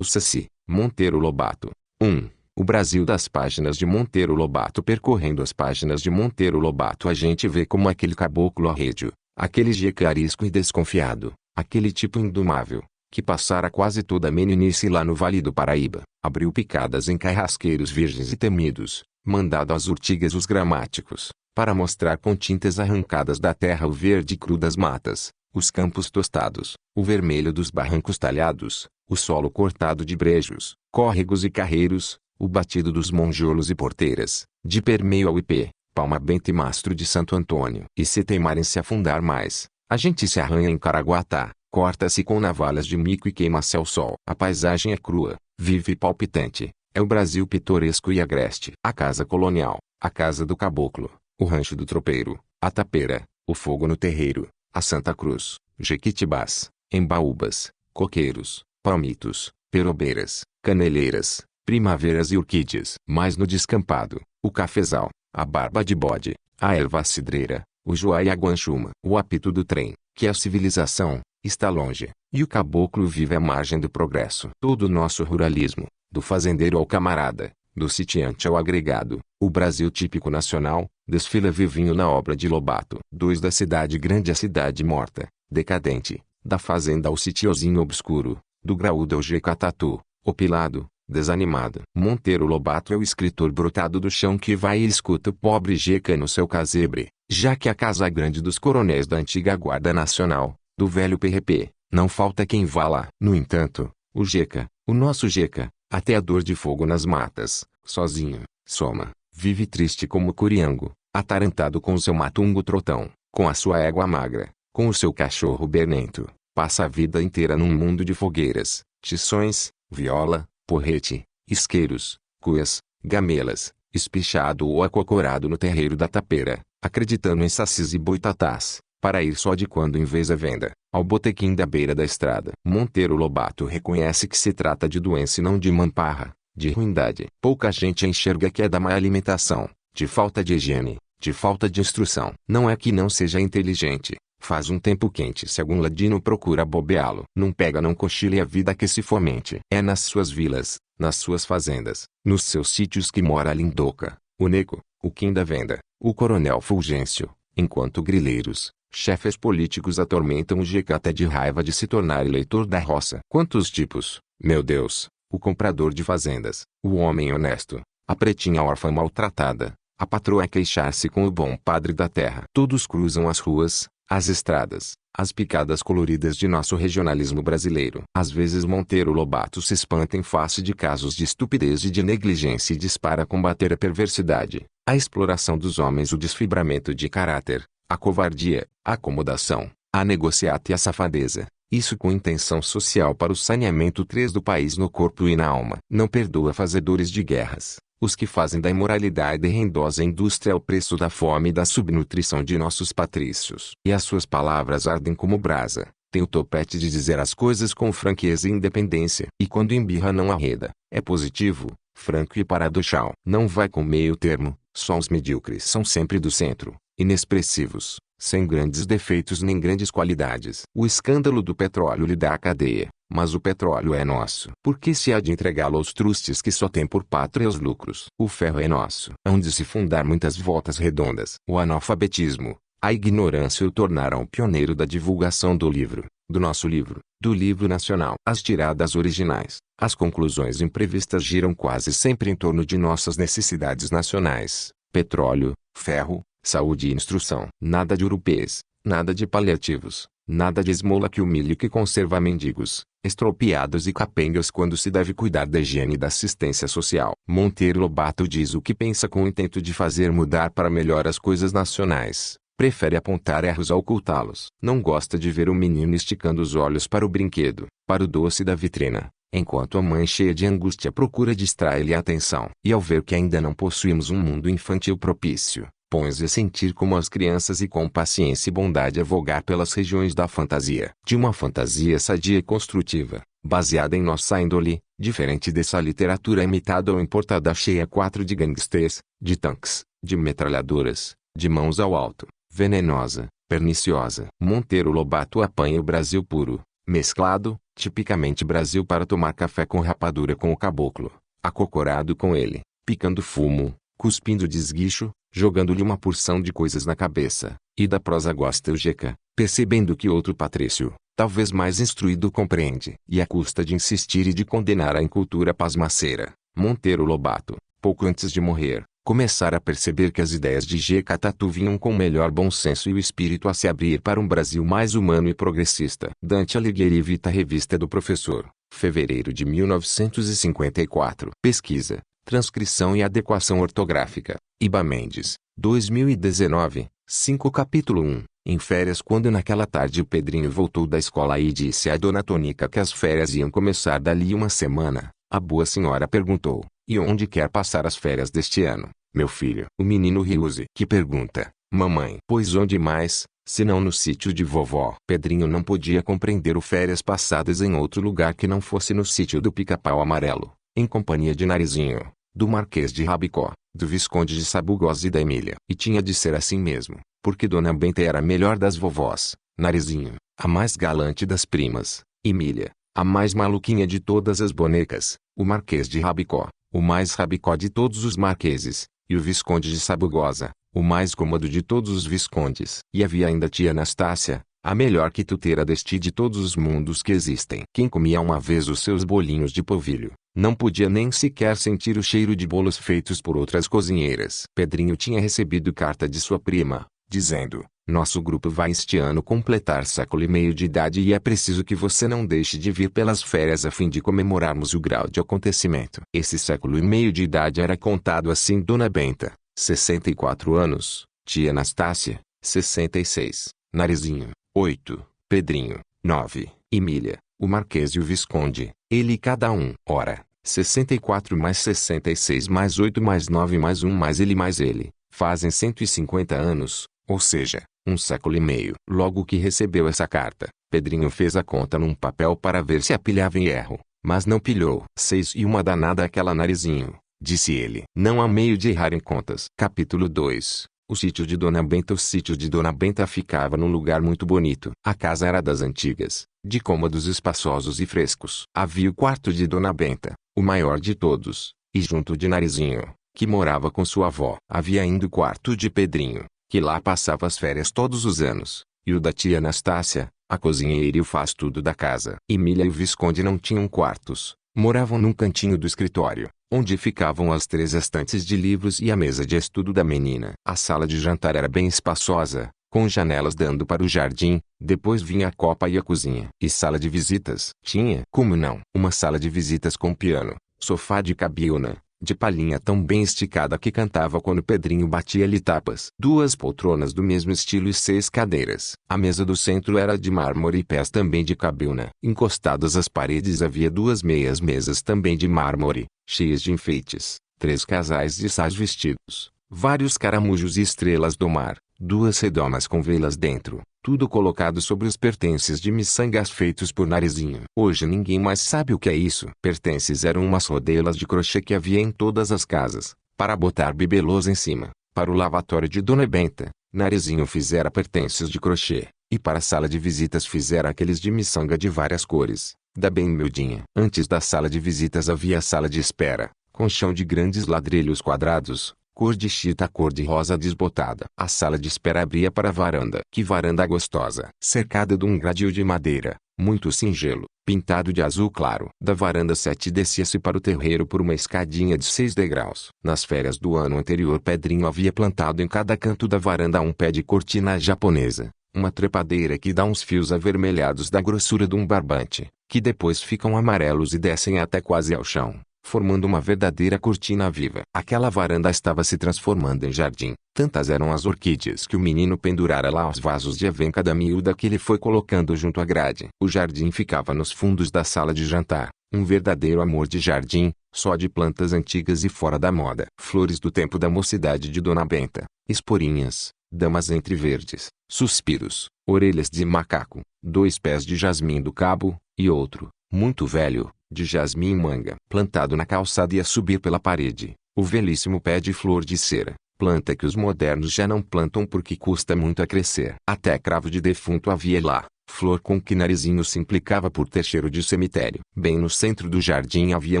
O Saci, Monteiro Lobato. 1. O Brasil das páginas de Monteiro Lobato. Percorrendo as páginas de Monteiro Lobato, a gente vê como aquele caboclo arredio, aquele jeca arisco e desconfiado, aquele tipo indomável, que passara quase toda a meninice lá no Vale do Paraíba, abriu picadas em carrasqueiros virgens e temidos, mandado às urtigas os gramáticos, para mostrar com tintas arrancadas da terra o verde cru das matas, os campos tostados, o vermelho dos barrancos talhados, o solo cortado de brejos, córregos e carreiros, o batido dos monjolos e porteiras, de Permeio ao Ipê, Palma Benta e Mastro de Santo Antônio. E se teimarem se afundar mais, a gente se arranha em Caraguatá, corta-se com navalhas de mico e queima-se ao sol. A paisagem é crua, viva e palpitante, é o Brasil pitoresco e agreste. A casa colonial, a casa do caboclo, o rancho do tropeiro, a tapeira, o fogo no terreiro, a Santa Cruz, Jequitibás, Embaúbas, coqueiros, palmitos, perobeiras, caneleiras, primaveras e orquídeas. Mas no descampado, o cafezal, a barba de bode, a erva cidreira, o joá e a guanchuma. O apito do trem, que é a civilização, está longe, e o caboclo vive à margem do progresso. Todo o nosso ruralismo, do fazendeiro ao camarada, do sitiante ao agregado, o Brasil típico nacional, desfila vivinho na obra de Lobato. 2. Da cidade grande à cidade morta, decadente, da fazenda ao sitiozinho obscuro, do graúdo ao jecatatu, opilado, desanimado. Monteiro Lobato é o escritor brotado do chão que vai e escuta o pobre jeca no seu casebre, já que a casa grande dos coronéis da antiga Guarda Nacional, do velho PRP, não falta quem vá lá. No entanto, o jeca, o nosso jeca, ateador de fogo nas matas, sozinho, soma, vive triste como curiango, atarantado com seu matungo trotão, com a sua égua magra, com o seu cachorro bernento, passa a vida inteira num mundo de fogueiras, tições, viola, porrete, isqueiros, cuias, gamelas, espichado ou acocorado no terreiro da tapeira, acreditando em sacis e boitatás, para ir só de quando em vez à venda, ao botequim da beira da estrada. Monteiro Lobato reconhece que se trata de doença e não de mamparra, de ruindade. Pouca gente enxerga que é da má alimentação, de falta de higiene, de falta de instrução. Não é que não seja inteligente, faz um tempo quente se algum ladino procura bobeá-lo. Não pega não cochila e a vida que se fomente. É nas suas vilas, nas suas fazendas, nos seus sítios que mora a lindoca, o nego, o quim da venda, o coronel Fulgêncio, enquanto grileiros, chefes políticos atormentam o jeca até de raiva de se tornar eleitor da roça. Quantos tipos, meu Deus, o comprador de fazendas, o homem honesto, a pretinha órfã maltratada, a patroa a queixar-se com o bom padre da terra. Todos cruzam as ruas, as estradas, as picadas coloridas de nosso regionalismo brasileiro. Às vezes Monteiro Lobato se espanta em face de casos de estupidez e de negligência e dispara a combater a perversidade, a exploração dos homens, o desfibramento de caráter, a covardia, a acomodação, a negociata e a safadeza. Isso com intenção social para o saneamento 3 do país no corpo e na alma. Não perdoa fazedores de guerras, os que fazem da imoralidade e rendosa indústria o preço da fome e da subnutrição de nossos patrícios. E as suas palavras ardem como brasa, tem o topete de dizer as coisas com franqueza e independência. E quando embirra não arreda, é positivo, franco e paradoxal. Não vai com meio termo, só os medíocres são sempre do centro, inexpressivos, sem grandes defeitos nem grandes qualidades. O escândalo do petróleo lhe dá a cadeia, mas o petróleo é nosso. Por que se há de entregá-lo aos trustes que só têm por pátria os lucros? O ferro é nosso. Hão de se fundar muitas voltas redondas. O analfabetismo, a ignorância o tornaram pioneiro da divulgação do livro, do nosso livro, do livro nacional. As tiradas originais, as conclusões imprevistas giram quase sempre em torno de nossas necessidades nacionais: petróleo, ferro, saúde e instrução. Nada de urupês, nada de paliativos, nada de esmola que humilhe e que conserva mendigos, estropiados e capengas quando se deve cuidar da higiene e da assistência social. Monteiro Lobato diz o que pensa com o intento de fazer mudar para melhor as coisas nacionais. Prefere apontar erros a ocultá-los. Não gosta de ver o menino esticando os olhos para o brinquedo, para o doce da vitrina, enquanto a mãe cheia de angústia procura distrair-lhe a atenção. E ao ver que ainda não possuímos um mundo infantil propício, põe-se a sentir como as crianças e com paciência e bondade a vogar pelas regiões da fantasia. De uma fantasia sadia e construtiva, baseada em nossa índole, diferente dessa literatura imitada ou importada cheia quatro de gangsters, de tanques, de metralhadoras, de mãos ao alto, venenosa, perniciosa. Monteiro Lobato apanha o Brasil puro, mesclado, tipicamente Brasil, para tomar café com rapadura com o caboclo, acocorado com ele, picando fumo, cuspindo de esguicho, jogando-lhe uma porção de coisas na cabeça, e da prosa gosta o Jeca, percebendo que outro patrício, talvez mais instruído, compreende. E à custa de insistir e de condenar a incultura pasmaceira, Monteiro Lobato, pouco antes de morrer, começara a perceber que as ideias de Jeca Tatu vinham com melhor bom senso e o espírito a se abrir para um Brasil mais humano e progressista. Dante Alighieri, Vita, Revista do Professor, fevereiro de 1954. Pesquisa, transcrição e adequação ortográfica, Iba Mendes, 2019, 5. Capítulo 1. Em férias. Quando naquela tarde o Pedrinho voltou da escola e disse à dona Tônica que as férias iam começar dali uma semana, a boa senhora perguntou: "E onde quer passar as férias deste ano, meu filho?" O menino riu-se. "Que pergunta, mamãe?" "Pois onde mais, senão no sítio de vovó?" Pedrinho não podia compreender o férias passadas em outro lugar que não fosse no sítio do Pica-Pau Amarelo, em companhia de Narizinho, do Marquês de Rabicó, do Visconde de Sabugosa e da Emília. E tinha de ser assim mesmo, porque Dona Benta era a melhor das vovós, Narizinho, a mais galante das primas, Emília, a mais maluquinha de todas as bonecas, o Marquês de Rabicó, o mais rabicó de todos os marqueses, e o Visconde de Sabugosa, o mais cômodo de todos os viscondes. E havia ainda tia Anastácia, a melhor quituteira deste de todos os mundos que existem. Quem comia uma vez os seus bolinhos de polvilho, não podia nem sequer sentir o cheiro de bolos feitos por outras cozinheiras. Pedrinho tinha recebido carta de sua prima, dizendo: "Nosso grupo vai este ano completar século e meio de idade e é preciso que você não deixe de vir pelas férias a fim de comemorarmos o grau de acontecimento." Esse século e meio de idade era contado assim: Dona Benta, 64 anos, tia Anastácia, 66, Narizinho, 8, Pedrinho, 9, Emília, o Marquês e o Visconde, ele e cada um. Ora, 64 mais 66 mais 8 mais 9 mais 1 mais ele, fazem 150 anos, ou seja, um século e meio. Logo que recebeu essa carta, Pedrinho fez a conta num papel para ver se a pilhava em erro, mas não pilhou. 6 e uma danada aquela, Narizinho, disse ele. Não há meio de errar em contas. Capítulo 2. O sítio de Dona Benta. O sítio de Dona Benta ficava num lugar muito bonito. A casa era das antigas, de cômodos espaçosos e frescos. Havia o quarto de Dona Benta, o maior de todos, e junto de Narizinho, que morava com sua avó. Havia ainda o quarto de Pedrinho, que lá passava as férias todos os anos, e o da tia Anastácia, a cozinheira e o faz-tudo da casa. Emília e o Visconde não tinham quartos, moravam num cantinho do escritório, onde ficavam as 3 estantes de livros e a mesa de estudo da menina. A sala de jantar era bem espaçosa, com janelas dando para o jardim, depois vinha a copa e a cozinha. E sala de visitas? Tinha, como não, uma sala de visitas com piano, sofá de cabiuna, de palhinha tão bem esticada que cantava quando Pedrinho batia-lhe tapas. 2 poltronas do mesmo estilo e 6 cadeiras. A mesa do centro era de mármore e pés também de cabiuna. Encostadas às paredes havia 2 meias mesas também de mármore, cheias de enfeites, 3 casais de sais vestidos, vários caramujos e estrelas do mar, 2 redomas com velas dentro, tudo colocado sobre os pertences de miçangas feitos por Narizinho. Hoje ninguém mais sabe o que é isso. Pertences eram umas rodelas de crochê que havia em todas as casas, para botar bibelôs em cima. Para o lavatório de Dona Benta, Narizinho fizera pertences de crochê, e para a sala de visitas fizera aqueles de miçanga de várias cores, da bem miudinha. Antes da sala de visitas havia a sala de espera, com chão de grandes ladrilhos quadrados, cor de chita cor de rosa desbotada. A sala de espera abria para a varanda. Que varanda gostosa! Cercada de um gradil de madeira, muito singelo, pintado de azul claro. Da varanda 7 descia-se para o terreiro por uma escadinha de 6 degraus. Nas férias do ano anterior Pedrinho havia plantado em cada canto da varanda um pé de cortina japonesa, uma trepadeira que dá uns fios avermelhados da grossura de um barbante, que depois ficam amarelos e descem até quase ao chão, formando uma verdadeira cortina viva. Aquela varanda estava se transformando em jardim. Tantas eram as orquídeas que o menino pendurara lá aos vasos de avencada miúda que ele foi colocando junto à grade. O jardim ficava nos fundos da sala de jantar, um verdadeiro amor de jardim, só de plantas antigas e fora da moda. Flores do tempo da mocidade de Dona Benta, esporinhas, damas entre verdes, suspiros, orelhas de macaco, 2 pés de jasmim do cabo, e outro, muito velho, de jasmim manga, plantado na calçada e a subir pela parede, o velhíssimo pé de flor de cera, planta que os modernos já não plantam porque custa muito a crescer. Até cravo de defunto havia lá, flor com que Narizinho se implicava por ter cheiro de cemitério. Bem no centro do jardim havia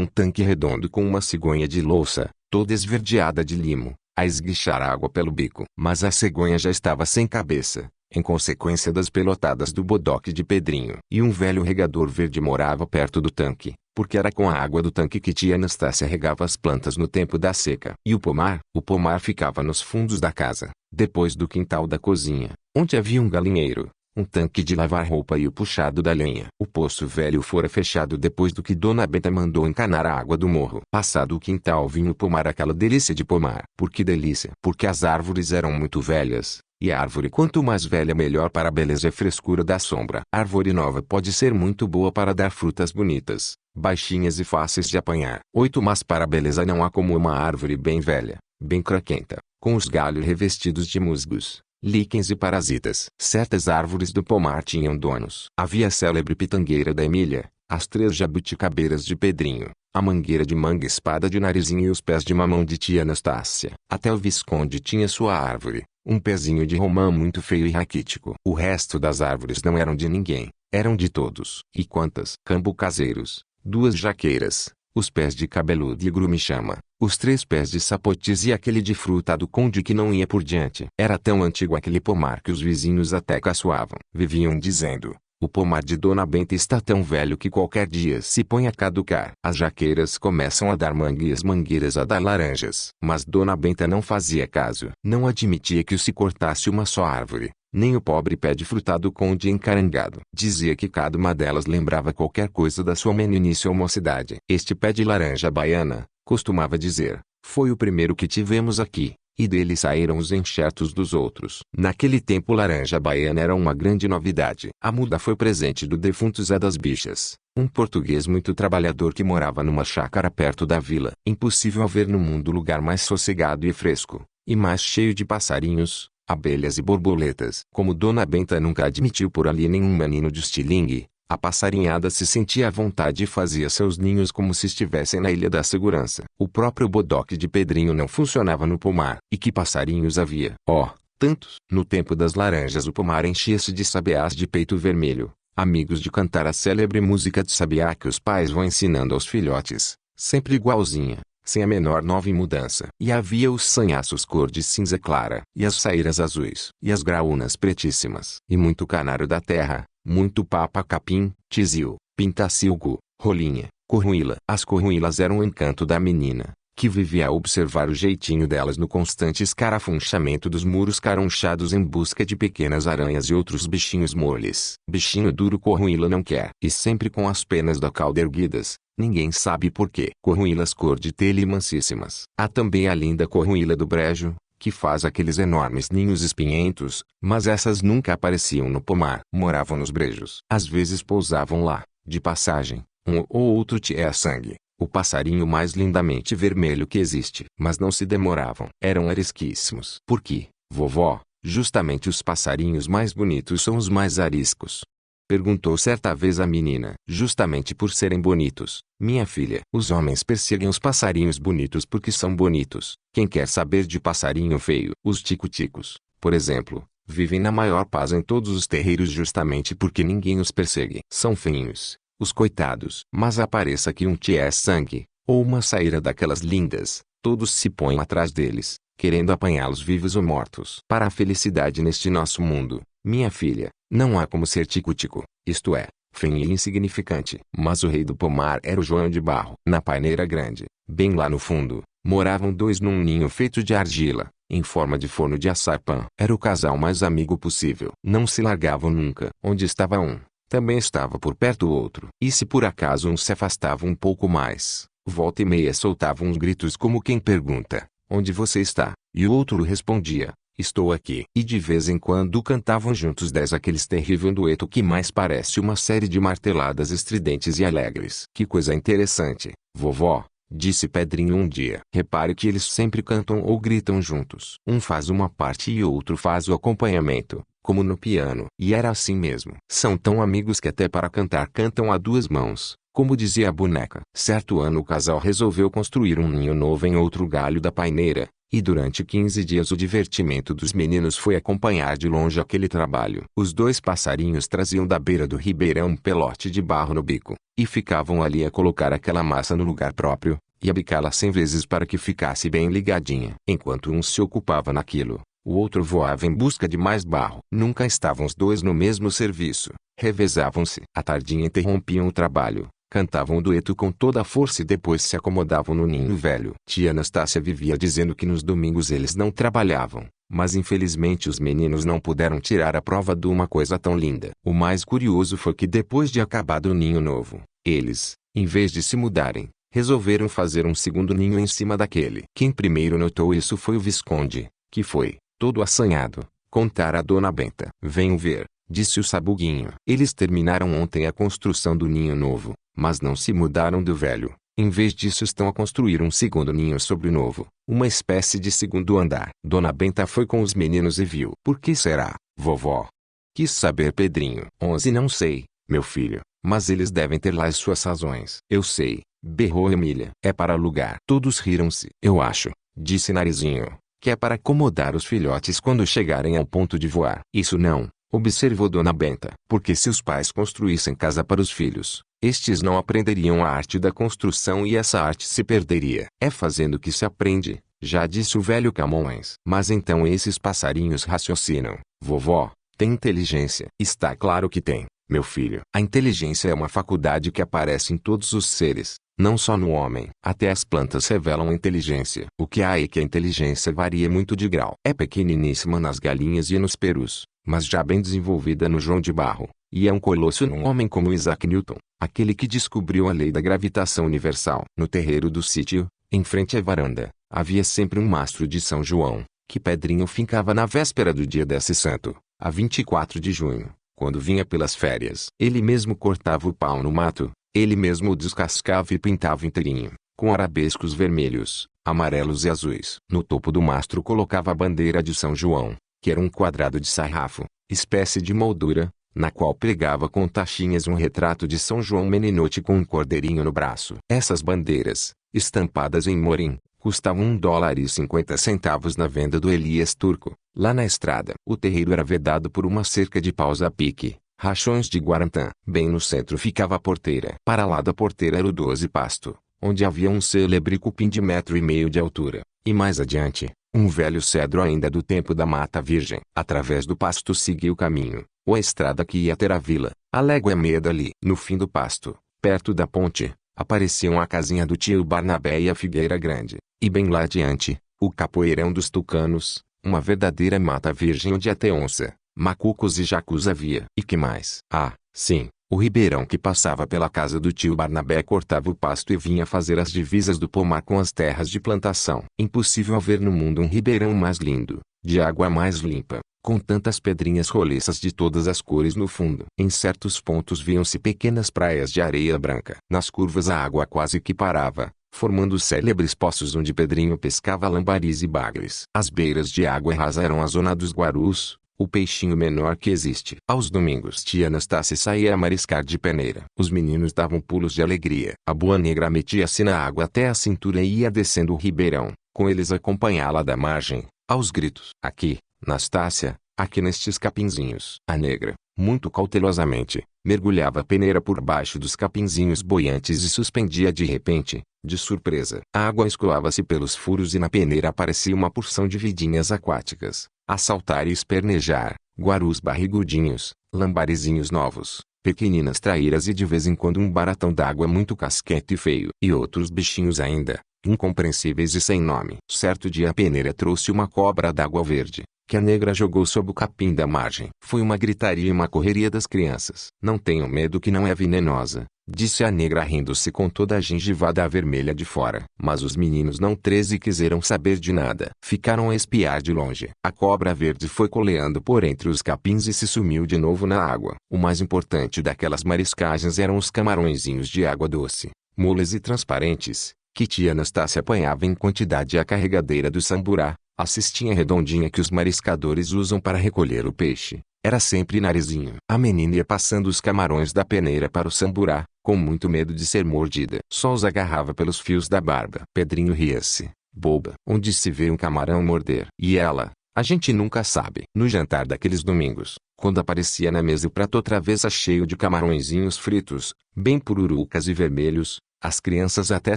um tanque redondo com uma cegonha de louça, toda esverdeada de limo, a esguichar água pelo bico. Mas a cegonha já estava sem cabeça, em consequência das pelotadas do bodoque de Pedrinho. E um velho regador verde morava perto do tanque, porque era com a água do tanque que tia Anastácia regava as plantas no tempo da seca. E o pomar? O pomar ficava nos fundos da casa, depois do quintal da cozinha, onde havia um galinheiro, um tanque de lavar roupa e o puxado da lenha. O poço velho fora fechado depois do que Dona Benta mandou encanar a água do morro. Passado o quintal vinha o pomar, aquela delícia de pomar. Por que delícia? Porque as árvores eram muito velhas. E a árvore quanto mais velha melhor para a beleza e frescura da sombra. A árvore nova pode ser muito boa para dar frutas bonitas, baixinhas e fáceis de apanhar. 8 Mas para a beleza não há como uma árvore bem velha, bem craquenta, com os galhos revestidos de musgos, líquens e parasitas. Certas árvores do pomar tinham donos. Havia a célebre pitangueira da Emília, as 3 jabuticabeiras de Pedrinho, a mangueira de manga espada de Narizinho e os pés de mamão de tia Anastácia. Até o Visconde tinha sua árvore, um pezinho de romã muito feio e raquítico. O resto das árvores não eram de ninguém, eram de todos. E quantas? Cambucaseiros, 2 jaqueiras, os pés de cabeludo e grumichama, os 3 pés de sapotis e aquele de fruta do conde que não ia por diante. Era tão antigo aquele pomar que os vizinhos até caçoavam. Viviam dizendo: o pomar de Dona Benta está tão velho que qualquer dia se põe a caducar. As jaqueiras começam a dar manga e as mangueiras a dar laranjas. Mas Dona Benta não fazia caso. Não admitia que se cortasse uma só árvore, nem o pobre pé de fruta do conde encarangado. Dizia que cada uma delas lembrava qualquer coisa da sua meninice ou mocidade. Este pé de laranja baiana, costumava dizer, foi o primeiro que tivemos aqui, e dele saíram os enxertos dos outros. Naquele tempo laranja baiana era uma grande novidade. A muda foi presente do defunto Zé das Bichas, um português muito trabalhador que morava numa chácara perto da vila. Impossível haver no mundo lugar mais sossegado e fresco, e mais cheio de passarinhos, abelhas e borboletas. Como Dona Benta nunca admitiu por ali nenhum menino de estilingue, a passarinhada se sentia à vontade e fazia seus ninhos como se estivessem na Ilha da Segurança. O próprio bodoque de Pedrinho não funcionava no pomar. E que passarinhos havia! Oh, tantos! No tempo das laranjas o pomar enchia-se de sabiás de peito vermelho, amigos de cantar a célebre música de sabiá que os pais vão ensinando aos filhotes, sempre igualzinha, sem a menor nova mudança. E havia os sanhaços cor de cinza clara, e as saíras azuis, e as graúnas pretíssimas, e muito canário da terra, muito papa-capim, tizil, pintacilgo, rolinha, corruíla. As corruílas eram o encanto da menina, que vivia a observar o jeitinho delas no constante escarafunchamento dos muros carunchados em busca de pequenas aranhas e outros bichinhos moles. Bichinho duro corruíla não quer. E sempre com as penas da cauda erguidas, ninguém sabe por quê. Corruílas cor de telha e mansíssimas. Há também a linda corruíla do brejo, que faz aqueles enormes ninhos espinhentos, mas essas nunca apareciam no pomar. Moravam nos brejos. Às vezes pousavam lá, de passagem, um ou outro tié-sangue, o passarinho mais lindamente vermelho que existe. Mas não se demoravam. Eram arisquíssimos. Por quê, vovó? Justamente os passarinhos mais bonitos são os mais ariscos, perguntou certa vez a menina. Justamente por serem bonitos, minha filha. Os homens perseguem os passarinhos bonitos porque são bonitos. Quem quer saber de passarinho feio? Os tico-ticos, por exemplo, vivem na maior paz em todos os terreiros justamente porque ninguém os persegue. São feinhos, os coitados. Mas apareça aqui um tié-sangue, ou uma saíra daquelas lindas, todos se põem atrás deles, querendo apanhá-los vivos ou mortos. Para a felicidade neste nosso mundo, minha filha, não há como ser tico-tico, isto é, feio e insignificante. Mas o rei do pomar era o João de Barro. Na paineira grande, bem lá no fundo, moravam 2 num ninho feito de argila, em forma de forno de assar pão. Era o casal mais amigo possível. Não se largavam nunca. Onde estava um, também estava por perto o outro. E se por acaso um se afastava um pouco mais, volta e meia soltavam uns gritos como quem pergunta: onde você está? E o outro respondia: estou aqui. E de vez em quando cantavam juntos 10 aqueles terrível dueto que mais parece uma série de marteladas estridentes e alegres. Que coisa interessante, vovó, disse Pedrinho um dia. Repare que eles sempre cantam ou gritam juntos. Um faz uma parte e o outro faz o acompanhamento, como no piano. E era assim mesmo. São tão amigos que até para cantar cantam a 2 mãos, como dizia a boneca. Certo ano o casal resolveu construir um ninho novo em outro galho da paineira, E durante 15 dias o divertimento dos meninos foi acompanhar de longe aquele trabalho. Os dois passarinhos traziam da beira do ribeirão um pelote de barro no bico, e ficavam ali a colocar aquela massa no lugar próprio, e a bicá-la 100 vezes para que ficasse bem ligadinha. Enquanto um se ocupava naquilo, o outro voava em busca de mais barro. Nunca estavam os dois no mesmo serviço. Revezavam-se. À tardinha interrompiam o trabalho, cantavam um dueto com toda a força e depois se acomodavam no ninho velho. Tia Anastácia vivia dizendo que nos domingos eles não trabalhavam, mas infelizmente os meninos não puderam tirar a prova de uma coisa tão linda. O mais curioso foi que depois de acabado o ninho novo, eles, em vez de se mudarem, resolveram fazer um segundo ninho em cima daquele. Quem primeiro notou isso foi o Visconde, que foi, todo assanhado, contar a Dona Benta. Venham ver, disse o Sabuguinho. Eles terminaram ontem a construção do ninho novo, mas não se mudaram do velho. Em vez disso estão a construir um segundo ninho sobre o novo, uma espécie de segundo andar. Dona Benta foi com os meninos e viu. Por que será, vovó? Quis saber Pedrinho. 11 Não sei, meu filho, mas eles devem ter lá as suas razões. Eu sei, berrou Emília. É para alugar. Todos riram-se. Eu acho, disse Narizinho, que é para acomodar os filhotes quando chegarem ao ponto de voar. Isso não, observou Dona Benta. Porque se os pais construíssem casa para os filhos, estes não aprenderiam a arte da construção e essa arte se perderia. É fazendo que se aprende, já disse o velho Camões. Mas então esses passarinhos raciocinam. Vovó, tem inteligência. Está claro que tem, meu filho. A inteligência é uma faculdade que aparece em todos os seres, não só no homem. Até as plantas revelam inteligência. O que há é que a inteligência varia muito de grau. É pequeniníssima nas galinhas e nos perus, mas já bem desenvolvida no João de Barro, e é um colosso num homem como Isaac Newton, aquele que descobriu a lei da gravitação universal. No terreiro do sítio, em frente à varanda, havia sempre um mastro de São João, que Pedrinho fincava na véspera do dia desse santo, a 24 de junho, quando vinha pelas férias. Ele mesmo cortava o pau no mato, ele mesmo o descascava e pintava inteirinho, com arabescos vermelhos, amarelos e azuis. No topo do mastro colocava a bandeira de São João, que era um quadrado de sarrafo, espécie de moldura, na qual pregava com tachinhas um retrato de São João Meninote com um cordeirinho no braço. Essas bandeiras, estampadas em morim, custavam $1,50 na venda do Elias Turco, lá na estrada. O terreiro era vedado por uma cerca de paus a pique, rachões de guarantã. Bem no centro ficava a porteira. Para lá da porteira era o 12 pasto, onde havia um célebre cupim de 1,5 m de altura, e mais adiante, um velho cedro ainda do tempo da Mata Virgem. Através do pasto seguia o caminho, ou a estrada que ia ter a vila, a légua e meia dali. No fim do pasto, perto da ponte, apareciam a casinha do tio Barnabé e a figueira grande, e bem lá adiante, o capoeirão dos tucanos, uma verdadeira mata virgem onde até onça, macucos e jacus havia. E que mais? Ah, sim, o ribeirão que passava pela casa do tio Barnabé cortava o pasto e vinha fazer as divisas do pomar com as terras de plantação. Impossível haver no mundo um ribeirão mais lindo, de água mais limpa, com tantas pedrinhas roliças de todas as cores no fundo. Em certos pontos viam-se pequenas praias de areia branca. Nas curvas a água quase que parava, formando célebres poços onde Pedrinho pescava lambaris e bagres. As beiras de água rasa eram a zona dos guarus, o peixinho menor que existe. Aos domingos tia Anastácia saía a mariscar de peneira. Os meninos davam pulos de alegria. A boa negra metia-se na água até a cintura e ia descendo o ribeirão, com eles acompanhá-la da margem, aos gritos. Aqui, Nastácia, aqui nestes capinzinhos. A negra, muito cautelosamente, mergulhava a peneira por baixo dos capinzinhos boiantes e suspendia de repente, de surpresa. A água escoava-se pelos furos e na peneira aparecia uma porção de vidinhas aquáticas, a saltar e espernejar, guarus barrigudinhos, lambarizinhos novos, pequeninas traíras e de vez em quando um baratão d'água muito casquete e feio. E outros bichinhos ainda, incompreensíveis e sem nome. Certo dia a peneira trouxe uma cobra d'água verde, que a negra jogou sob o capim da margem. Foi uma gritaria e uma correria das crianças. Não tenham medo que não é venenosa, disse a negra rindo-se com toda a gengivada vermelha de fora. Mas os meninos não 13 quiseram saber de nada. Ficaram a espiar de longe. A cobra verde foi coleando por entre os capins e se sumiu de novo na água. O mais importante daquelas mariscagens eram os camarõezinhos de água doce, moles e transparentes, que tia Anastácia apanhava em quantidade à carregadeira do samburá, a cestinha redondinha que os mariscadores usam para recolher o peixe. Era sempre Narizinho. A menina ia passando os camarões da peneira para o samburá, com muito medo de ser mordida. Só os agarrava pelos fios da barba. Pedrinho ria-se, Boba. Onde se vê um camarão morder? E ela? A gente nunca sabe. No jantar daqueles domingos, quando aparecia na mesa o prato outra vez cheio de camarõezinhos fritos, bem pururucas e vermelhos, as crianças até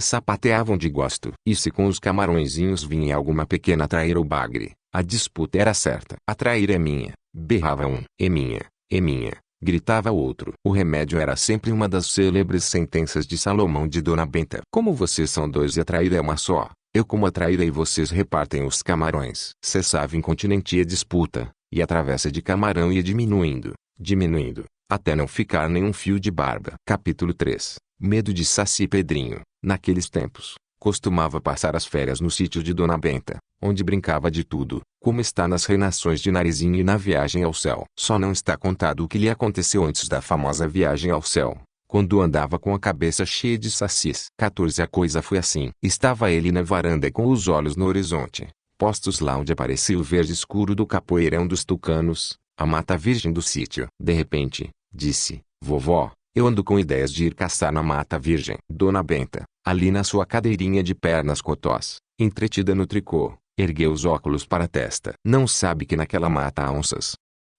sapateavam de gosto. E se com os camarõezinhos vinha alguma pequena traíra ou bagre, a disputa era certa. A traíra é minha, berrava um. É minha, gritava o outro. O remédio era sempre uma das célebres sentenças de Salomão de Dona Benta. Como vocês são dois e a traíra é uma só, eu como a traíra e vocês repartem os camarões. Cessava incontinente a disputa, e a travessa de camarão ia diminuindo, até não ficar nenhum fio de barba. Capítulo 3. Medo de Saci. Pedrinho, naqueles tempos, costumava passar as férias no sítio de Dona Benta, onde brincava de tudo, como está nas reinações de Narizinho e na viagem ao céu. Só não está contado o que lhe aconteceu antes da famosa viagem ao céu, quando andava com a cabeça cheia de sacis. 14. A coisa foi assim. Estava ele na varanda com os olhos no horizonte, postos lá onde aparecia o verde escuro do capoeirão dos tucanos, a mata virgem do sítio. De repente, disse: vovó, eu ando com ideias de ir caçar na mata virgem. Dona Benta, ali na sua cadeirinha de pernas cotós, entretida no tricô, ergueu os óculos para a testa. Não sabe que naquela mata há onças?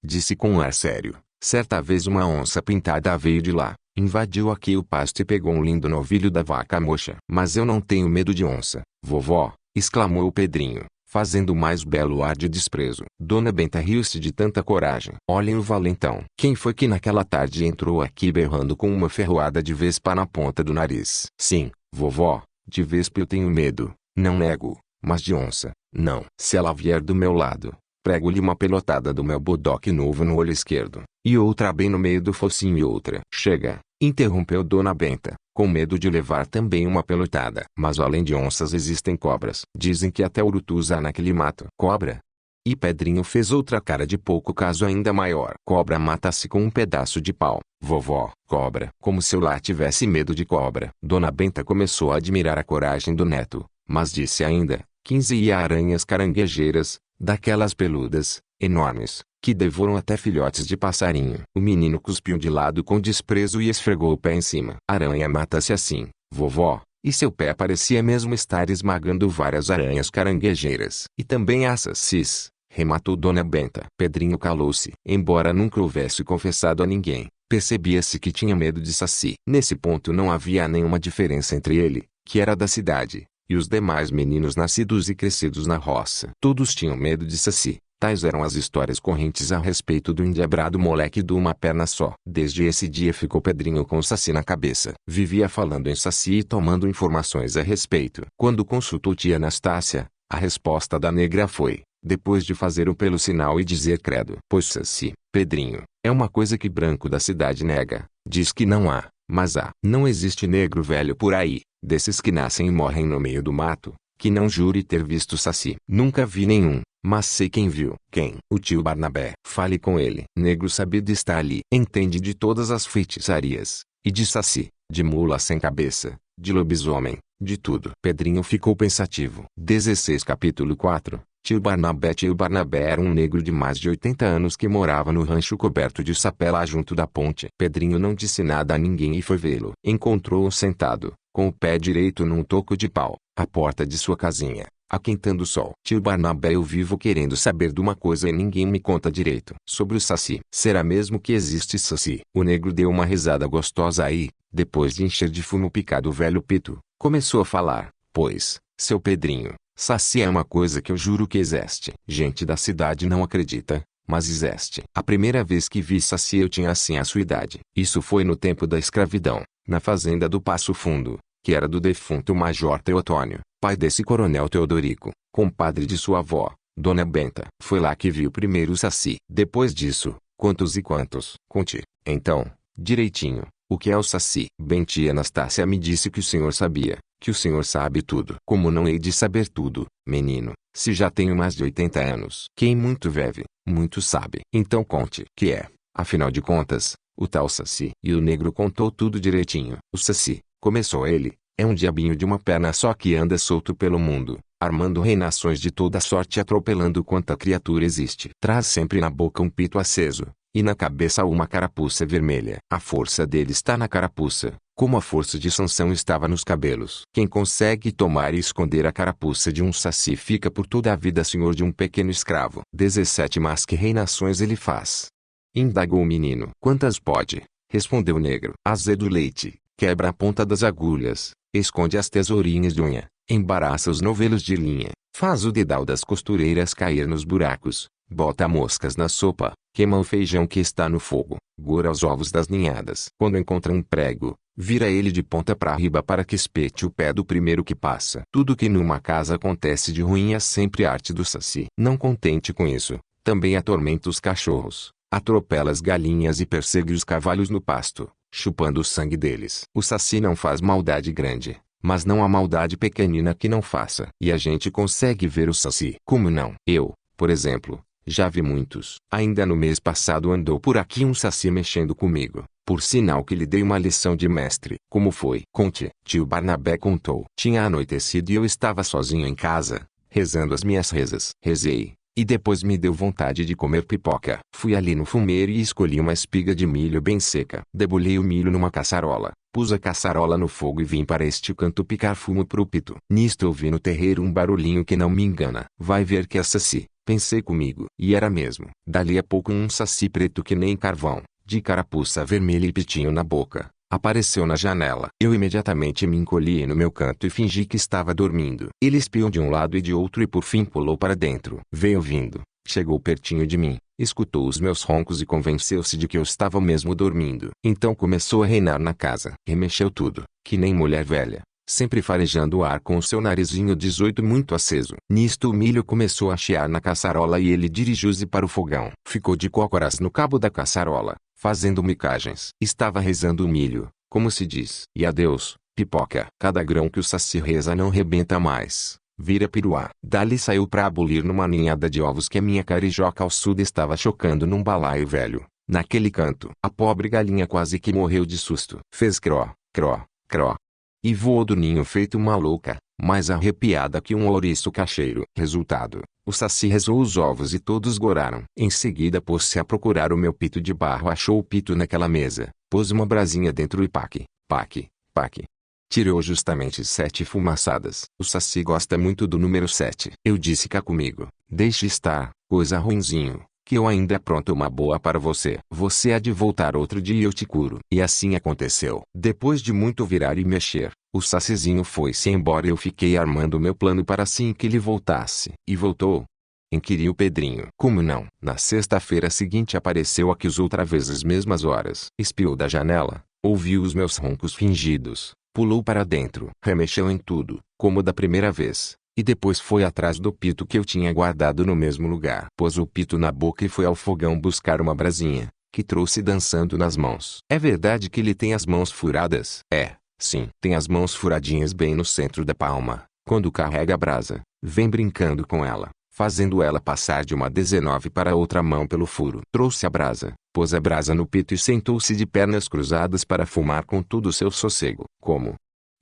Disse com um ar sério. Certa vez uma onça pintada veio de lá, invadiu aqui o pasto e pegou um lindo novilho da vaca moxa. Mas eu não tenho medo de onça, vovó, exclamou o Pedrinho, fazendo o mais belo ar de desprezo. Dona Benta riu-se de tanta coragem. Olhem o valentão. Quem foi que naquela tarde entrou aqui berrando com uma ferroada de vespa na ponta do nariz? Sim, vovó, de vespa eu tenho medo, não nego, mas de onça, não. Se ela vier do meu lado, prego-lhe uma pelotada do meu bodoque novo no olho esquerdo, e outra bem no meio do focinho e outra. Chega, interrompeu Dona Benta, com medo de levar também uma pelotada. Mas além de onças existem cobras. Dizem que até urutuz há naquele mato. Cobra? E Pedrinho fez outra cara de pouco caso ainda maior. Cobra mata-se com um pedaço de pau. Vovó, cobra. Como se eu lá tivesse medo de cobra. Dona Benta começou a admirar a coragem do neto, mas disse ainda: 15 e aranhas caranguejeiras, daquelas peludas, enormes, que devoram até filhotes de passarinho. O menino cuspiu de lado com desprezo e esfregou o pé em cima. Aranha mata-se assim, vovó, e seu pé parecia mesmo estar esmagando várias aranhas caranguejeiras. E também há sacis, rematou Dona Benta. Pedrinho calou-se. Embora nunca houvesse confessado a ninguém, percebia-se que tinha medo de saci. Nesse ponto não havia nenhuma diferença entre ele, que era da cidade, e os demais meninos nascidos e crescidos na roça. Todos tinham medo de saci. Tais eram as histórias correntes a respeito do endiabrado moleque de uma perna só. Desde esse dia ficou Pedrinho com o saci na cabeça. Vivia falando em saci e tomando informações a respeito. Quando consultou tia Anastácia, a resposta da negra foi, depois de fazer o pelo sinal e dizer credo: pois saci, Pedrinho, é uma coisa que branco da cidade nega. Diz que não há, mas há. Não existe negro velho por aí, desses que nascem e morrem no meio do mato, que não jure ter visto saci. Nunca vi nenhum, mas sei quem viu. Quem? O tio Barnabé. Fale com ele. Negro sabido está ali. Entende de todas as feitiçarias, e de saci, de mula sem cabeça, de lobisomem, de tudo. Pedrinho ficou pensativo. 16. Capítulo 4. Tio Barnabé. Tio Barnabé era um negro de mais de 80 anos que morava no rancho coberto de sapé lá junto da ponte. Pedrinho não disse nada a ninguém e foi vê-lo. Encontrou-o sentado, com o pé direito num toco de pau, à porta de sua casinha, aquentando o sol. Tio Barnabé, eu vivo querendo saber de uma coisa e ninguém me conta direito. Sobre o saci. Será mesmo que existe saci? O negro deu uma risada gostosa aí, depois de encher de fumo picado o velho pito, começou a falar: pois, seu Pedrinho, saci é uma coisa que eu juro que existe. Gente da cidade não acredita, mas existe. A primeira vez que vi saci eu tinha assim a sua idade. Isso foi no tempo da escravidão, na fazenda do Passo Fundo, que era do defunto Major Teotônio, pai desse coronel Teodorico, compadre de sua avó, Dona Benta. Foi lá que vi o primeiro saci. Depois disso, quantos e quantos? Conte, então, direitinho, o que é o saci. Bem, tia Anastácia me disse que o senhor sabia, que o senhor sabe tudo. Como não hei de saber tudo, menino, se já tenho mais de 80 anos? Quem muito vive, muito sabe. Então conte. Que é, afinal de contas, o tal saci? E o negro contou tudo direitinho. O saci, começou ele, é um diabinho de uma perna só que anda solto pelo mundo, armando reinações de toda sorte e atropelando quanta criatura existe. Traz sempre na boca um pito aceso, e na cabeça uma carapuça vermelha. A força dele está na carapuça, Como a força de Sansão estava nos cabelos. Quem consegue tomar e esconder a carapuça de um saci fica por toda a vida senhor de um pequeno escravo. 17 Mas que reinações ele faz? Indagou o menino. Quantas pode? Respondeu o negro. Azedo o leite, quebra a ponta das agulhas, esconde as tesourinhas de unha, embaraça os novelos de linha, faz o dedal das costureiras cair nos buracos, bota moscas na sopa, queima o feijão que está no fogo, gora os ovos das ninhadas. Quando encontra um prego, vira ele de ponta para riba para que espete o pé do primeiro que passa. Tudo que numa casa acontece de ruim é sempre arte do saci. Não contente com isso, também atormenta os cachorros, atropela as galinhas e persegue os cavalos no pasto, chupando o sangue deles. O saci não faz maldade grande, mas não há maldade pequenina que não faça. E a gente consegue ver o saci. Como não? Eu, por exemplo, já vi muitos. Ainda no mês passado andou por aqui um saci mexendo comigo, por sinal que lhe dei uma lição de mestre. Como foi? Conte. Tio Barnabé contou. Tinha anoitecido e eu estava sozinho em casa, rezando as minhas rezas. Rezei, e depois me deu vontade de comer pipoca. Fui ali no fumeiro e escolhi uma espiga de milho bem seca. Debulhei o milho numa caçarola, pus a caçarola no fogo e vim para este canto picar fumo pro pito. Nisto ouvi no terreiro um barulhinho que não me engana. Vai ver que é saci, pensei comigo. E era mesmo. Dali a pouco um saci preto que nem carvão, de carapuça vermelha e pitinho na boca, apareceu na janela. Eu imediatamente me encolhi no meu canto e fingi que estava dormindo. Ele espiou de um lado e de outro e por fim pulou para dentro. Veio vindo, chegou pertinho de mim, escutou os meus roncos e convenceu-se de que eu estava mesmo dormindo. Então começou a reinar na casa. Remexeu tudo, que nem mulher velha, sempre farejando o ar com o seu narizinho 18 muito aceso. Nisto o milho começou a chiar na caçarola e ele dirigiu-se para o fogão. Ficou de cócoras no cabo da caçarola, fazendo micagens. Estava rezando o milho, como se diz. E adeus, pipoca. Cada grão que o saci reza não rebenta mais, vira piruá. Dali saiu para abolir numa ninhada de ovos que a minha carijoca ao sul estava chocando num balaio velho, naquele canto. A pobre galinha quase que morreu de susto. Fez cró, cró, cró, e voou do ninho feito uma louca, mais arrepiada que um ouriço cacheiro. Resultado: o saci rezou os ovos e todos goraram. Em seguida pôs-se a procurar o meu pito de barro. Achou o pito naquela mesa, pôs uma brasinha dentro e paque, paque, paque. Tirou justamente 7 fumaçadas. O saci gosta muito do número 7. Eu disse cá comigo, deixe estar, coisa ruinzinho, que eu ainda apronto uma boa para você. Você há de voltar outro dia e eu te curo. E assim aconteceu. Depois de muito virar e mexer, o sacizinho foi-se embora e eu fiquei armando meu plano para assim que ele voltasse. E voltou? Inquiriu Pedrinho. Como não? Na sexta-feira seguinte apareceu aqui outra vez às mesmas horas. Espiou da janela, ouviu os meus roncos fingidos, pulou para dentro, remexeu em tudo, como da primeira vez. E depois foi atrás do pito que eu tinha guardado no mesmo lugar. Pôs o pito na boca e foi ao fogão buscar uma brasinha, que trouxe dançando nas mãos. É verdade que ele tem as mãos furadas? É, sim. Tem as mãos furadinhas bem no centro da palma. Quando carrega a brasa, vem brincando com ela, fazendo ela passar de uma 19 para outra mão pelo furo. Trouxe a brasa, pôs a brasa no pito e sentou-se de pernas cruzadas para fumar com todo o seu sossego. Como?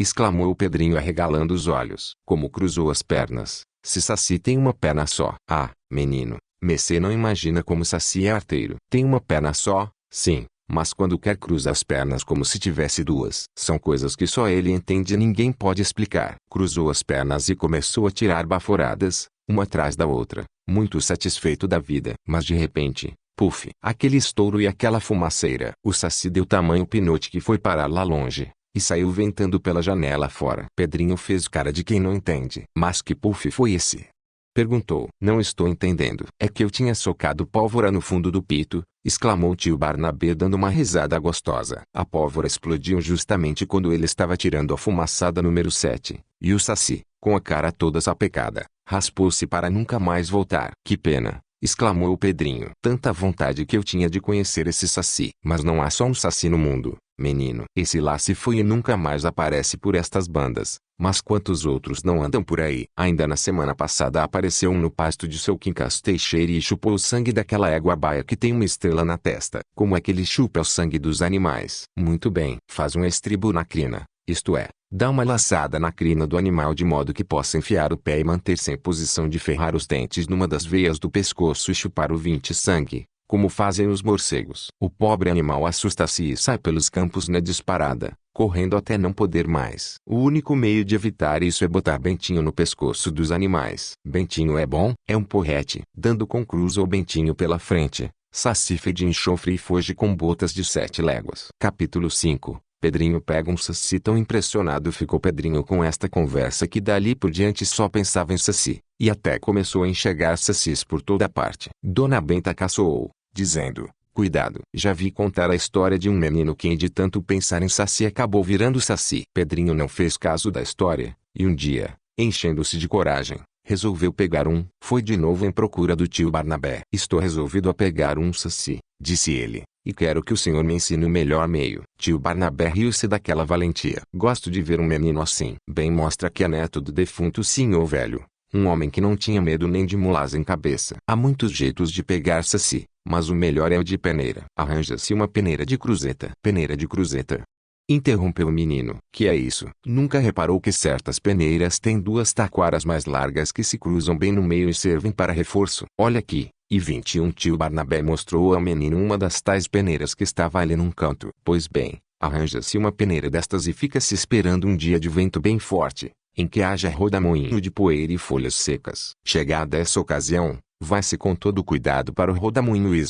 Exclamou o Pedrinho arregalando os olhos. Como cruzou as pernas? Se saci tem uma perna só. Ah, menino, Messê não imagina como saci é arteiro. Tem uma perna só, sim, mas quando quer cruza as pernas como se tivesse duas. São coisas que só ele entende e ninguém pode explicar. Cruzou as pernas e começou a tirar baforadas, uma atrás da outra, muito satisfeito da vida. Mas de repente, puf, aquele estouro e aquela fumaceira. O saci deu tamanho pinote que foi parar lá longe e saiu ventando pela janela fora. Pedrinho fez cara de quem não entende. Mas que puff foi esse? Perguntou. Não estou entendendo. É que eu tinha socado pólvora no fundo do pito, exclamou tio Barnabé dando uma risada gostosa. A pólvora explodiu justamente quando ele estava tirando a fumaçada número 7, e o saci, com a cara toda sapecada, raspou-se para nunca mais voltar. Que pena! Exclamou o Pedrinho. Tanta vontade que eu tinha de conhecer esse saci. Mas não há só um saci no mundo, menino. Esse lá se foi e nunca mais aparece por estas bandas. Mas quantos outros não andam por aí? Ainda na semana passada apareceu um no pasto de seu Quincas Teixeira e chupou o sangue daquela égua baia que tem uma estrela na testa. Como é que ele chupa o sangue dos animais? Muito bem. Faz um estribo na crina. Isto é, dá uma laçada na crina do animal de modo que possa enfiar o pé e manter-se em posição de ferrar os dentes numa das veias do pescoço e chupar o vinte sangue, como fazem os morcegos. O pobre animal assusta-se e sai pelos campos na disparada, correndo até não poder mais. O único meio de evitar isso é botar Bentinho no pescoço dos animais. Bentinho é bom, é um porrete. Dando com cruza o Bentinho pela frente, Saci fede enxofre e foge com botas de 7 léguas. Capítulo 5. Pedrinho pega um Saci. Tão impressionado ficou Pedrinho com esta conversa que dali por diante só pensava em Saci, e até começou a enxergar sacis por toda parte. Dona Benta caçoou, dizendo: cuidado. Já vi contar a história de um menino que de tanto pensar em Saci acabou virando Saci. Pedrinho não fez caso da história, e um dia, enchendo-se de coragem, resolveu pegar um. Foi de novo em procura do tio Barnabé. Estou resolvido a pegar um Saci, disse ele, e quero que o senhor me ensine o melhor meio. Tio Barnabé riu-se daquela valentia. Gosto de ver um menino assim. Bem, mostra que é neto do defunto senhor velho, um homem que não tinha medo nem de mulas em cabeça. Há muitos jeitos de pegar Saci, mas o melhor é o de peneira. Arranja-se uma peneira de cruzeta. Peneira de cruzeta? Interrompeu o menino. Que é isso? Nunca reparou que certas peneiras têm 2 taquaras mais largas que se cruzam bem no meio e servem para reforço? Olha aqui. E 21 Tio Barnabé mostrou ao menino uma das tais peneiras que estava ali num canto. Pois bem, arranja-se uma peneira destas e fica-se esperando um dia de vento bem forte, em que haja rodamoinho de poeira e folhas secas. Chegada essa ocasião, vai-se com todo cuidado para o rodamoinho e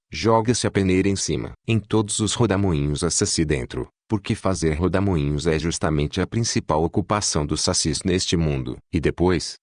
joga-se a peneira em cima. Em todos os rodamoinhos há Saci dentro, porque fazer rodamoinhos é justamente a principal ocupação dos sacis neste mundo. E depois,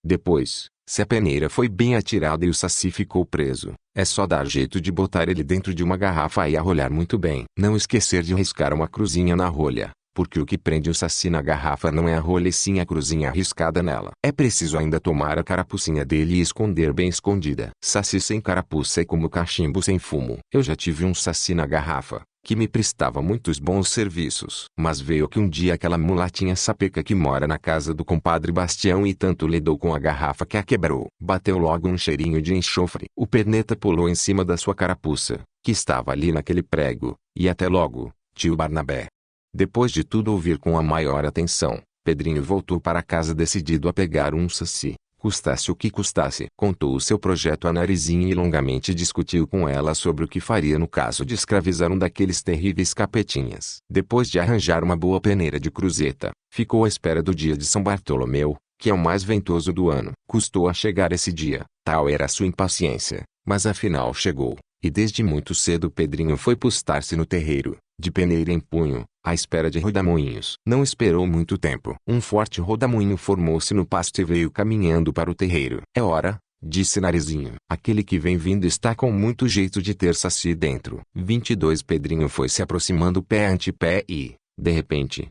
se a peneira foi bem atirada e o Saci ficou preso, é só dar jeito de botar ele dentro de uma garrafa e arrolhar muito bem. Não esquecer de riscar uma cruzinha na rolha, porque o que prende o Saci na garrafa não é a rolha e sim a cruzinha arriscada nela. É preciso ainda tomar a carapucinha dele e esconder bem escondida. Saci sem carapuça é como cachimbo sem fumo. Eu já tive um Saci na garrafa, que me prestava muitos bons serviços. Mas veio que um dia aquela mulatinha sapeca que mora na casa do compadre Bastião e tanto lidou com a garrafa que a quebrou. Bateu logo um cheirinho de enxofre. O perneta pulou em cima da sua carapuça, que estava ali naquele prego, e até logo, tio Barnabé. Depois de tudo ouvir com a maior atenção, Pedrinho voltou para casa decidido a pegar um Saci, custasse o que custasse. Contou o seu projeto a Narizinha e longamente discutiu com ela sobre o que faria no caso de escravizar um daqueles terríveis capetinhas. Depois de arranjar uma boa peneira de cruzeta, ficou à espera do dia de São Bartolomeu, que é o mais ventoso do ano. Custou a chegar esse dia, tal era a sua impaciência, mas afinal chegou, e desde muito cedo Pedrinho foi postar-se no terreiro, de peneira em punho, à espera de rodamoinhos. Não esperou muito tempo. Um forte rodamoinho formou-se no pasto e veio caminhando para o terreiro. É hora, disse Narizinho. Aquele que vem vindo está com muito jeito de ter Saci dentro. 22 Pedrinho foi se aproximando pé ante pé e, de repente,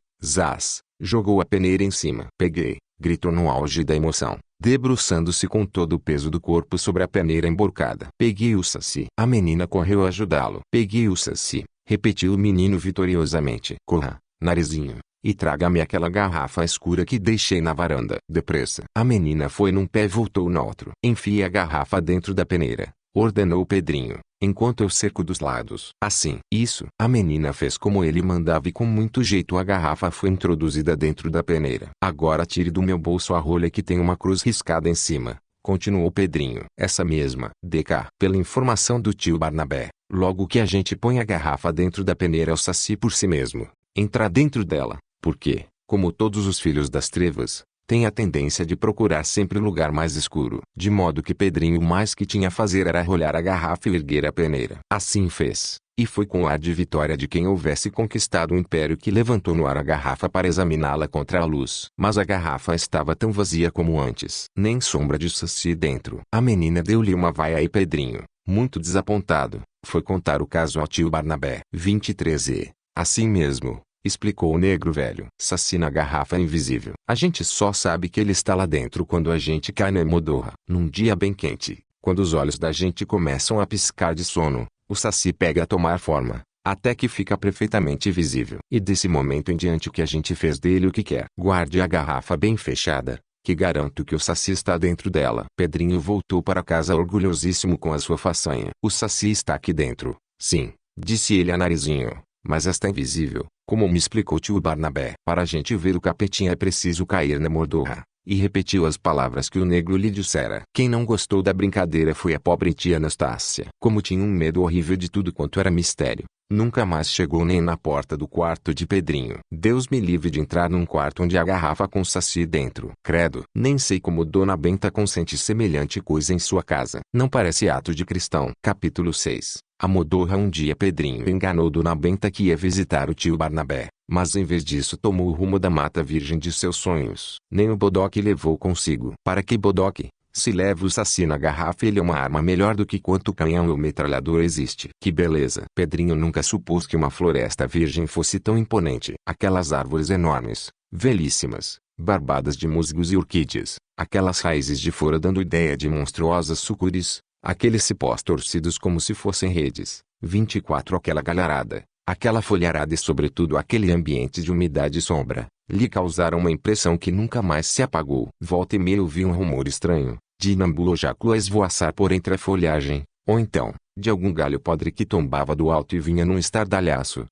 jogou a peneira em cima. Peguei, gritou no auge da emoção, debruçando-se com todo o peso do corpo sobre a peneira emborcada. Peguei o Saci. A menina correu a ajudá-lo. Peguei o Saci, repetiu o menino vitoriosamente. Corra, Narizinho, e traga-me aquela garrafa escura que deixei na varanda. Depressa. A menina foi num pé e voltou no outro. Enfie a garrafa dentro da peneira, ordenou Pedrinho, enquanto eu cerco dos lados. Assim. Isso. A menina fez como ele mandava e com muito jeito a garrafa foi introduzida dentro da peneira. Agora tire do meu bolso a rolha que tem uma cruz riscada em cima, continuou Pedrinho. Essa mesma. DK. Pela informação do tio Barnabé, logo que a gente põe a garrafa dentro da peneira o Saci por si mesmo entra dentro dela, porque, como todos os filhos das trevas, tem a tendência de procurar sempre o lugar mais escuro. De modo que Pedrinho o mais que tinha a fazer era rolhar a garrafa e erguer a peneira. Assim fez, e foi com o ar de vitória de quem houvesse conquistado o império que levantou no ar a garrafa para examiná-la contra a luz. Mas a garrafa estava tão vazia como antes. Nem sombra de Saci dentro. A menina deu-lhe uma vaia e Pedrinho, muito desapontado, foi contar o caso ao tio Barnabé. 23 E, assim mesmo, explicou o negro velho. Saci na garrafa invisível. A gente só sabe que ele está lá dentro quando a gente cai na modorra. Num dia bem quente, quando os olhos da gente começam a piscar de sono, o Saci pega a tomar forma, até que fica perfeitamente visível. E desse momento em diante que a gente fez dele o que quer. Guarde a garrafa bem fechada, que garanto que o Saci está dentro dela. Pedrinho voltou para casa orgulhosíssimo com a sua façanha. O Saci está aqui dentro, sim, disse ele a Narizinho, mas está invisível, como me explicou tio Barnabé. Para a gente ver o capetinha é preciso cair na modorra, e repetiu as palavras que o negro lhe dissera. Quem não gostou da brincadeira foi a pobre tia Anastácia. Como tinha um medo horrível de tudo quanto era mistério, nunca mais chegou nem na porta do quarto de Pedrinho. Deus me livre de entrar num quarto onde há garrafa com saci dentro. Credo, nem sei como Dona Benta consente semelhante coisa em sua casa. Não parece ato de cristão. Capítulo 6. A modorra. Um dia Pedrinho enganou Dona Benta que ia visitar o tio Barnabé, mas em vez disso tomou o rumo da mata virgem de seus sonhos. Nem o bodoque levou consigo. Para que bodoque? Se leva o saci na garrafa, ele é uma arma melhor do que quanto canhão ou metralhador existe. Que beleza! Pedrinho nunca supôs que uma floresta virgem fosse tão imponente. Aquelas árvores enormes, velhíssimas, barbadas de musgos e orquídeas, aquelas raízes de fora dando ideia de monstruosas sucures, aqueles cipós torcidos como se fossem redes, 24 aquela galharada, aquela folharada e sobretudo aquele ambiente de umidade e sombra, lhe causaram uma impressão que nunca mais se apagou. Volta e meia ouvi um rumor estranho, de inambu ou jacu a esvoaçar por entre a folhagem, ou então, de algum galho podre que tombava do alto e vinha num estardalhaço,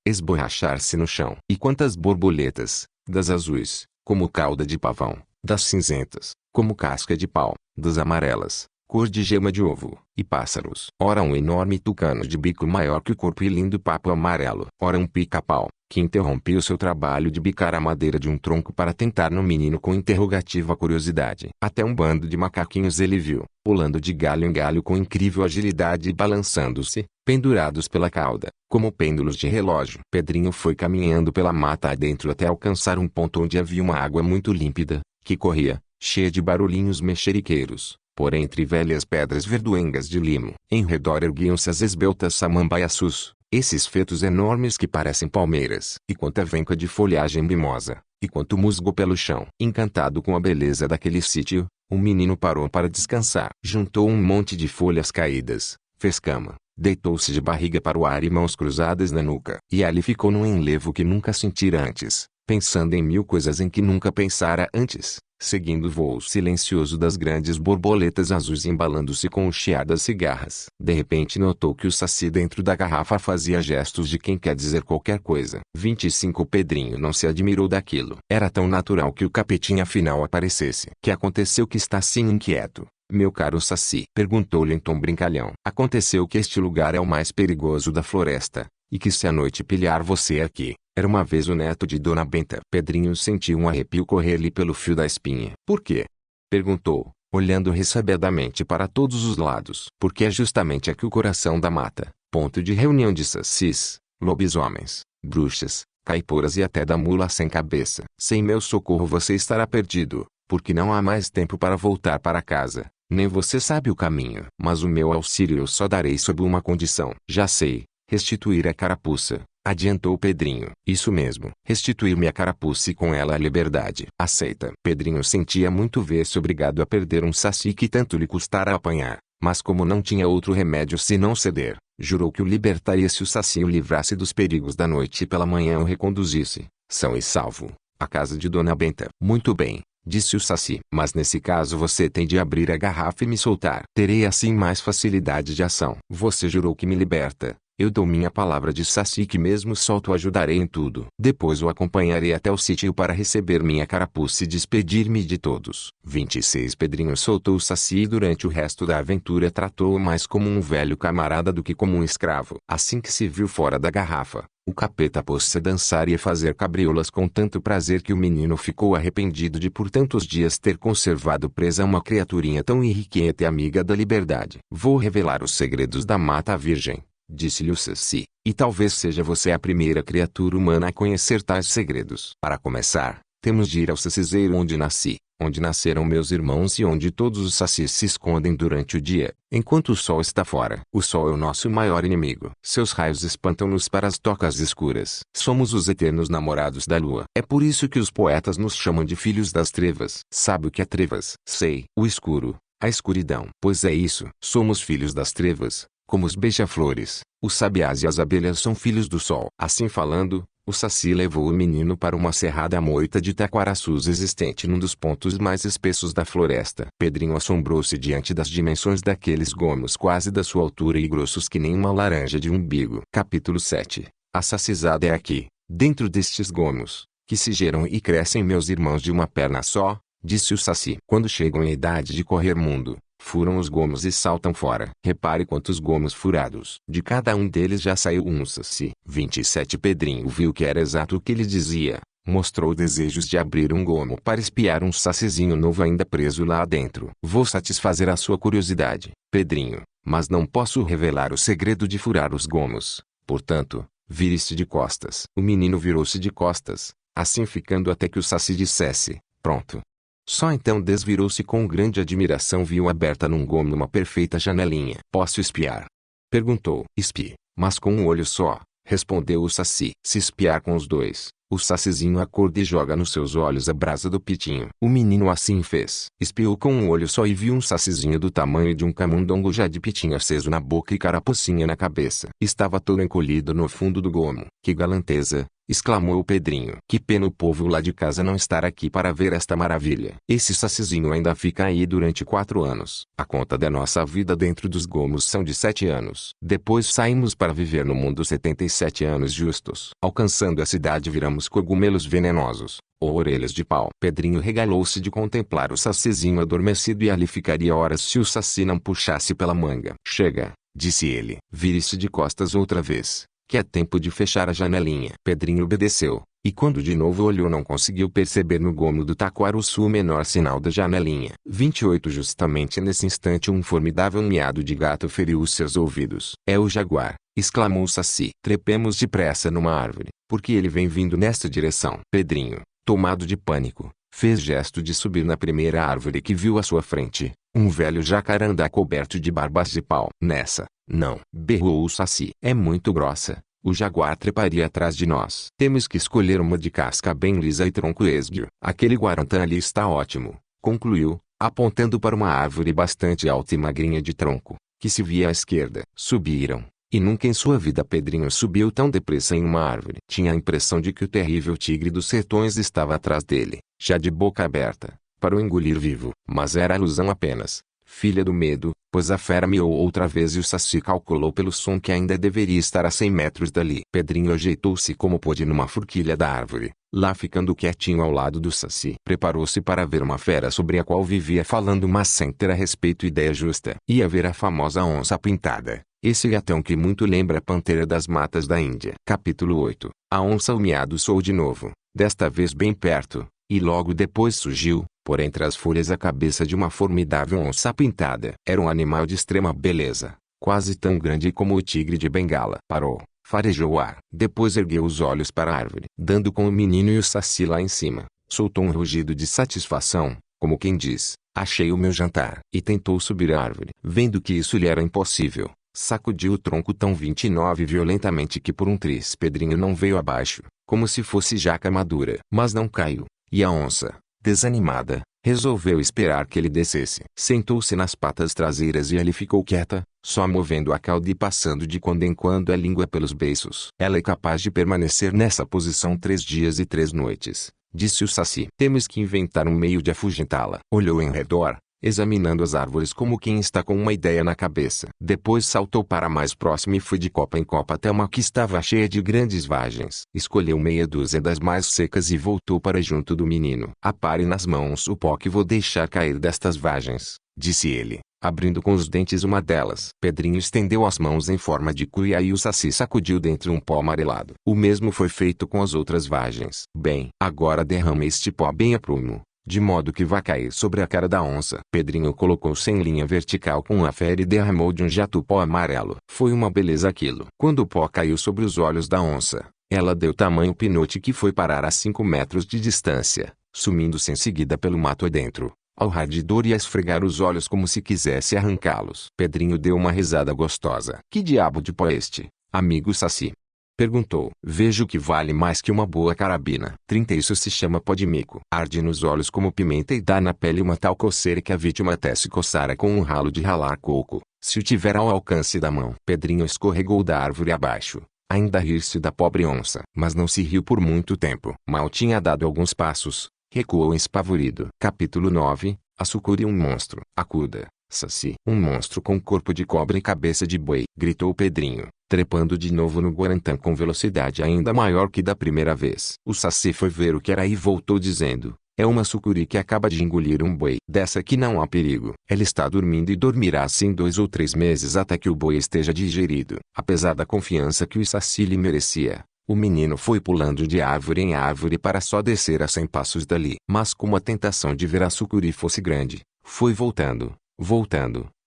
esborrachar-se no chão. E quantas borboletas, das azuis, como cauda de pavão, das cinzentas, como casca de pau, das amarelas, cor de gema de ovo, e pássaros. Ora um enorme tucano de bico maior que o corpo e lindo papo amarelo. Ora um pica-pau, que interrompeu seu trabalho de bicar a madeira de um tronco para tentar no menino com interrogativa curiosidade. Até um bando de macaquinhos ele viu, pulando de galho em galho com incrível agilidade e balançando-se, pendurados pela cauda, como pêndulos de relógio. Pedrinho foi caminhando pela mata adentro até alcançar um ponto onde havia uma água muito límpida, que corria, cheia de barulhinhos mexeriqueiros, por entre velhas pedras verdoengas de limo. Em redor erguiam-se as esbeltas samambaiaçus, esses fetos enormes que parecem palmeiras. E quanta venca de folhagem mimosa, e quanto musgo pelo chão. Encantado com a beleza daquele sítio, o menino parou para descansar. Juntou um monte de folhas caídas, fez cama, deitou-se de barriga para o ar e mãos cruzadas na nuca. E ali ficou num enlevo que nunca sentira antes, pensando em mil coisas em que nunca pensara antes, seguindo o voo silencioso das grandes borboletas azuis embalando-se com o chiar das cigarras. De repente notou que o saci dentro da garrafa fazia gestos de quem quer dizer qualquer coisa. 25 Pedrinho não se admirou daquilo. Era tão natural que o capetinha afinal aparecesse. Que aconteceu que está assim inquieto, meu caro saci? Perguntou-lhe em tom brincalhão. Aconteceu que este lugar é o mais perigoso da floresta, e que se a noite pilhar você aqui, era uma vez o neto de Dona Benta. Pedrinho sentiu um arrepio correr-lhe pelo fio da espinha. Por quê? Perguntou, olhando ressabiadamente para todos os lados. Porque é justamente aqui o coração da mata, ponto de reunião de sacis, lobisomens, bruxas, caiporas e até da mula sem cabeça. Sem meu socorro você estará perdido, porque não há mais tempo para voltar para casa, nem você sabe o caminho. Mas o meu auxílio eu só darei sob uma condição. Já sei, restituir a carapuça, adiantou Pedrinho. Isso mesmo, restituir-me a carapuça e com ela a liberdade. Aceita. Pedrinho sentia muito ver-se obrigado a perder um saci que tanto lhe custara apanhar, mas como não tinha outro remédio senão ceder, jurou que o libertaria se o saci o livrasse dos perigos da noite e pela manhã o reconduzisse, são e salvo, à casa de Dona Benta. Muito bem, disse o saci. Mas nesse caso você tem de abrir a garrafa e me soltar. Terei assim mais facilidade de ação. Você jurou que me liberta. Eu dou minha palavra de saci que mesmo solto o ajudarei em tudo. Depois o acompanharei até o sítio para receber minha carapuça e despedir-me de todos. 26 Pedrinho soltou o saci e durante o resto da aventura tratou-o mais como um velho camarada do que como um escravo. Assim que se viu fora da garrafa, o capeta pôs-se a dançar e a fazer cabriolas com tanto prazer que o menino ficou arrependido de por tantos dias ter conservado presa uma criaturinha tão irrequieta e amiga da liberdade. Vou revelar os segredos da mata virgem, disse-lhe o saci, e talvez seja você a primeira criatura humana a conhecer tais segredos. Para começar, temos de ir ao sacizeiro onde nasci, onde nasceram meus irmãos e onde todos os sacis se escondem durante o dia, enquanto o sol está fora. O sol é o nosso maior inimigo. Seus raios espantam-nos para as tocas escuras. Somos os eternos namorados da lua. É por isso que os poetas nos chamam de filhos das trevas. Sabe o que é trevas? Sei. O escuro, a escuridão. Pois é isso. Somos filhos das trevas. Como os beija-flores, os sabiás e as abelhas são filhos do sol. Assim falando, o saci levou o menino para uma cerrada moita de taquaraçus existente num dos pontos mais espessos da floresta. Pedrinho assombrou-se diante das dimensões daqueles gomos quase da sua altura e grossos que nem uma laranja de umbigo. Capítulo 7. A sacizada é aqui, dentro destes gomos, que se geram e crescem meus irmãos de uma perna só, disse o Saci. Quando chegam em idade de correr mundo, furam os gomos e saltam fora. Repare quantos gomos furados. De cada um deles já saiu um Saci. 27 Pedrinho viu que era exato o que ele dizia. Mostrou desejos de abrir um gomo para espiar um sacizinho novo ainda preso lá dentro. Vou satisfazer a sua curiosidade, Pedrinho, mas não posso revelar o segredo de furar os gomos. Portanto, vire-se de costas. O menino virou-se de costas, assim ficando até que o Saci dissesse, pronto. Só então desvirou-se com grande admiração, viu aberta num gomo uma perfeita janelinha. Posso espiar? Perguntou. Espie, mas com um olho só, respondeu o Saci. Se espiar com os dois, o Sacizinho acorda e joga nos seus olhos a brasa do pitinho. O menino assim fez. Espiou com um olho só e viu um Sacizinho do tamanho de um camundongo já de pitinho aceso na boca e carapucinha na cabeça. Estava todo encolhido no fundo do gomo. Que galanteza! Exclamou o Pedrinho. Que pena o povo lá de casa não estar aqui para ver esta maravilha. Esse Sacizinho ainda fica aí durante 4 anos. A conta da nossa vida dentro dos gomos são de 7 anos. Depois saímos para viver no mundo 77 anos justos. Alcançando a cidade viramos cogumelos venenosos, ou orelhas de pau. Pedrinho regalou-se de contemplar o Sacizinho adormecido e ali ficaria horas se o Saci não puxasse pela manga. Chega, disse ele. Vire-se de costas outra vez, que é tempo de fechar a janelinha. Pedrinho obedeceu, e quando de novo olhou não conseguiu perceber no gomo do taquaruçu o menor sinal da janelinha. 28 Justamente nesse instante um formidável miado de gato feriu os seus ouvidos. É o jaguar, exclamou o Saci. Trepemos depressa numa árvore, porque ele vem vindo nesta direção. Pedrinho, tomado de pânico, fez gesto de subir na primeira árvore que viu à sua frente. Um velho jacarandá coberto de barbas de pau. Nessa, não, berrou o Saci. É muito grossa. O jaguar treparia atrás de nós. Temos que escolher uma de casca bem lisa e tronco esguio. Aquele guarantã ali está ótimo, concluiu, apontando para uma árvore bastante alta e magrinha de tronco, que se via à esquerda. Subiram. E nunca em sua vida Pedrinho subiu tão depressa em uma árvore. Tinha a impressão de que o terrível tigre dos sertões estava atrás dele, já de boca aberta, para o engolir vivo. Mas era ilusão apenas, filha do medo, pois a fera miou outra vez e o Saci calculou pelo som que ainda deveria estar a 100 metros dali. Pedrinho ajeitou-se como pôde numa forquilha da árvore, lá ficando quietinho ao lado do Saci. Preparou-se para ver uma fera sobre a qual vivia falando, mas sem ter a respeito ideia justa. Ia ver a famosa onça pintada. Esse gatão que muito lembra a pantera das matas da Índia. Capítulo 8. A onça o miado soou de novo, desta vez bem perto, e logo depois surgiu, por entre as folhas, a cabeça de uma formidável onça pintada. Era um animal de extrema beleza, quase tão grande como o tigre de Bengala. Parou, farejou o ar. Depois ergueu os olhos para a árvore. Dando com o menino e o Saci lá em cima, soltou um rugido de satisfação, como quem diz, achei o meu jantar. E tentou subir a árvore. Vendo que isso lhe era impossível, sacudiu o tronco tão 29 violentamente que por um triz Pedrinho não veio abaixo, como se fosse jaca madura. Mas não caiu, e a onça, desanimada, resolveu esperar que ele descesse. Sentou-se nas patas traseiras e ali ficou quieta, só movendo a cauda e passando de quando em quando a língua pelos beiços. Ela é capaz de permanecer nessa posição 3 dias e 3 noites, disse o Saci. Temos que inventar um meio de afugentá-la. Olhou em redor, examinando as árvores como quem está com uma ideia na cabeça. Depois saltou para a mais próxima e foi de copa em copa até uma que estava cheia de grandes vagens. Escolheu meia dúzia das mais secas e voltou para junto do menino. Apare nas mãos o pó que vou deixar cair destas vagens, disse ele, abrindo com os dentes uma delas. Pedrinho estendeu as mãos em forma de cuia e o Saci sacudiu dentro um pó amarelado. O mesmo foi feito com as outras vagens. Bem, agora derrame este pó bem a prumo, de modo que vá cair sobre a cara da onça. Pedrinho colocou-se em linha vertical com a fera e derramou de um jato pó amarelo. Foi uma beleza aquilo. Quando o pó caiu sobre os olhos da onça, ela deu tamanho pinote que foi parar a 5 metros de distância, sumindo-se em seguida pelo mato adentro, ao rar de dor e a esfregar os olhos como se quisesse arrancá-los. Pedrinho deu uma risada gostosa. Que diabo de pó é este, amigo Saci? Perguntou. Vejo que vale mais que uma boa carabina. 30 Isso se chama pó de mico. Arde nos olhos como pimenta e dá na pele uma tal coceira que a vítima até se coçara com um ralo de ralar coco, se o tiver ao alcance da mão. Pedrinho escorregou da árvore abaixo, ainda a rir-se da pobre onça. Mas não se riu por muito tempo. Mal tinha dado alguns passos, recuou espavorido. Capítulo 9. A sucuri um monstro. Acuda, Saci. Um monstro com corpo de cobra e cabeça de boi, gritou Pedrinho, trepando de novo no guarantã com velocidade ainda maior que da primeira vez. O Saci foi ver o que era e voltou dizendo: é uma sucuri que acaba de engolir um boi. Dessa que não há perigo. Ela está dormindo e dormirá assim 2 ou 3 meses até que o boi esteja digerido. Apesar da confiança que o Saci lhe merecia, o menino foi pulando de árvore em árvore para só descer a 100 passos dali. Mas como a tentação de ver a sucuri fosse grande, foi voltando,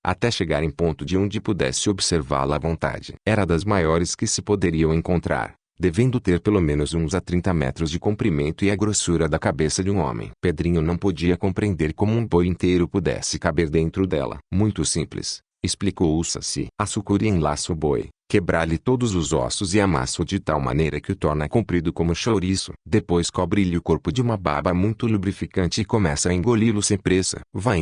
até chegar em ponto de onde pudesse observá-la à vontade. Era das maiores que se poderiam encontrar, devendo ter pelo menos uns a 30 metros de comprimento e a grossura da cabeça de um homem. Pedrinho não podia compreender como um boi inteiro pudesse caber dentro dela. Muito simples, explicou o Saci. A sucuri enlaça o boi, quebra-lhe todos os ossos e amassa-o de tal maneira que o torna comprido como chouriço. Depois cobre-lhe o corpo de uma baba muito lubrificante e começa a engoli-lo sem pressa. Vai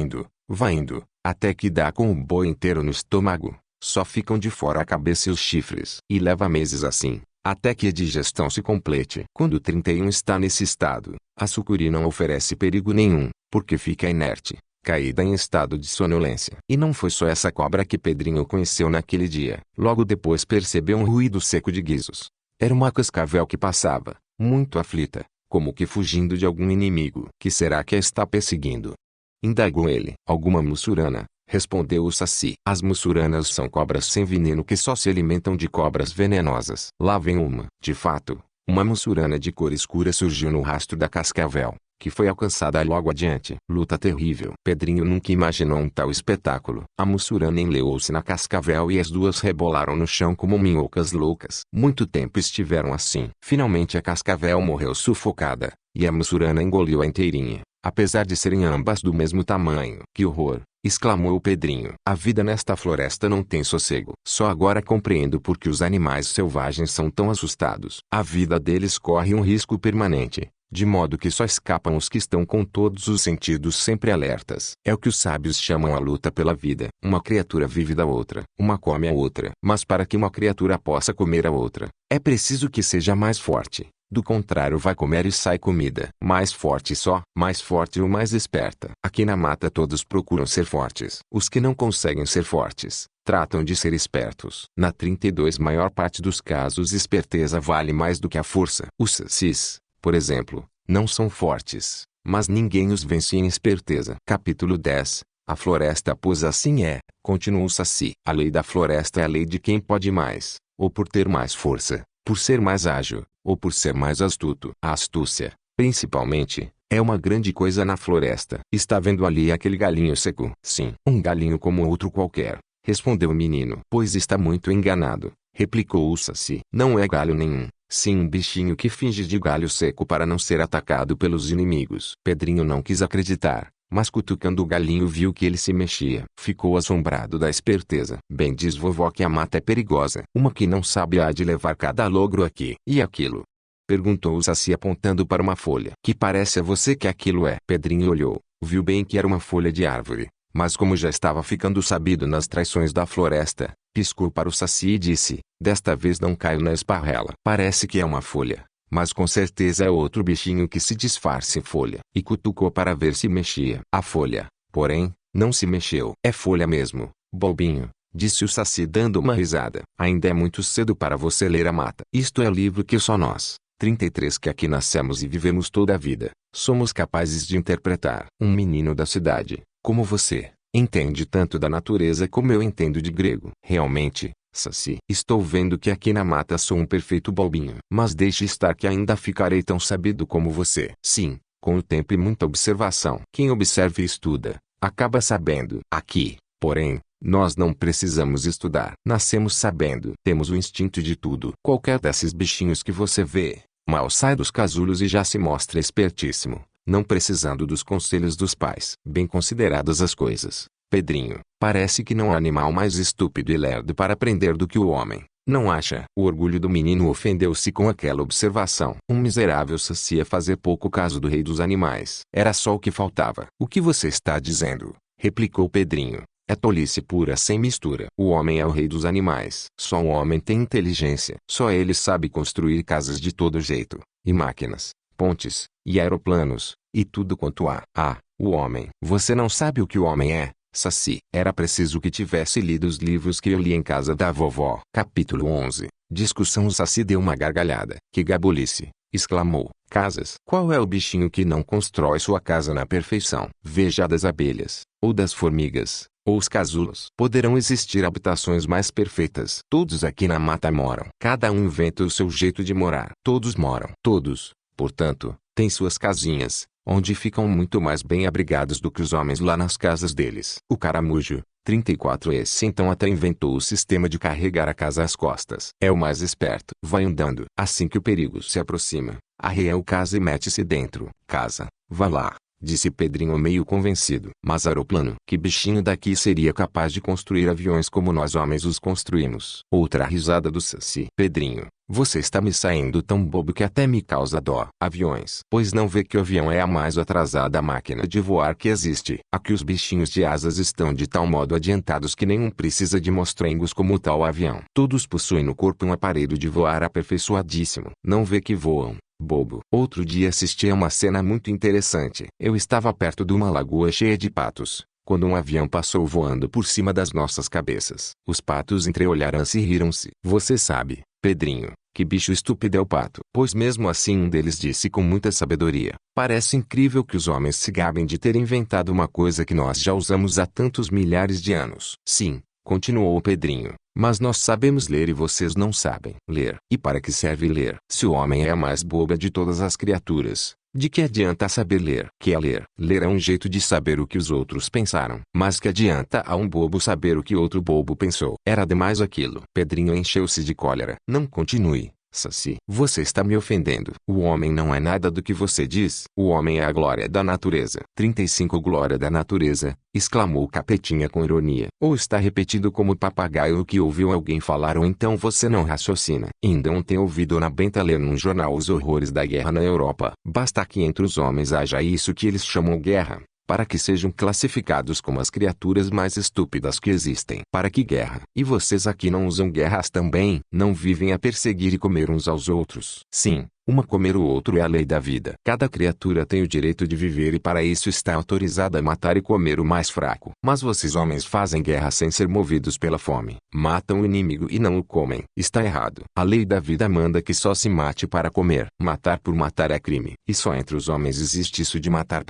indo, até que dá com o boi inteiro no estômago. Só ficam de fora a cabeça e os chifres. E leva meses assim, até que a digestão se complete. Quando o 31 está nesse estado, a sucuri não oferece perigo nenhum, porque fica inerte, caída em estado de sonolência. E não foi só essa cobra que Pedrinho conheceu naquele dia. Logo depois percebeu um ruído seco de guizos. Era uma cascavel que passava, muito aflita, como que fugindo de algum inimigo. Que será que a está perseguindo? Indagou ele. Alguma mussurana, respondeu o Saci. As mussuranas são cobras sem veneno que só se alimentam de cobras venenosas. Lá vem uma. De fato, uma mussurana de cor escura surgiu no rastro da cascavel, que foi alcançada logo adiante. Luta terrível. Pedrinho nunca imaginou um tal espetáculo. A mussurana enleou-se na cascavel e as duas rebolaram no chão como minhocas loucas. Muito tempo estiveram assim. Finalmente a cascavel morreu sufocada, e a mussurana engoliu-a inteirinha, apesar de serem ambas do mesmo tamanho. Que horror! Exclamou o Pedrinho. A vida nesta floresta não tem sossego. Só agora compreendo por que os animais selvagens são tão assustados. A vida deles corre um risco permanente, de modo que só escapam os que estão com todos os sentidos sempre alertas. É o que os sábios chamam a luta pela vida. Uma criatura vive da outra. Uma come a outra. Mas para que uma criatura possa comer a outra, é preciso que seja mais forte. Do contrário, vai comer e sai comida. Mais forte só, mais forte ou mais esperta. Aqui na mata todos procuram ser fortes. Os que não conseguem ser fortes, tratam de ser espertos. Na 32 maior parte dos casos esperteza vale mais do que a força. Os sacis, por exemplo, não são fortes, mas ninguém os vence em esperteza. Capítulo 10. A floresta pois assim é, continuou o Saci. A lei da floresta é a lei de quem pode mais, ou por ter mais força, por ser mais ágil, ou por ser mais astuto. A astúcia, principalmente, é uma grande coisa na floresta. Está vendo ali aquele galinho seco? Sim, um galinho como outro qualquer, respondeu o menino. Pois está muito enganado, replicou o Saci. Não é galho nenhum, sim um bichinho que finge de galho seco para não ser atacado pelos inimigos. Pedrinho não quis acreditar, mas cutucando o galinho viu que ele se mexia. Ficou assombrado da esperteza. Bem diz vovó que a mata é perigosa. Uma que não sabe há de levar cada logro aqui. E aquilo? Perguntou o Saci apontando para uma folha. Que parece a você que aquilo é? Pedrinho olhou, viu bem que era uma folha de árvore, mas como já estava ficando sabido nas traições da floresta, piscou para o Saci e disse: desta vez não caio na esparrela. Parece que é uma folha, mas com certeza é outro bichinho que se disfarça em folha. E cutucou para ver se mexia. A folha, porém, não se mexeu. É folha mesmo, bobinho, disse o Saci dando uma risada. Ainda é muito cedo para você ler a mata. Isto é o livro que só nós, 33 que aqui nascemos e vivemos toda a vida, somos capazes de interpretar. Um menino da cidade, como você, entende tanto da natureza como eu entendo de grego. Realmente, Saci, estou vendo que aqui na mata sou um perfeito bobinho. Mas deixe estar que ainda ficarei tão sabido como você. Sim, com o tempo e muita observação. Quem observa e estuda, acaba sabendo. Aqui, porém, nós não precisamos estudar. Nascemos sabendo. Temos o instinto de tudo. Qualquer desses bichinhos que você vê, mal sai dos casulos e já se mostra espertíssimo, não precisando dos conselhos dos pais. Bem consideradas as coisas, Pedrinho, parece que não há animal mais estúpido e lerdo para aprender do que o homem, não acha? O orgulho do menino ofendeu-se com aquela observação. Um miserável Saci ia fazer pouco caso do rei dos animais. Era só o que faltava. O que você está dizendo? Replicou Pedrinho. É tolice pura sem mistura. O homem é o rei dos animais. Só o homem tem inteligência. Só ele sabe construir casas de todo jeito, e máquinas, pontes, e aeroplanos, e tudo quanto há. Ah, o homem. Você não sabe o que o homem é, Saci. Era preciso que tivesse lido os livros que eu li em casa da vovó. Capítulo 11. Discussão. O Saci deu uma gargalhada. Que gabulice! Exclamou. Casas. Qual é o bichinho que não constrói sua casa na perfeição? Veja a das abelhas, ou das formigas, ou os casulos. Poderão existir habitações mais perfeitas. Todos aqui na mata moram. Cada um inventa o seu jeito de morar. Todos moram. Todos, portanto, têm suas casinhas, onde ficam muito mais bem abrigados do que os homens lá nas casas deles. O caramujo, 34. Esse então até inventou o sistema de carregar a casa às costas. É o mais esperto. Vai andando. Assim que o perigo se aproxima, arreia o casa e mete-se dentro. Casa, vá lá, disse Pedrinho meio convencido. Mas aeroplano? Que bichinho daqui seria capaz de construir aviões como nós homens os construímos? Outra risada do Saci. Pedrinho, você está me saindo tão bobo que até me causa dó. Aviões? Pois não vê que o avião é a mais atrasada máquina de voar que existe. Aqui os bichinhos de asas estão de tal modo adiantados que nenhum precisa de mostrengos como tal avião. Todos possuem no corpo um aparelho de voar aperfeiçoadíssimo. Não vê que voam, bobo. Outro dia assisti a uma cena muito interessante. Eu estava perto de uma lagoa cheia de patos, quando um avião passou voando por cima das nossas cabeças. Os patos entreolharam-se e riram-se. Você sabe, Pedrinho, que bicho estúpido é o pato? Pois mesmo assim um deles disse com muita sabedoria. Parece incrível que os homens se gabem de ter inventado uma coisa que nós já usamos há tantos milhares de anos. Sim, continuou o Pedrinho, mas nós sabemos ler e vocês não sabem ler. E para que serve ler? Se o homem é a mais boba de todas as criaturas, de que adianta saber ler? Que é ler? Ler é um jeito de saber o que os outros pensaram. Mas que adianta a um bobo saber o que outro bobo pensou? Era demais aquilo. Pedrinho encheu-se de cólera. Não continue, Saci. Você está me ofendendo. O homem não é nada do que você diz. O homem é a glória da natureza. 35. Glória da natureza, exclamou Capetinha com ironia. Ou está repetindo como papagaio o que ouviu alguém falar ou então você não raciocina. Ainda não tem ouvido Dona Benta ler num jornal os horrores da guerra na Europa. Basta que entre os homens haja isso que eles chamam guerra, para que sejam classificados como as criaturas mais estúpidas que existem. Para que guerra? E vocês aqui não usam guerras também? Não vivem a perseguir e comer uns aos outros? Sim, uma comer o outro é a lei da vida. Cada criatura tem o direito de viver e para isso está autorizada a matar e comer o mais fraco. Mas vocês homens fazem guerra sem ser movidos pela fome. Matam o inimigo e não o comem. Está errado. A lei da vida manda que só se mate para comer. Matar por matar é crime. E só entre os homens existe isso de matar,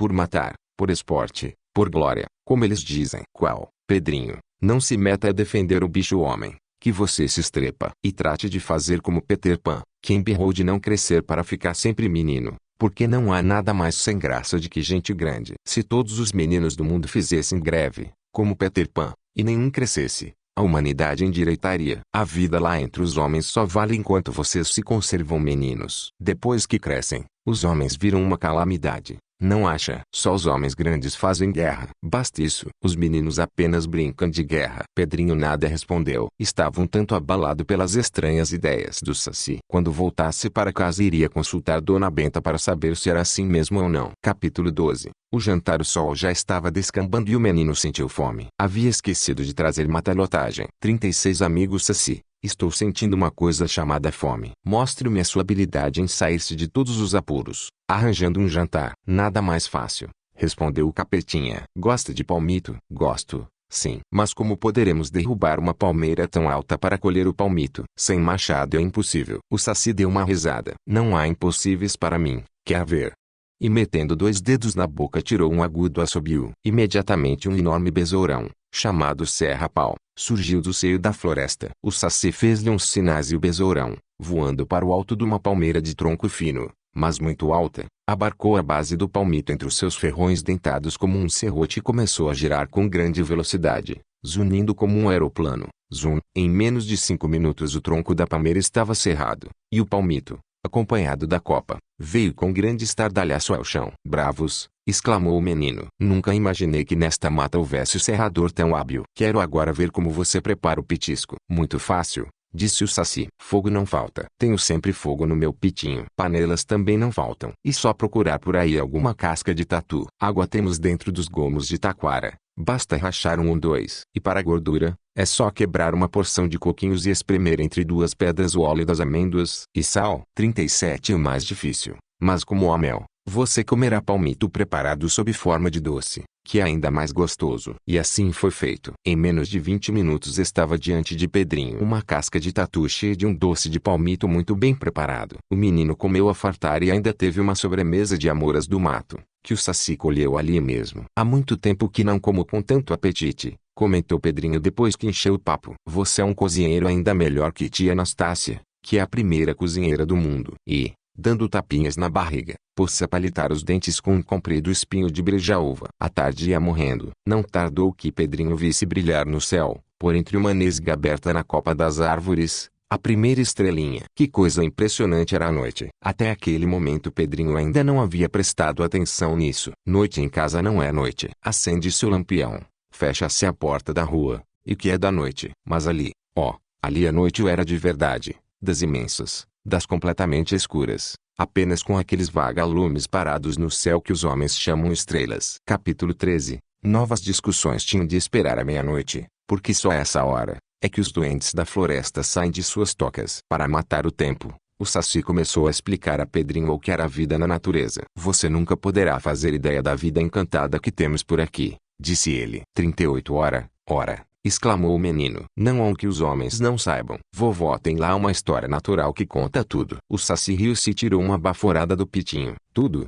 por esporte, por glória, como eles dizem. Qual? Pedrinho, não se meta a defender o bicho homem, que você se estrepa. E trate de fazer como Peter Pan, que emberrou de não crescer para ficar sempre menino, porque não há nada mais sem graça de que gente grande. Se todos os meninos do mundo fizessem greve, como Peter Pan, e nenhum crescesse, a humanidade endireitaria. A vida lá entre os homens só vale enquanto vocês se conservam meninos. Depois que crescem, os homens viram uma calamidade. Não acha? Só os homens grandes fazem guerra. Basta isso. Os meninos apenas brincam de guerra. Pedrinho nada respondeu. Estava um tanto abalado pelas estranhas ideias do Saci. Quando voltasse para casa iria consultar Dona Benta para saber se era assim mesmo ou não. Capítulo 12. O jantar. O sol já estava descambando e o menino sentiu fome. Havia esquecido de trazer matalotagem. 36. Amigo Saci, estou sentindo uma coisa chamada fome. Mostre-me a sua habilidade em sair-se de todos os apuros, arranjando um jantar. Nada mais fácil, respondeu o Capetinha. Gosta de palmito? Gosto, sim. Mas como poderemos derrubar uma palmeira tão alta para colher o palmito? Sem machado é impossível. O Saci deu uma risada. Não há impossíveis para mim, quer ver? E metendo 2 dedos na boca tirou um agudo assobio. Imediatamente um enorme besourão, chamado Serra-pau, surgiu do seio da floresta. O Saci fez-lhe uns sinais e o besourão, voando para o alto de uma palmeira de tronco fino, mas muito alta, abarcou a base do palmito entre os seus ferrões dentados como um serrote e começou a girar com grande velocidade, zunindo como um aeroplano. Zum! Em menos de 5 minutos o tronco da palmeira estava cerrado, e o palmito, acompanhado da copa, veio com grande estardalhaço ao chão. Bravos! Exclamou o menino. Nunca imaginei que nesta mata houvesse serrador tão hábil. Quero agora ver como você prepara o petisco. Muito fácil, disse o Saci. Fogo não falta. Tenho sempre fogo no meu pitinho. Panelas também não faltam. E só procurar por aí alguma casca de tatu. Água temos dentro dos gomos de taquara. Basta rachar um ou 2. E para a gordura, é só quebrar uma porção de coquinhos e espremer entre 2 pedras o óleo das amêndoas. E sal. 37. O mais difícil, mas como há mel, Você comerá palmito preparado sob forma de doce, que é ainda mais gostoso. E assim foi feito. Em menos de 20 minutos estava diante de Pedrinho uma casca de tatu cheia de um doce de palmito muito bem preparado. O menino comeu a fartar e ainda teve uma sobremesa de amoras do mato, que o Saci colheu ali mesmo. Há muito tempo que não como com tanto apetite, comentou Pedrinho depois que encheu o papo. Você é um cozinheiro ainda melhor que tia Anastácia, que é a primeira cozinheira do mundo. E, dando tapinhas na barriga, pôs-se a palitar os dentes com um comprido espinho de beija-uva. A tarde ia morrendo. Não tardou que Pedrinho visse brilhar no céu, por entre uma nesga aberta na copa das árvores, a primeira estrelinha. Que coisa impressionante era a noite. Até aquele momento Pedrinho ainda não havia prestado atenção nisso. Noite em casa não é noite. Acende-se o lampião, fecha-se a porta da rua, e que é da noite. Mas ali, ali a noite era de verdade, das imensas, das completamente escuras, apenas com aqueles vagalumes parados no céu que os homens chamam estrelas. Capítulo 13. Novas discussões tinham de esperar a meia-noite, porque só a essa hora é que os duendes da floresta saem de suas tocas. Para matar o tempo, o Saci começou a explicar a Pedrinho o que era a vida na natureza. Você nunca poderá fazer ideia da vida encantada que temos por aqui, disse ele. 38 ora, exclamou o menino. Não há um que os homens não saibam. Vovó tem lá uma história natural que conta tudo. O Saci riu-se e tirou uma baforada do pitinho. Tudo?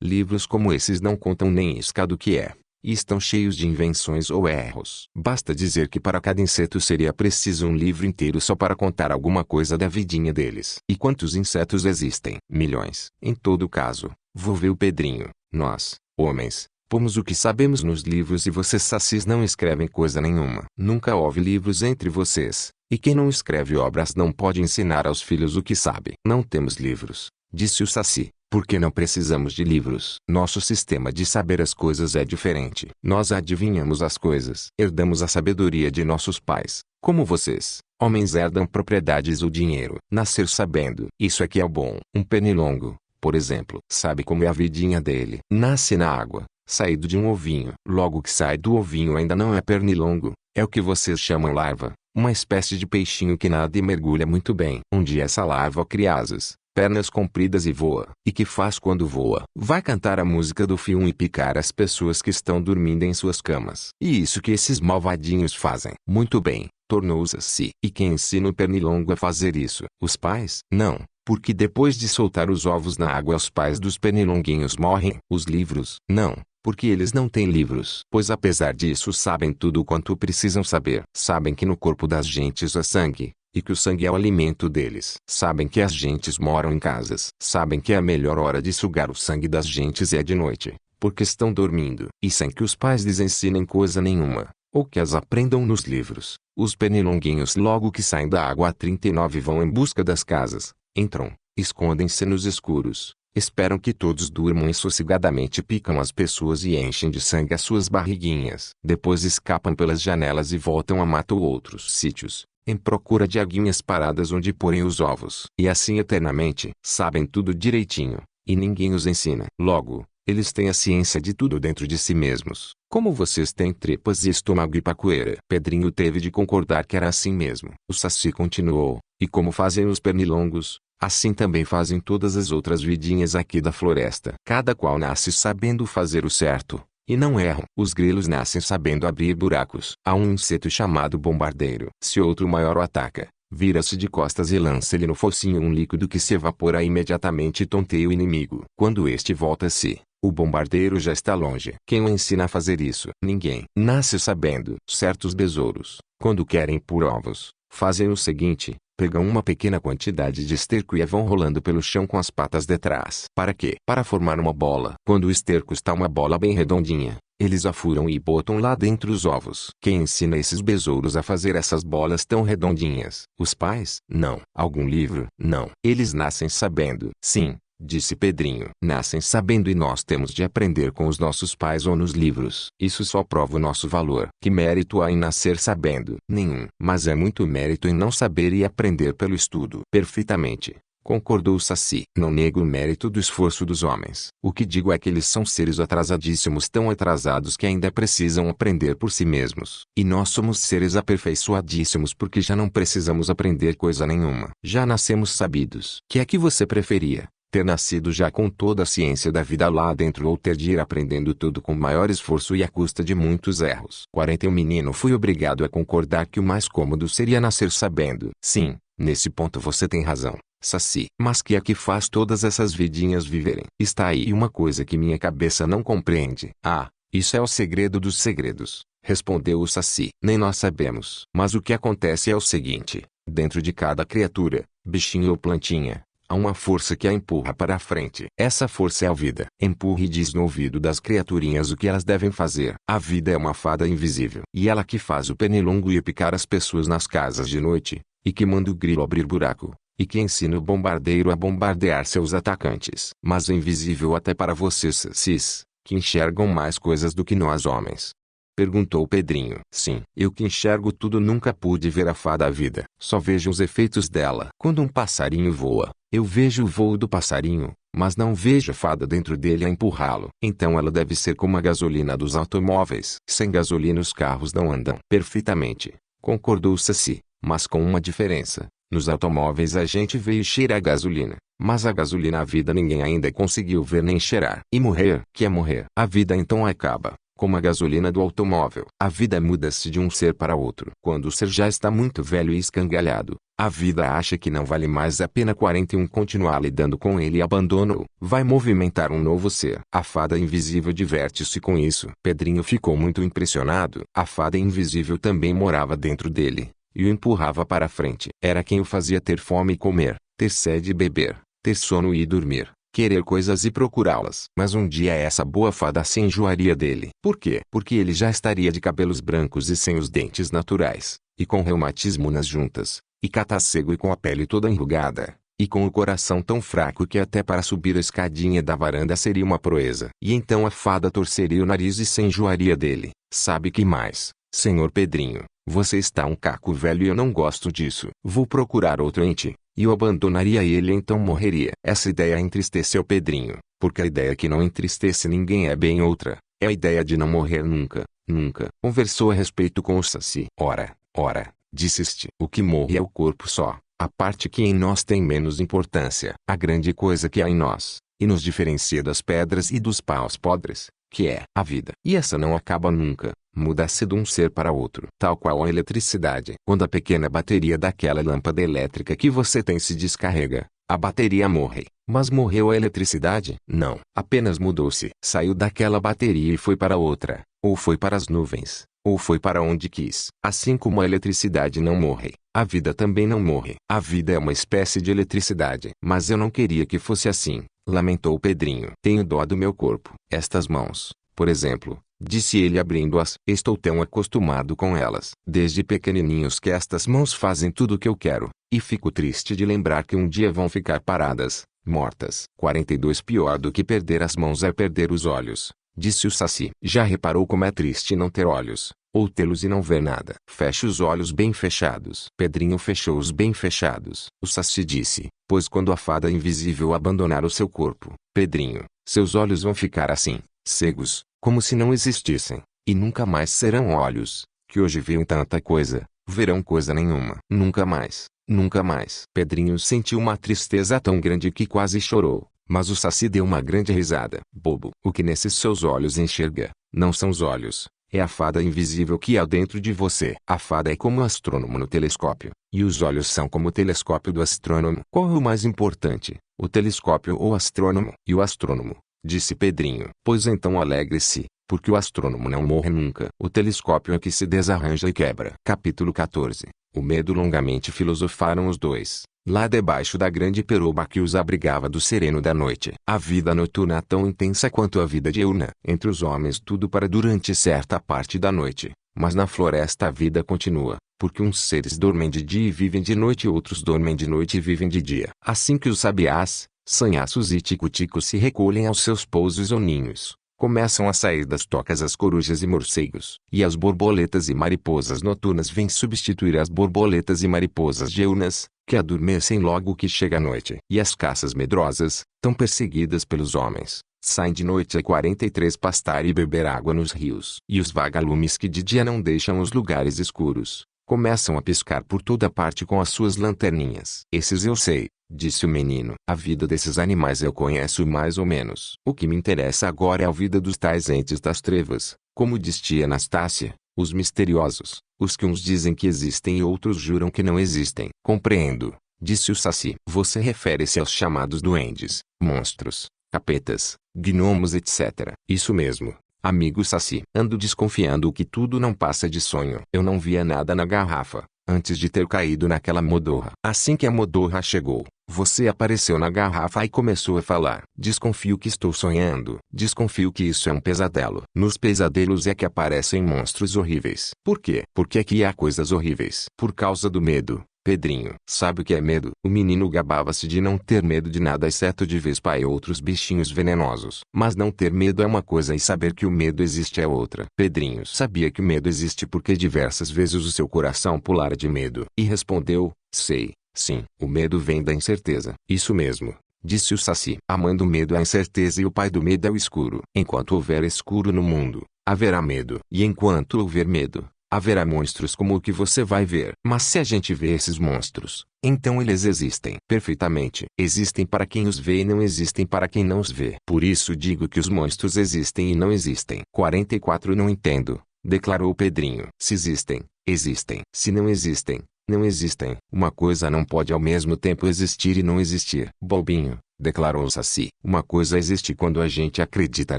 Livros como esses não contam nem isca do que é. E estão cheios de invenções ou erros. Basta dizer que para cada inseto seria preciso um livro inteiro só para contar alguma coisa da vidinha deles. E quantos insetos existem? Milhões. Em todo caso, volveu Pedrinho, nós, homens, pomos o que sabemos nos livros e vocês sacis não escrevem coisa nenhuma. Nunca houve livros entre vocês, e quem não escreve obras não pode ensinar aos filhos o que sabe. Não temos livros, disse o Saci, porque não precisamos de livros. Nosso sistema de saber as coisas é diferente. Nós adivinhamos as coisas. Herdamos a sabedoria de nossos pais, como vocês, homens, herdam propriedades ou dinheiro. Nascer sabendo. Isso é que é o bom. Um pernilongo, por exemplo, sabe como é a vidinha dele. Nasce na água, saído de um ovinho. Logo que sai do ovinho ainda não é pernilongo, é o que vocês chamam larva, uma espécie de peixinho que nada e mergulha muito bem. Um dia essa larva cria asas, pernas compridas e voa. E que faz quando voa? Vai cantar a música do filme e picar as pessoas que estão dormindo em suas camas. E isso que esses malvadinhos fazem. Muito bem, tornou-se assim. E quem ensina o pernilongo a fazer isso? Os pais? Não. Porque depois de soltar os ovos na água os pais dos pernilonguinhos morrem. Os livros? Não. Porque eles não têm livros. Pois apesar disso sabem tudo quanto precisam saber. Sabem que no corpo das gentes há sangue, e que o sangue é o alimento deles. Sabem que as gentes moram em casas. Sabem que a melhor hora de sugar o sangue das gentes é de noite, porque estão dormindo. E sem que os pais lhes ensinem coisa nenhuma, ou que as aprendam nos livros, os pernilonguinhos logo que saem da água a 39 vão em busca das casas, entram, escondem-se nos escuros, esperam que todos durmam e sossegadamente picam as pessoas e enchem de sangue as suas barriguinhas. Depois escapam pelas janelas e voltam a mato ou outros sítios, em procura de aguinhas paradas onde porem os ovos. E assim eternamente. Sabem tudo direitinho, e ninguém os ensina. Logo, eles têm a ciência de tudo dentro de si mesmos. Como vocês têm tripas e estômago e pacoeira. Pedrinho teve de concordar que era assim mesmo. O Saci continuou, e como fazem os pernilongos, assim também fazem todas as outras vidinhas aqui da floresta. Cada qual nasce sabendo fazer o certo, e não erram. Os grilos nascem sabendo abrir buracos. Há um inseto chamado bombardeiro. Se outro maior o ataca, vira-se de costas e lança-lhe no focinho um líquido que se evapora imediatamente e tonteia o inimigo. Quando este volta-se, o bombardeiro já está longe. Quem o ensina a fazer isso? Ninguém. Nasce sabendo. Certos besouros, quando querem pôr ovos, fazem o seguinte: pegam uma pequena quantidade de esterco e a vão rolando pelo chão com as patas de trás. Para quê? Para formar uma bola. Quando o esterco está uma bola bem redondinha, eles a furam e botam lá dentro os ovos. Quem ensina esses besouros a fazer essas bolas tão redondinhas? Os pais? Não. Algum livro? Não. Eles nascem sabendo. Sim, disse Pedrinho. Nascem sabendo e nós temos de aprender com os nossos pais ou nos livros. Isso só prova o nosso valor. Que mérito há em nascer sabendo? Nenhum. Mas é muito mérito em não saber e aprender pelo estudo. Perfeitamente, concordou o Saci. Não nego o mérito do esforço dos homens. O que digo é que eles são seres atrasadíssimos, tão atrasados que ainda precisam aprender por si mesmos. E nós somos seres aperfeiçoadíssimos porque já não precisamos aprender coisa nenhuma. Já nascemos sabidos. Que é que você preferia? ter nascido já com toda a ciência da vida lá dentro ou ter de ir aprendendo tudo com maior esforço e à custa de muitos erros. 41 Menino fui obrigado a concordar que o mais cômodo seria nascer sabendo. Sim, nesse ponto você tem razão, Saci. Mas que é que faz todas essas vidinhas viverem? Está aí uma coisa que minha cabeça não compreende. Ah, isso é o segredo dos segredos, respondeu o Saci. Nem nós sabemos. Mas o que acontece é o seguinte. Dentro de cada criatura, bichinho ou plantinha, há uma força que a empurra para a frente. Essa força é a vida. Empurra e diz no ouvido das criaturinhas o que elas devem fazer. A vida é uma fada invisível. E ela que faz o pernilongo ir picar as pessoas nas casas de noite, e que manda o grilo abrir buraco, e que ensina o bombardeiro a bombardear seus atacantes. Mas é invisível até para vocês, sacis, que enxergam mais coisas do que nós homens. Perguntou Pedrinho. Sim, eu que enxergo tudo nunca pude ver a fada vida. Só vejo os efeitos dela. Quando um passarinho voa, eu vejo o voo do passarinho, mas não vejo a fada dentro dele a empurrá-lo. Então ela deve ser como a gasolina dos automóveis. Sem gasolina os carros não andam. Perfeitamente, concordou Saci, mas com uma diferença. Nos automóveis a gente vê e cheira a gasolina, mas a gasolina a vida ninguém ainda conseguiu ver nem cheirar. E morrer? Que é morrer? A vida então acaba. Como a gasolina do automóvel. A vida muda-se de um ser para outro. Quando o ser já está muito velho e escangalhado, a vida acha que não vale mais a pena 41 continuar lidando com ele e abandona-o. Vai movimentar um novo ser. A fada invisível diverte-se com isso. Pedrinho ficou muito impressionado. A fada invisível também morava dentro dele, e o empurrava para frente. Era quem o fazia ter fome e comer, ter sede e beber, ter sono e dormir, querer coisas e procurá-las. Mas um dia essa boa fada se enjoaria dele. Por quê? Porque ele já estaria de cabelos brancos e sem os dentes naturais, e com reumatismo nas juntas, e catacego e com a pele toda enrugada, e com o coração tão fraco que até para subir a escadinha da varanda seria uma proeza. E então a fada torceria o nariz e se enjoaria dele. Sabe que mais, senhor Pedrinho? Você está um caco velho e eu não gosto disso. Vou procurar outro ente, e eu abandonaria ele e então morreria. Essa ideia entristeceu Pedrinho, porque a ideia que não entristece ninguém é bem outra. É a ideia de não morrer nunca, nunca. Conversou a respeito com o Saci. Ora, disse este. O que morre é o corpo só, a parte que em nós tem menos importância. A grande coisa que há em nós, e nos diferencia das pedras e dos paus podres, que é a vida. E essa não acaba nunca. Muda-se de um ser para outro. Tal qual a eletricidade. Quando a pequena bateria daquela lâmpada elétrica que você tem se descarrega, a bateria morre. Mas morreu a eletricidade? Não. Apenas mudou-se. Saiu daquela bateria e foi para outra. Ou foi para as nuvens. Ou foi para onde quis. Assim como a eletricidade não morre, a vida também não morre. A vida é uma espécie de eletricidade. Mas eu não queria que fosse assim, lamentou Pedrinho. Tenho dó do meu corpo. Estas mãos, por exemplo, disse ele abrindo-as. Estou tão acostumado com elas, desde pequenininhos, que estas mãos fazem tudo o que eu quero, e fico triste de lembrar que um dia vão ficar paradas, mortas. 42 Pior do que perder as mãos é perder os olhos, disse o Saci. Já reparou como é triste não ter olhos, ou tê-los e não ver nada? Feche os olhos bem fechados. Pedrinho fechou-os bem fechados. O Saci disse, pois quando a fada invisível abandonar o seu corpo, Pedrinho, seus olhos vão ficar assim, cegos, como se não existissem, e nunca mais serão olhos, que hoje viram tanta coisa, verão coisa nenhuma. Nunca mais, nunca mais. Pedrinho sentiu uma tristeza tão grande que quase chorou, mas o Saci deu uma grande risada. Bobo, o que nesses seus olhos enxerga, não são os olhos, é a fada invisível que há dentro de você. A fada é como o astrônomo no telescópio, e os olhos são como o telescópio do astrônomo. Qual é o mais importante, o telescópio ou o astrônomo? E o astrônomo, disse Pedrinho. Pois então alegre-se, porque o astrônomo não morre nunca. O telescópio é que se desarranja e quebra. Capítulo 14. O medo. Longamente filosofaram os dois, lá debaixo da grande peroba que os abrigava do sereno da noite. A vida noturna é tão intensa quanto a vida diurna. Entre os homens tudo para durante certa parte da noite, mas na floresta a vida continua, porque uns seres dormem de dia e vivem de noite e outros dormem de noite e vivem de dia. Assim que os sabiás, sanhaços e tico-ticos se recolhem aos seus pousos ou ninhos, começam a sair das tocas as corujas e morcegos, e as borboletas e mariposas noturnas vêm substituir as borboletas e mariposas diurnas, que adormecem logo que chega a noite. E as caças medrosas, tão perseguidas pelos homens, saem de noite a 43 pastar e beber água nos rios. E os vagalumes que de dia não deixam os lugares escuros, começam a piscar por toda parte com as suas lanterninhas. Esses eu sei, disse o menino. A vida desses animais eu conheço mais ou menos. O que me interessa agora é a vida dos tais entes das trevas, como diz tia Anastácia, os misteriosos, os que uns dizem que existem e outros juram que não existem. Compreendo, disse o Saci. Você refere-se aos chamados duendes, monstros, capetas, gnomos etc. Isso mesmo, amigo Saci. Ando desconfiando que tudo não passa de sonho. Eu não via nada na garrafa, antes de ter caído naquela modorra. Assim que a modorra chegou, você apareceu na garrafa e começou a falar. Desconfio que estou sonhando. Desconfio que isso é um pesadelo. Nos pesadelos é que aparecem monstros horríveis. Por quê? Porque aqui há coisas horríveis. Por causa do medo. Pedrinho, sabe o que é medo? O menino gabava-se de não ter medo de nada exceto de vespa e outros bichinhos venenosos. Mas não ter medo é uma coisa e saber que o medo existe é outra. Pedrinho sabia que o medo existe porque diversas vezes o seu coração pulara de medo. E respondeu, sei, sim. O medo vem da incerteza. Isso mesmo, disse o Saci. A mãe do medo é a incerteza e o pai do medo é o escuro. Enquanto houver escuro no mundo, haverá medo. E enquanto houver medo, haverá monstros como o que você vai ver. Mas se a gente vê esses monstros, então eles existem. Perfeitamente. Existem para quem os vê e não existem para quem não os vê. Por isso digo que os monstros existem e não existem. 44 Não entendo, declarou Pedrinho. Se existem, existem. Se não existem, não existem. Uma coisa não pode ao mesmo tempo existir e não existir. Bobinho, declarou o Saci. Uma coisa existe quando a gente acredita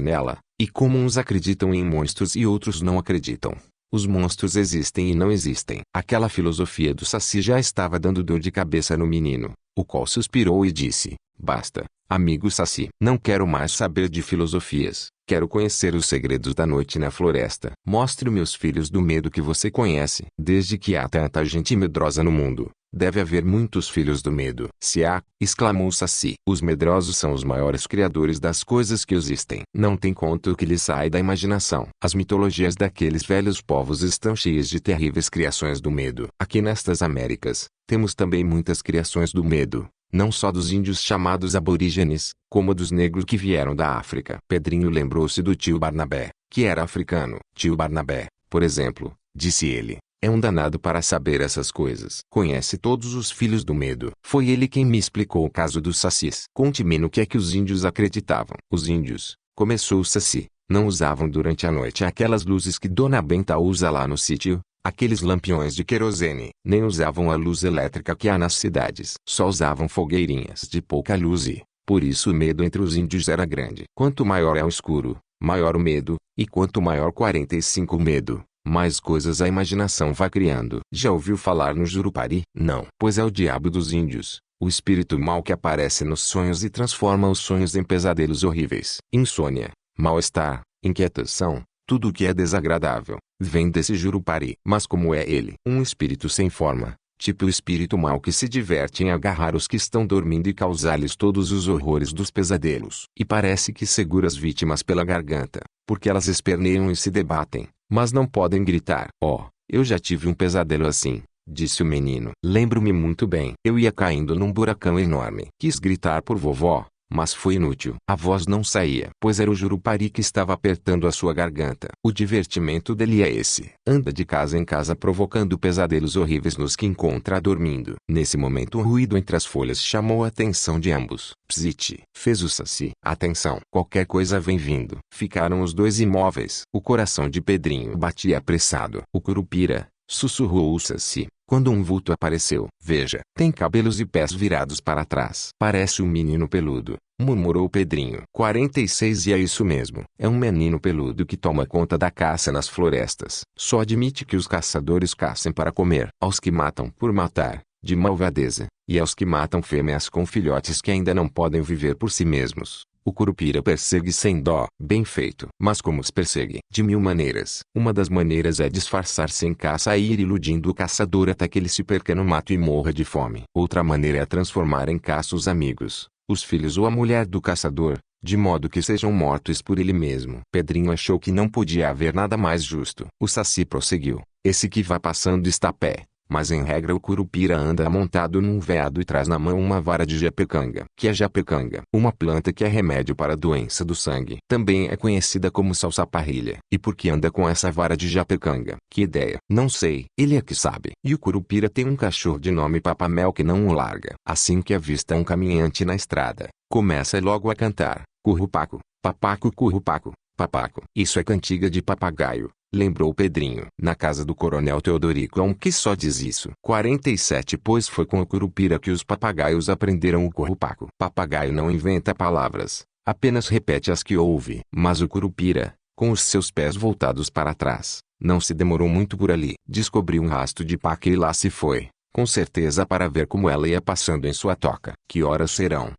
nela, e como uns acreditam em monstros e outros não acreditam. Os monstros existem e não existem. Aquela filosofia do Saci já estava dando dor de cabeça no menino, o qual suspirou e disse, basta, amigo Saci. Não quero mais saber de filosofias. Quero conhecer os segredos da noite na floresta. Mostre-me os filhos do medo que você conhece. Desde que há tanta gente medrosa no mundo, deve haver muitos filhos do medo. Se há, exclamou o Saci. Os medrosos são os maiores criadores das coisas que existem. Não tem conta o que lhes sai da imaginação. As mitologias daqueles velhos povos estão cheias de terríveis criações do medo. Aqui nestas Américas, temos também muitas criações do medo. Não só dos índios chamados aborígenes, como dos negros que vieram da África. Pedrinho lembrou-se do tio Barnabé, que era africano. Tio Barnabé, por exemplo, disse ele, é um danado para saber essas coisas. Conhece todos os filhos do medo. Foi ele quem me explicou o caso dos sacis. Conte-me no que é que os índios acreditavam. Os índios, começou o Saci, não usavam durante a noite aquelas luzes que Dona Benta usa lá no sítio, aqueles lampiões de querosene. Nem usavam a luz elétrica que há nas cidades. Só usavam fogueirinhas de pouca luz e, por isso o medo entre os índios era grande. Quanto maior é o escuro, maior o medo, e quanto maior 45 o medo, mais coisas a imaginação vai criando. Já ouviu falar no Jurupari? Não. Pois é o diabo dos índios, o espírito mau que aparece nos sonhos e transforma os sonhos em pesadelos horríveis. Insônia, mal-estar, inquietação, tudo o que é desagradável, vem desse Jurupari. Mas como é ele? Um espírito sem forma, tipo o espírito mau que se diverte em agarrar os que estão dormindo e causar-lhes todos os horrores dos pesadelos. E parece que segura as vítimas pela garganta, porque elas esperneiam e se debatem, mas não podem gritar. Oh, eu já tive um pesadelo assim, disse o menino. Lembro-me muito bem. Eu ia caindo num buracão enorme. Quis gritar por vovó, mas foi inútil. A voz não saía, pois era o Jurupari que estava apertando a sua garganta. O divertimento dele é esse. Anda de casa em casa provocando pesadelos horríveis nos que encontra dormindo. Nesse momento um ruído entre as folhas chamou a atenção de ambos. Psite, fez o Saci. Atenção, qualquer coisa vem vindo. Ficaram os dois imóveis. O coração de Pedrinho batia apressado. O Curupira, sussurrou o Saci, quando um vulto apareceu. Veja, tem cabelos e pés virados para trás. Parece um menino peludo, murmurou Pedrinho. 46 E é isso mesmo. É um menino peludo que toma conta da caça nas florestas. Só admite que os caçadores caçem para comer. Aos que matam por matar, de malvadeza, e aos que matam fêmeas com filhotes que ainda não podem viver por si mesmos. O Curupira persegue sem dó. Bem feito. Mas como os persegue? De 1000 maneiras. Uma das maneiras é disfarçar-se em caça e ir iludindo o caçador até que ele se perca no mato e morra de fome. Outra maneira é transformar em caça os amigos, os filhos ou a mulher do caçador, de modo que sejam mortos por ele mesmo. Pedrinho achou que não podia haver nada mais justo. O Saci prosseguiu. Esse que vai passando está a pé, Mas em regra o curupira anda montado num veado e traz na mão uma vara de japecanga. Que é japecanga? Uma planta que é remédio para a doença do sangue. Também é conhecida como salsaparrilha. E por que anda com essa vara de japecanga? Que ideia? Não sei, ele é que sabe. E o curupira tem um cachorro de nome Papamel que não o larga. Assim que avista um caminhante na estrada, começa logo a cantar: currupaco, papaco, currupaco, papaco. Isso é cantiga de papagaio, lembrou Pedrinho. Na casa do coronel Teodorico há um que só diz isso. 47 Pois foi com o curupira que os papagaios aprenderam o currupaco. Papagaio não inventa palavras, apenas repete as que ouve. Mas o curupira, com os seus pés voltados para trás, não se demorou muito por ali. Descobriu um rastro de paca e lá se foi, com certeza para ver como ela ia passando em sua toca. Que horas serão?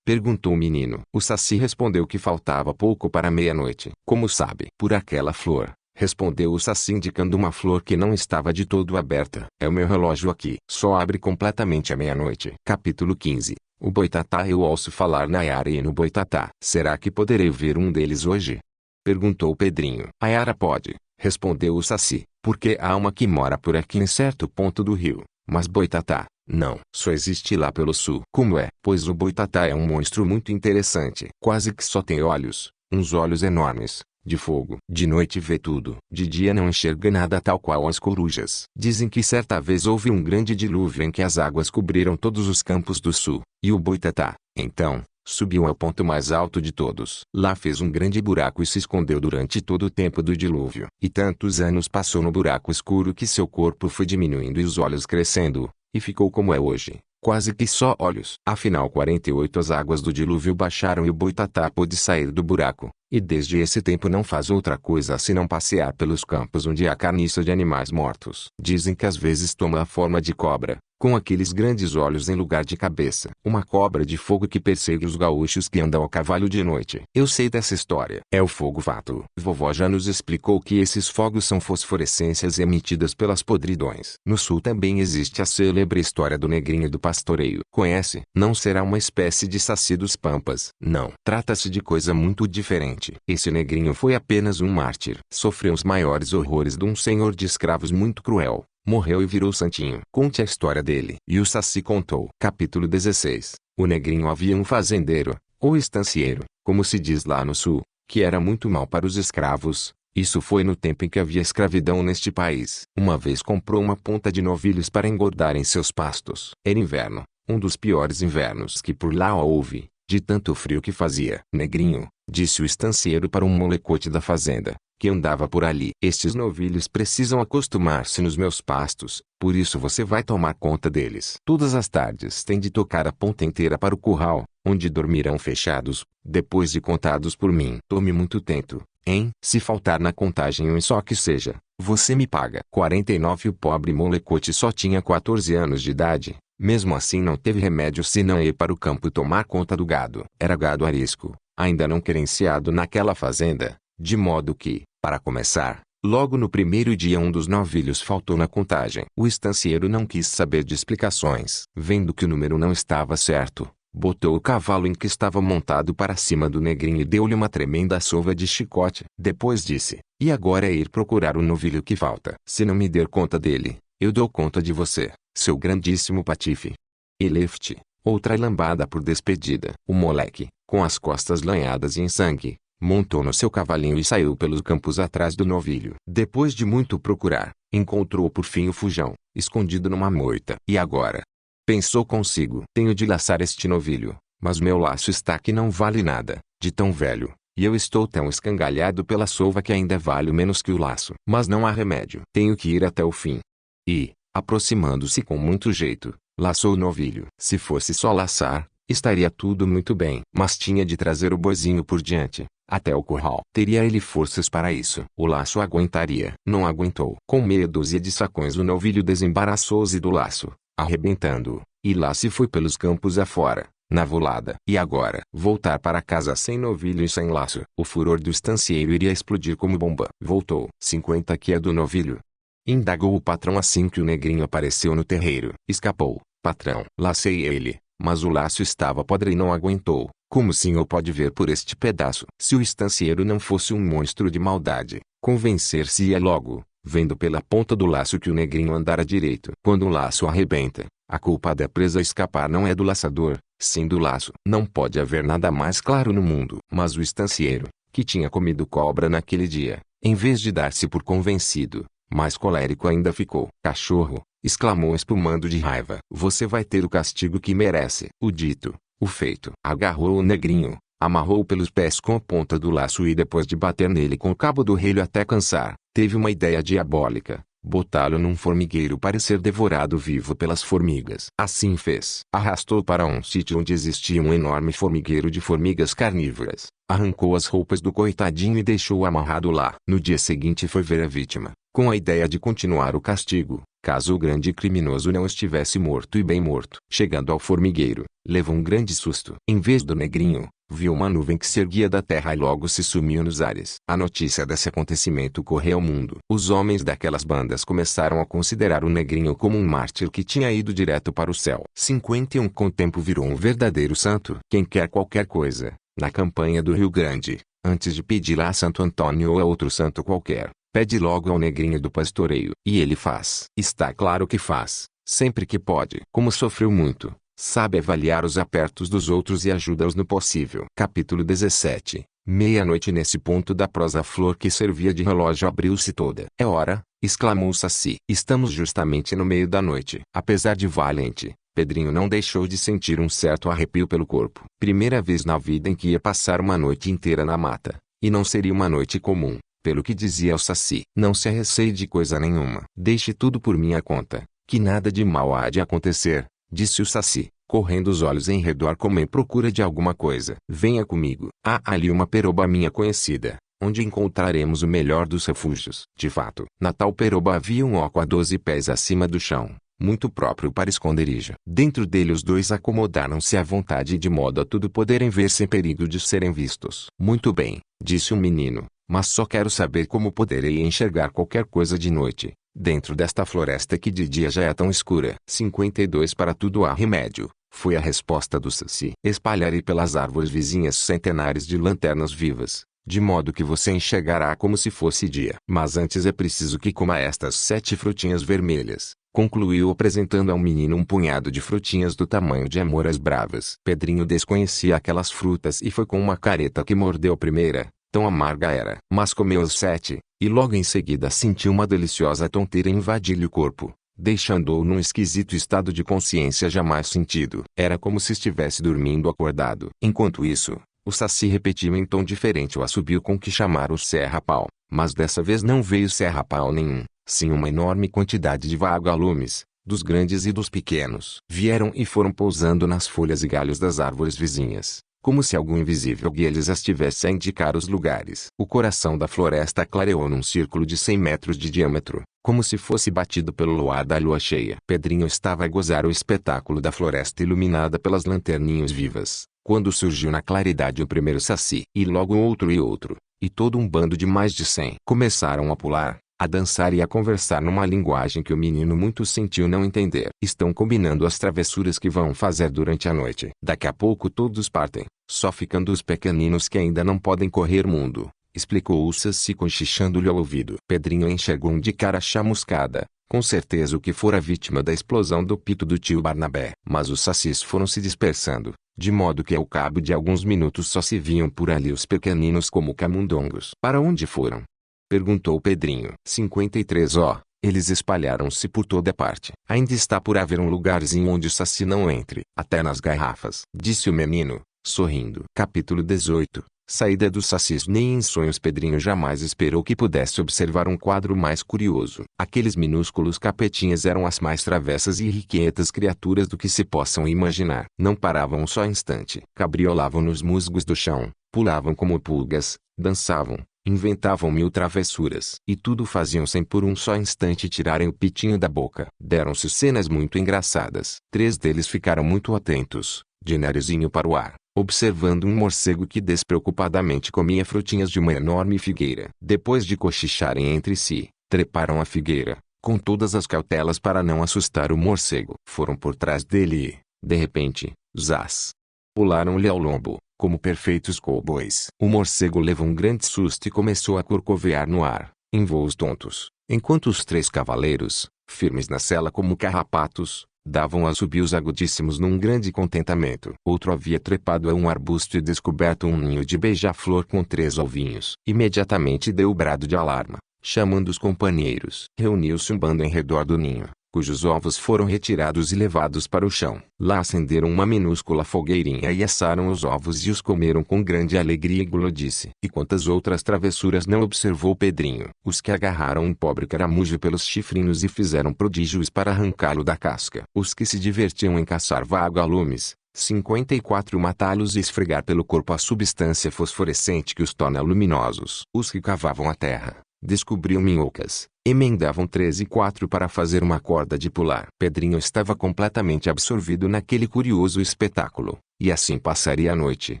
Perguntou o menino. O Saci respondeu que faltava pouco para meia-noite. Como sabe? Por aquela flor, respondeu o Saci indicando uma flor que não estava de todo aberta. É o meu relógio aqui. Só abre completamente à meia-noite. Capítulo 15. O Boitatá. Eu ouço falar na Yara e no Boitatá. Será que poderei ver um deles hoje? Perguntou Pedrinho. A Yara pode, respondeu o Saci, porque há uma que mora por aqui em certo ponto do rio. Mas Boitatá, não. Só existe lá pelo sul. Como é? Pois o Boitatá é um monstro muito interessante. Quase que só tem olhos, uns olhos enormes, de fogo. De noite vê tudo. De dia não enxerga nada, tal qual as corujas. Dizem que certa vez houve um grande dilúvio em que as águas cobriram todos os campos do sul. E o Boitatá, então, subiu ao ponto mais alto de todos. Lá fez um grande buraco e se escondeu durante todo o tempo do dilúvio. E tantos anos passou no buraco escuro que seu corpo foi diminuindo e os olhos crescendo, e ficou como é hoje, quase que só olhos. Afinal 48 as águas do dilúvio baixaram e o Boitatá pôde sair do buraco, e desde esse tempo não faz outra coisa senão passear pelos campos onde há carniça de animais mortos. Dizem que às vezes toma a forma de cobra, com aqueles grandes olhos em lugar de cabeça. Uma cobra de fogo que persegue os gaúchos que andam a cavalo de noite. Eu sei dessa história. É o fogo-fato. Vovó já nos explicou que esses fogos são fosforescências emitidas pelas podridões. No sul também existe a célebre história do negrinho do pastoreio. Conhece? Não será uma espécie de Saci dos Pampas. Não. Trata-se de coisa muito diferente. Esse negrinho foi apenas um mártir. Sofreu os maiores horrores de um senhor de escravos muito cruel. Morreu e virou santinho. Conte a história dele. E o Saci contou. Capítulo 16. O negrinho havia um fazendeiro, ou estancieiro, como se diz lá no sul, que era muito mau para os escravos. Isso foi no tempo em que havia escravidão neste país. Uma vez comprou uma ponta de novilhos para engordar em seus pastos. Era inverno, um dos piores invernos que por lá houve, de tanto frio que fazia. Negrinho, disse o estancieiro para um molecote da fazenda, que andava por ali. Estes novilhos precisam acostumar-se nos meus pastos, por isso você vai tomar conta deles. Todas as tardes tem de tocar a ponta inteira para o curral, onde dormirão fechados, depois de contados por mim. Tome muito tempo, hein? Se faltar na contagem um só que seja, você me paga. 49 O pobre molecote só tinha 14 anos de idade. Mesmo assim não teve remédio senão ir para o campo tomar conta do gado. Era gado arisco, ainda não querenciado naquela fazenda, de modo que, para começar, logo no primeiro dia um dos novilhos faltou na contagem. O estancieiro não quis saber de explicações. Vendo que o número não estava certo, botou o cavalo em que estava montado para cima do negrinho e deu-lhe uma tremenda sova de chicote. Depois disse: e agora é ir procurar o novilho que falta. Se não me der conta dele, eu dou conta de você, seu grandíssimo patife. E left, outra lambada por despedida. O moleque, com as costas lanhadas e em sangue, montou no seu cavalinho e saiu pelos campos atrás do novilho. Depois de muito procurar, encontrou por fim o fujão, escondido numa moita. E agora? Pensou consigo. Tenho de laçar este novilho, mas meu laço está que não vale nada, de tão velho, e eu estou tão escangalhado pela sova que ainda vale menos que o laço. Mas não há remédio. Tenho que ir até o fim. E, aproximando-se com muito jeito, laçou o novilho. Se fosse só laçar, estaria tudo muito bem. Mas tinha de trazer o boizinho por diante, até o curral. Teria ele forças para isso? O laço aguentaria? Não aguentou. Com meia dúzia de sacões o novilho desembaraçou-se do laço, arrebentando-o, e lá se foi pelos campos afora, na volada. E agora? Voltar para casa sem novilho e sem laço. O furor do estancieiro iria explodir como bomba. Voltou. 50 que é do novilho? Indagou o patrão assim que o negrinho apareceu no terreiro. Escapou, patrão. Lacei ele, mas o laço estava podre e não aguentou, como o senhor pode ver por este pedaço. Se o estancieiro não fosse um monstro de maldade, convencer-se-ia logo, vendo pela ponta do laço que o negrinho andara direito. Quando o laço arrebenta, a culpa da presa escapar não é do laçador, sim do laço. Não pode haver nada mais claro no mundo. Mas o estancieiro, que tinha comido cobra naquele dia, em vez de dar-se por convencido, mais colérico ainda ficou. Cachorro, exclamou espumando de raiva. Você vai ter o castigo que merece. O dito, o feito. Agarrou o negrinho, amarrou pelos pés com a ponta do laço e depois de bater nele com o cabo do relho até cansar, teve uma ideia diabólica. Botá-lo num formigueiro para ser devorado vivo pelas formigas. Assim fez. Arrastou para um sítio onde existia um enorme formigueiro de formigas carnívoras. Arrancou as roupas do coitadinho e deixou-o amarrado lá. No dia seguinte foi ver a vítima, com a ideia de continuar o castigo, caso o grande criminoso não estivesse morto e bem morto. Chegando ao formigueiro, levou um grande susto. Em vez do negrinho, viu uma nuvem que se erguia da terra e logo se sumiu nos ares. A notícia desse acontecimento correu ao mundo. Os homens daquelas bandas começaram a considerar o negrinho como um mártir que tinha ido direto para o céu. 51 Com o tempo virou um verdadeiro santo. Quem quer qualquer coisa, na campanha do Rio Grande, antes de pedir a Santo Antônio ou a outro santo qualquer, pede logo ao negrinho do pastoreio. E ele faz. Está claro que faz, sempre que pode. Como sofreu muito, sabe avaliar os apertos dos outros e ajuda-os no possível. Capítulo 17. Meia-noite. Nesse ponto da prosa, a flor que servia de relógio abriu-se toda. É hora, exclamou Saci. Estamos justamente no meio da noite. Apesar de valente, Pedrinho não deixou de sentir um certo arrepio pelo corpo. Primeira vez na vida em que ia passar uma noite inteira na mata, e não seria uma noite comum, pelo que dizia ao Saci. Não se arreceie de coisa nenhuma. Deixe tudo por minha conta, que nada de mal há de acontecer, disse o Saci, correndo os olhos em redor como em procura de alguma coisa. Venha comigo. Há ali uma peroba minha conhecida, onde encontraremos o melhor dos refúgios. De fato, na tal peroba havia um oco a 12 pés acima do chão, muito próprio para esconderijo. Dentro dele os dois acomodaram-se à vontade de modo a tudo poderem ver sem perigo de serem vistos. Muito bem, disse o menino, mas só quero saber como poderei enxergar qualquer coisa de noite, dentro desta floresta que de dia já é tão escura. 52 Para tudo há remédio, foi a resposta do Saci. Espalharei pelas árvores vizinhas centenares de lanternas vivas, de modo que você enxergará como se fosse dia. Mas antes é preciso que coma estas 7 frutinhas vermelhas, concluiu apresentando ao menino um punhado de frutinhas do tamanho de amoras bravas. Pedrinho desconhecia aquelas frutas e foi com uma careta que mordeu a primeira, tão amarga era. Mas comeu as 7, e logo em seguida sentiu uma deliciosa tonteira invadir-lhe o corpo, deixando-o num esquisito estado de consciência jamais sentido. Era como se estivesse dormindo acordado. Enquanto isso, o Saci repetiu em tom diferente o assobio com que chamaram o serra-pau, mas dessa vez não veio serra-pau nenhum, sim uma enorme quantidade de vagalumes, dos grandes e dos pequenos. Vieram e foram pousando nas folhas e galhos das árvores vizinhas, como se algum invisível guia lhes estivesse a indicar os lugares. O coração da floresta clareou num círculo de 100 metros de diâmetro, como se fosse batido pelo luar da lua cheia. Pedrinho estava a gozar o espetáculo da floresta iluminada pelas lanterninhas vivas, quando surgiu na claridade o primeiro Saci, e logo outro e outro, e todo um bando de mais de 100. Começaram a pular, a dançar e a conversar numa linguagem que o menino muito sentiu não entender. Estão combinando as travessuras que vão fazer durante a noite. Daqui a pouco todos partem, só ficando os pequeninos que ainda não podem correr mundo, explicou o Saci cochichando-lhe ao ouvido. Pedrinho enxergou um de cara chamuscada, com certeza o que fora vítima da explosão do pito do tio Barnabé. Mas os sacis foram se dispersando, de modo que ao cabo de alguns minutos só se viam por ali os pequeninos como camundongos. Para onde foram? Perguntou Pedrinho. 53 Eles espalharam-se por toda parte. Ainda está por haver um lugarzinho onde o Saci não entre, até nas garrafas, disse o menino, sorrindo. Capítulo 18. Saída dos sacis. Nem em sonhos Pedrinho jamais esperou que pudesse observar um quadro mais curioso. Aqueles minúsculos capetinhas eram as mais travessas e irrequietas criaturas do que se possam imaginar. Não paravam um só instante. Cabriolavam nos musgos do chão, pulavam como pulgas, dançavam, inventavam 1000 travessuras. E tudo faziam sem por um só instante tirarem o pitinho da boca. Deram-se cenas muito engraçadas. 3 deles ficaram muito atentos, de narizinho para o ar, observando um morcego que despreocupadamente comia frutinhas de uma enorme figueira. Depois de cochicharem entre si, treparam a figueira, com todas as cautelas para não assustar o morcego. Foram por trás dele e, de repente, zás! Pularam-lhe ao lombo, como perfeitos cowboys. O morcego levou um grande susto e começou a corcovear no ar, em voos tontos, enquanto os 3 cavaleiros, firmes na sela como carrapatos, davam assobios agudíssimos num grande contentamento. Outro havia trepado a um arbusto e descoberto um ninho de beija-flor com 3 ovinhos. Imediatamente deu o brado de alarma, chamando os companheiros. Reuniu-se um bando em redor do ninho, cujos ovos foram retirados e levados para o chão. Lá acenderam uma minúscula fogueirinha e assaram os ovos e os comeram com grande alegria e glodice. E quantas outras travessuras não observou Pedrinho? Os que agarraram um pobre caramujo pelos chifrinhos e fizeram prodígios para arrancá-lo da casca. Os que se divertiam em caçar vagalumes. 54 matá-los e esfregar pelo corpo a substância fosforescente que os torna luminosos. Os que cavavam a terra, descobriam minhocas, emendavam 3 e 4 para fazer uma corda de pular. Pedrinho estava completamente absorvido naquele curioso espetáculo, e assim passaria a noite,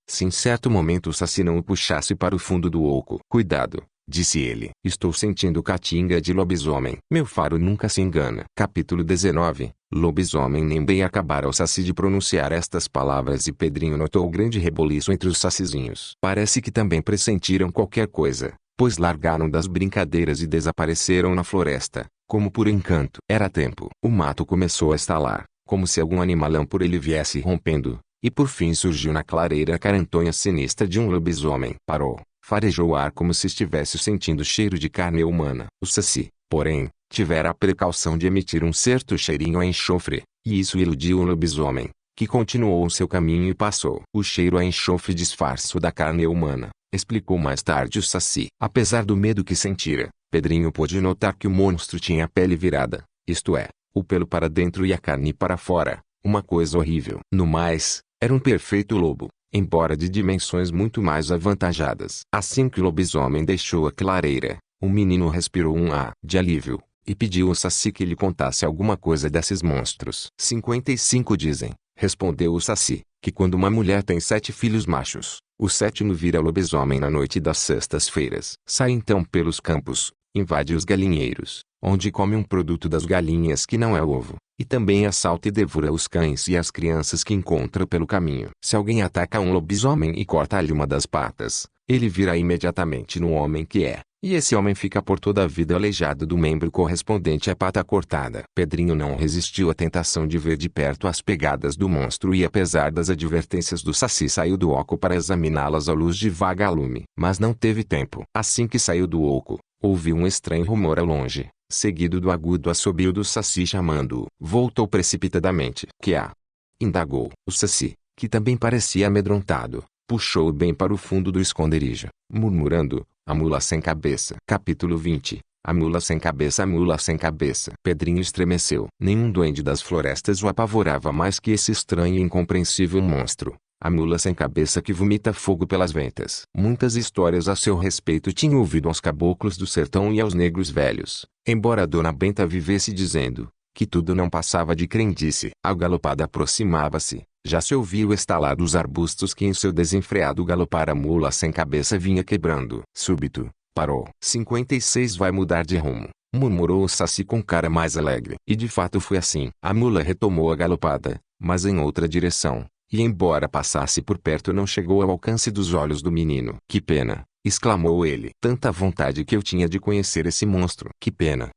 se em certo momento o Saci não o puxasse para o fundo do oco. Cuidado, disse ele. Estou sentindo catinga de lobisomem. Meu faro nunca se engana. Capítulo 19. Lobisomem. Nem bem acabara o Saci de pronunciar estas palavras e Pedrinho notou grande reboliço entre os sacizinhos. Parece que também pressentiram qualquer coisa, pois largaram das brincadeiras e desapareceram na floresta, como por encanto. Era tempo. O mato começou a estalar, como se algum animalão por ele viesse rompendo, e por fim surgiu na clareira a carantonha sinistra de um lobisomem. Parou, farejou o ar como se estivesse sentindo cheiro de carne humana. O Saci, porém, tivera a precaução de emitir um certo cheirinho a enxofre, e isso iludiu o lobisomem, que continuou o seu caminho e passou. O cheiro a enxofre disfarço da carne humana, explicou mais tarde o Saci. Apesar do medo que sentira, Pedrinho pôde notar que o monstro tinha a pele virada, isto é, o pelo para dentro e a carne para fora, uma coisa horrível. No mais, era um perfeito lobo, embora de dimensões muito mais avantajadas. Assim que o lobisomem deixou a clareira, o menino respirou um ar de alívio, e pediu ao Saci que lhe contasse alguma coisa desses monstros. 55 dizem, respondeu o Saci, que quando uma mulher tem 7 filhos machos, o 7º vira lobisomem na noite das sextas-feiras. Sai então pelos campos, invade os galinheiros, onde come um produto das galinhas que não é ovo, e também assalta e devora os cães e as crianças que encontra pelo caminho. Se alguém ataca um lobisomem e corta-lhe uma das patas, ele vira imediatamente no homem que é, e esse homem fica por toda a vida aleijado do membro correspondente à pata cortada. Pedrinho não resistiu à tentação de ver de perto as pegadas do monstro e apesar das advertências do Saci saiu do oco para examiná-las à luz de vagalume. Mas não teve tempo. Assim que saiu do oco, ouviu um estranho rumor ao longe, seguido do agudo assobio do Saci chamando-o. Voltou precipitadamente. Que há? Indagou. O Saci, que também parecia amedrontado, puxou-o bem para o fundo do esconderijo, murmurando: a mula sem cabeça. Capítulo 20. A mula sem cabeça. A mula sem cabeça. Pedrinho estremeceu. Nenhum duende das florestas o apavorava mais que esse estranho e incompreensível monstro, a mula sem cabeça que vomita fogo pelas ventas. Muitas histórias a seu respeito tinha ouvido aos caboclos do sertão e aos negros velhos, embora a Dona Benta vivesse dizendo que tudo não passava de crendice. A galopada aproximava-se. Já se ouvia o estalar dos arbustos que em seu desenfreado galopar a mula sem cabeça vinha quebrando. Súbito, parou. 56 vai mudar de rumo, murmurou o Saci com cara mais alegre. E de fato foi assim. A mula retomou a galopada, mas em outra direção, e embora passasse por perto não chegou ao alcance dos olhos do menino. Que pena, exclamou ele. Tanta vontade que eu tinha de conhecer esse monstro. Que pena,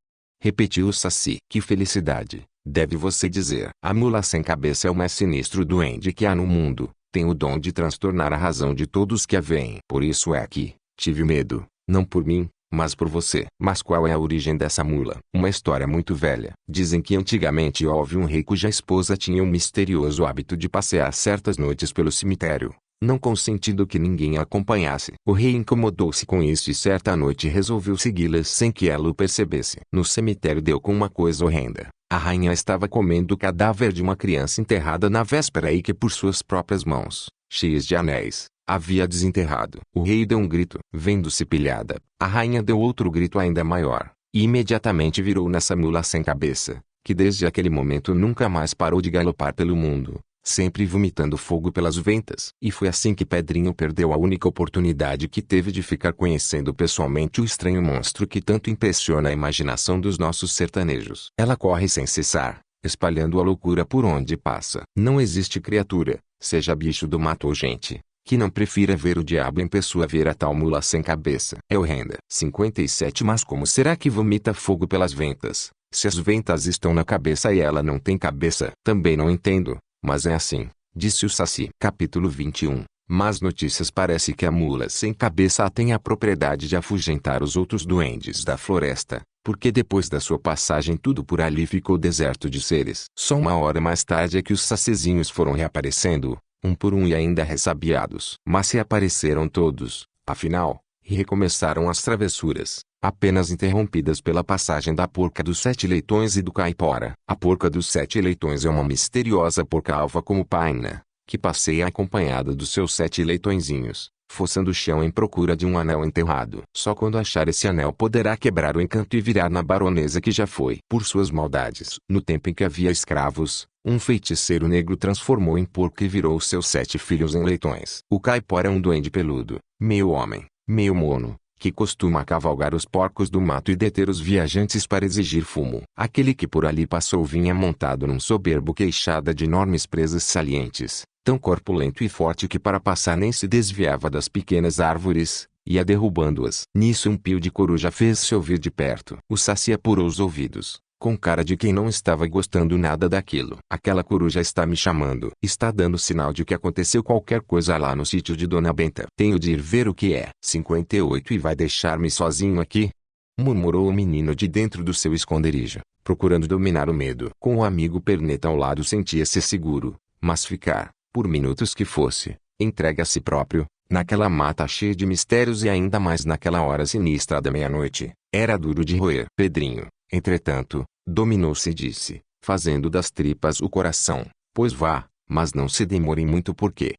repetiu o Saci. Que felicidade, deve você dizer. A mula sem cabeça é o mais sinistro duende que há no mundo. Tem o dom de transtornar a razão de todos que a veem. Por isso é que tive medo, não por mim, mas por você. Mas qual é a origem dessa mula? Uma história muito velha. Dizem que antigamente houve um rei cuja esposa tinha um misterioso hábito de passear certas noites pelo cemitério, não consentindo que ninguém a acompanhasse. O rei incomodou-se com isso e certa noite resolveu segui-la sem que ela o percebesse. No cemitério deu com uma coisa horrenda. A rainha estava comendo o cadáver de uma criança enterrada na véspera e que por suas próprias mãos, cheias de anéis, havia desenterrado. O rei deu um grito. Vendo-se pilhada, a rainha deu outro grito ainda maior, e imediatamente virou nessa mula sem cabeça, que desde aquele momento nunca mais parou de galopar pelo mundo, sempre vomitando fogo pelas ventas. E foi assim que Pedrinho perdeu a única oportunidade que teve de ficar conhecendo pessoalmente o estranho monstro que tanto impressiona a imaginação dos nossos sertanejos. Ela corre sem cessar, espalhando a loucura por onde passa. Não existe criatura, seja bicho do mato ou gente, que não prefira ver o diabo em pessoa ver a tal mula sem cabeça. É horrenda. 57 Mas como será que vomita fogo pelas ventas, se as ventas estão na cabeça e ela não tem cabeça? Também não entendo, mas é assim, disse o Saci. Capítulo 21 Más notícias. Parece que a mula sem cabeça tem a propriedade de afugentar os outros duendes da floresta, porque depois da sua passagem tudo por ali ficou deserto de seres. Só uma hora mais tarde é que os sacezinhos foram reaparecendo, um por um e ainda ressabiados. Mas se apareceram todos, afinal, e recomeçaram as travessuras, apenas interrompidas pela passagem da porca dos 7 leitões e do caipora. A porca dos 7 leitões é uma misteriosa porca alva como paina, que passeia acompanhada dos seus 7 leitõezinhos, fuçando o chão em procura de um anel enterrado. Só quando achar esse anel poderá quebrar o encanto e virar na baronesa que já foi. Por suas maldades, no tempo em que havia escravos, um feiticeiro negro transformou em porco e virou seus 7 filhos em leitões. O caipora é um duende peludo, meio homem, meio mono, que costuma cavalgar os porcos do mato e deter os viajantes para exigir fumo. Aquele que por ali passou vinha montado num soberbo queixada de enormes presas salientes, tão corpulento e forte que para passar nem se desviava das pequenas árvores, ia derrubando-as. Nisso um pio de coruja fez-se ouvir de perto. O Saci apurou os ouvidos, com cara de quem não estava gostando nada daquilo. Aquela coruja está me chamando. Está dando sinal de que aconteceu qualquer coisa lá no sítio de Dona Benta. Tenho de ir ver o que é. 58 E vai deixar-me sozinho aqui? Murmurou o menino de dentro do seu esconderijo, procurando dominar o medo. Com o amigo perneta ao lado sentia-se seguro, mas ficar, por minutos que fosse, entregue a si próprio, naquela mata cheia de mistérios e ainda mais naquela hora sinistra da meia-noite, era duro de roer. Pedrinho, entretanto, dominou-se e disse, fazendo das tripas o coração, pois vá, mas não se demore muito porque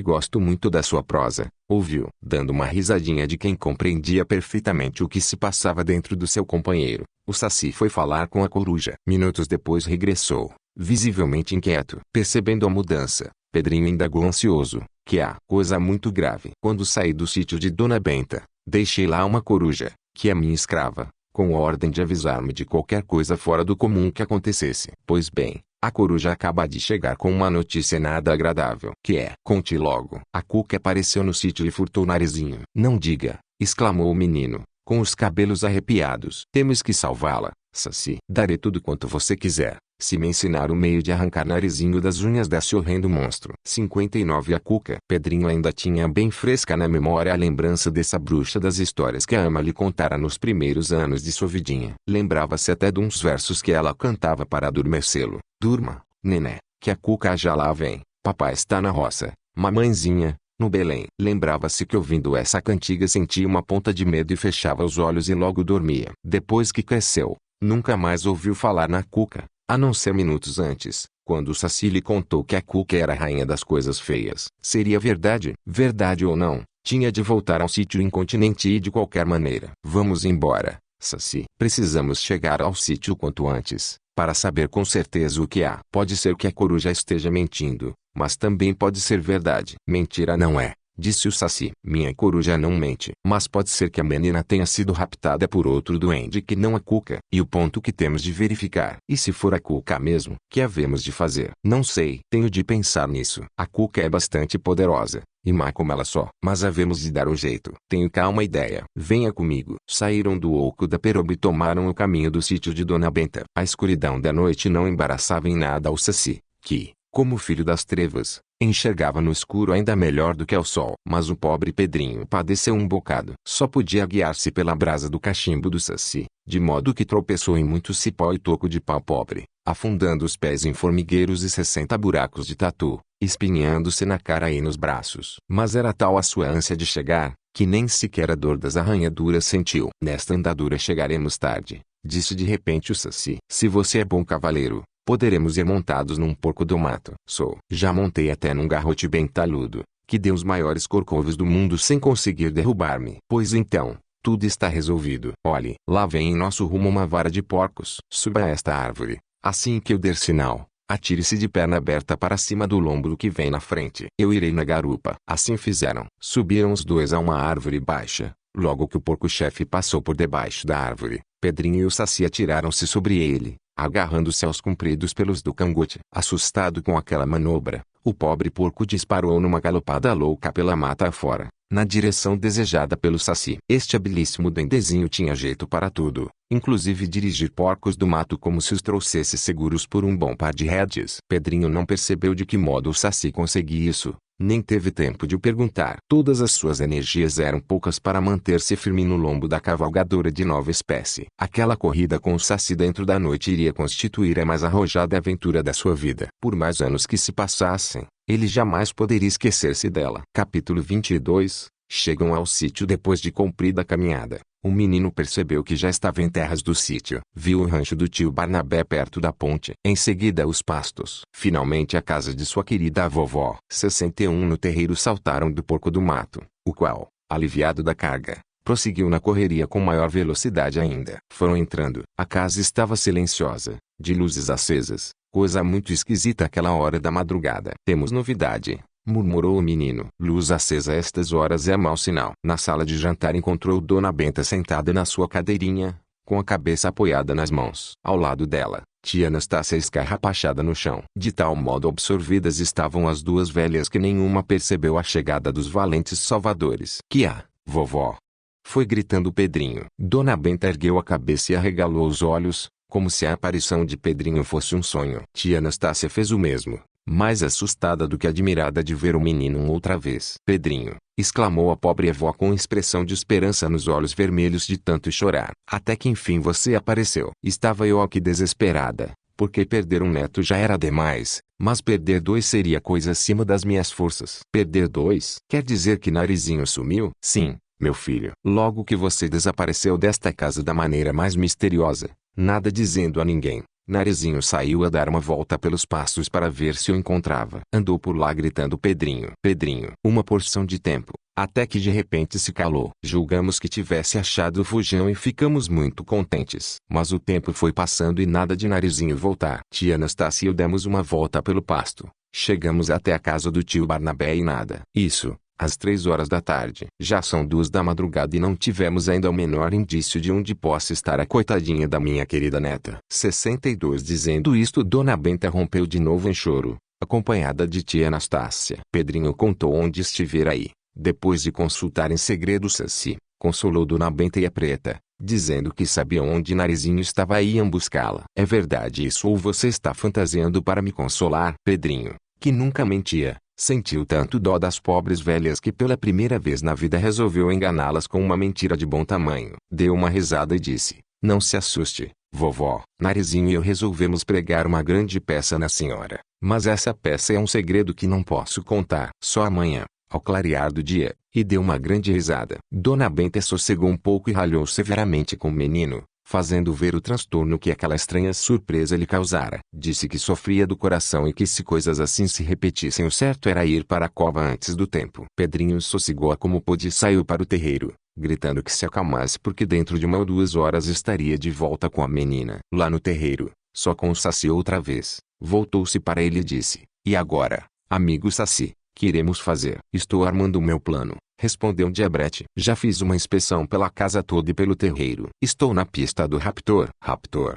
gosto muito da sua prosa, ouviu, dando uma risadinha de quem compreendia perfeitamente o que se passava dentro do seu companheiro. O Saci foi falar com a coruja. Minutos depois regressou, visivelmente inquieto. Percebendo a mudança, Pedrinho indagou ansioso, que há coisa muito grave. Quando saí do sítio de Dona Benta, deixei lá uma coruja, que é minha escrava, com a ordem de avisar-me de qualquer coisa fora do comum que acontecesse. Pois bem, a coruja acaba de chegar com uma notícia nada agradável. Que é? Conte logo. A Cuca apareceu no sítio e furtou o narizinho. Não diga, exclamou o menino, com os cabelos arrepiados. Temos que salvá-la, Saci. Darei tudo quanto você quiser, se me ensinar o meio de arrancar narizinho das unhas desse horrendo monstro. 59 A Cuca. Pedrinho ainda tinha bem fresca na memória a lembrança dessa bruxa das histórias que a ama lhe contara nos primeiros anos de sua vidinha. Lembrava-se até de uns versos que ela cantava para adormecê-lo. Durma, nené, que a Cuca já lá vem, papai está na roça, mamãezinha, no Belém. Lembrava-se que ouvindo essa cantiga sentia uma ponta de medo e fechava os olhos e logo dormia. Depois que cresceu, nunca mais ouviu falar na Cuca, a não ser minutos antes, quando o Saci lhe contou que a Cuca era a rainha das coisas feias. Seria verdade? Verdade ou não, tinha de voltar ao sítio incontinente e de qualquer maneira. Vamos embora, Saci. Precisamos chegar ao sítio quanto antes, para saber com certeza o que há. Pode ser que a coruja esteja mentindo, mas também pode ser verdade. Mentira não é, disse o Saci. Minha coruja não mente. Mas pode ser que a menina tenha sido raptada por outro duende que não a Cuca. E o ponto que temos de verificar. E se for a Cuca mesmo, que havemos de fazer? Não sei. Tenho de pensar nisso. A Cuca é bastante poderosa, e má como ela só. Mas havemos de dar um jeito. Tenho cá uma ideia. Venha comigo. Saíram do oco da peroba e tomaram o caminho do sítio de Dona Benta. A escuridão da noite não embaraçava em nada ao Saci, que, como filho das trevas, enxergava no escuro ainda melhor do que ao sol. Mas o pobre Pedrinho padeceu um bocado. Só podia guiar-se pela brasa do cachimbo do Saci, de modo que tropeçou em muito cipó e toco de pau pobre, afundando os pés em formigueiros e 60 buracos de tatu, espinhando-se na cara e nos braços. Mas era tal a sua ânsia de chegar, que nem sequer a dor das arranhaduras sentiu. Nesta andadura chegaremos tarde, disse de repente o Saci. Se você é bom cavaleiro, poderemos ir montados num porco do mato. Sou. Já montei até num garrote bem taludo, que deu os maiores corcovos do mundo sem conseguir derrubar-me. Pois então, tudo está resolvido. Olhe, lá vem em nosso rumo uma vara de porcos. Suba a esta árvore. Assim que eu der sinal, atire-se de perna aberta para cima do lombo que vem na frente. Eu irei na garupa. Assim fizeram. Subiram os dois a uma árvore baixa. Logo que o porco-chefe passou por debaixo da árvore, Pedrinho e o Saci atiraram-se sobre ele, agarrando-se aos compridos pelos do cangote. Assustado com aquela manobra, O pobre porco disparou numa galopada louca pela mata afora, na direção desejada pelo Saci. Este habilíssimo dendezinho tinha jeito para tudo, inclusive dirigir porcos do mato como se os trouxesse seguros por um bom par de rédeas. Pedrinho não percebeu de que modo o Saci conseguia isso, nem teve tempo de o perguntar. Todas as suas energias eram poucas para manter-se firme no lombo da cavalgadora de nova espécie. Aquela corrida com o Saci dentro da noite iria constituir a mais arrojada aventura da sua vida. Por mais anos que se passassem, ele jamais poderia esquecer-se dela. Capítulo 22. Chegam ao sítio depois de cumprida a caminhada. O menino percebeu que já estava em terras do sítio. Viu o rancho do tio Barnabé perto da ponte. Em seguida os pastos. Finalmente a casa de sua querida vovó. 61 No terreiro saltaram do porco do mato, o qual, aliviado da carga, prosseguiu na correria com maior velocidade ainda. Foram entrando. A casa estava silenciosa, de luzes acesas, coisa muito esquisita àquela hora da madrugada. Temos novidade, murmurou o menino. Luz acesa a estas horas é mau sinal. Na sala de jantar encontrou Dona Benta sentada na sua cadeirinha, com a cabeça apoiada nas mãos. Ao lado dela, tia Anastácia escarrapachada no chão. De tal modo absorvidas estavam as duas velhas que nenhuma percebeu a chegada dos valentes salvadores. Que há, vovó? Foi gritando Pedrinho. Dona Benta ergueu a cabeça e arregalou os olhos, como se a aparição de Pedrinho fosse um sonho. Tia Anastácia fez o mesmo, mais assustada do que admirada de ver o menino outra vez. Pedrinho, exclamou a pobre avó com expressão de esperança nos olhos vermelhos de tanto chorar. Até que enfim você apareceu. Estava eu aqui desesperada, porque perder um neto já era demais, mas perder dois seria coisa acima das minhas forças. Perder dois? Quer dizer que Narizinho sumiu? Sim, meu filho. Logo que você desapareceu desta casa da maneira mais misteriosa, nada dizendo a ninguém, Narizinho saiu a dar uma volta pelos pastos para ver se o encontrava. Andou por lá gritando Pedrinho, Pedrinho, uma porção de tempo, até que de repente se calou. Julgamos que tivesse achado o fujão e ficamos muito contentes. Mas o tempo foi passando e nada de Narizinho voltar. Tia Anastácia e eu demos uma volta pelo pasto. Chegamos até a casa do tio Barnabé e nada. Isso, às 3 horas da tarde. Já são 2 da madrugada e não tivemos ainda o menor indício de onde possa estar a coitadinha da minha querida neta. 62 Dizendo isto Dona Benta rompeu de novo em choro, acompanhada de tia Anastácia. Pedrinho contou onde estivera aí, depois de consultar em segredo Saci, consolou Dona Benta e a Preta, dizendo que sabia onde Narizinho estava e iam buscá-la. É verdade isso ou você está fantasiando para me consolar? Pedrinho, que nunca mentia, sentiu tanto dó das pobres velhas que pela primeira vez na vida resolveu enganá-las com uma mentira de bom tamanho. Deu uma risada e disse, não se assuste, vovó. Narizinho e eu resolvemos pregar uma grande peça na senhora, mas essa peça é um segredo que não posso contar. Só amanhã, ao clarear do dia, e deu uma grande risada. Dona Benta sossegou um pouco e ralhou severamente com o menino, fazendo ver o transtorno que aquela estranha surpresa lhe causara. Disse que sofria do coração e que se coisas assim se repetissem o certo era ir para a cova antes do tempo. Pedrinho sossegou-a como pôde e saiu para o terreiro, gritando que se acalmasse porque dentro de 1 ou 2 horas estaria de volta com a menina. Lá no terreiro, só com o Saci outra vez, voltou-se para ele e disse, e agora, amigo Saci, que iremos fazer? Estou armando o meu plano, respondeu Diabrete. Já fiz uma inspeção pela casa toda e pelo terreiro. Estou na pista do raptor. Raptor?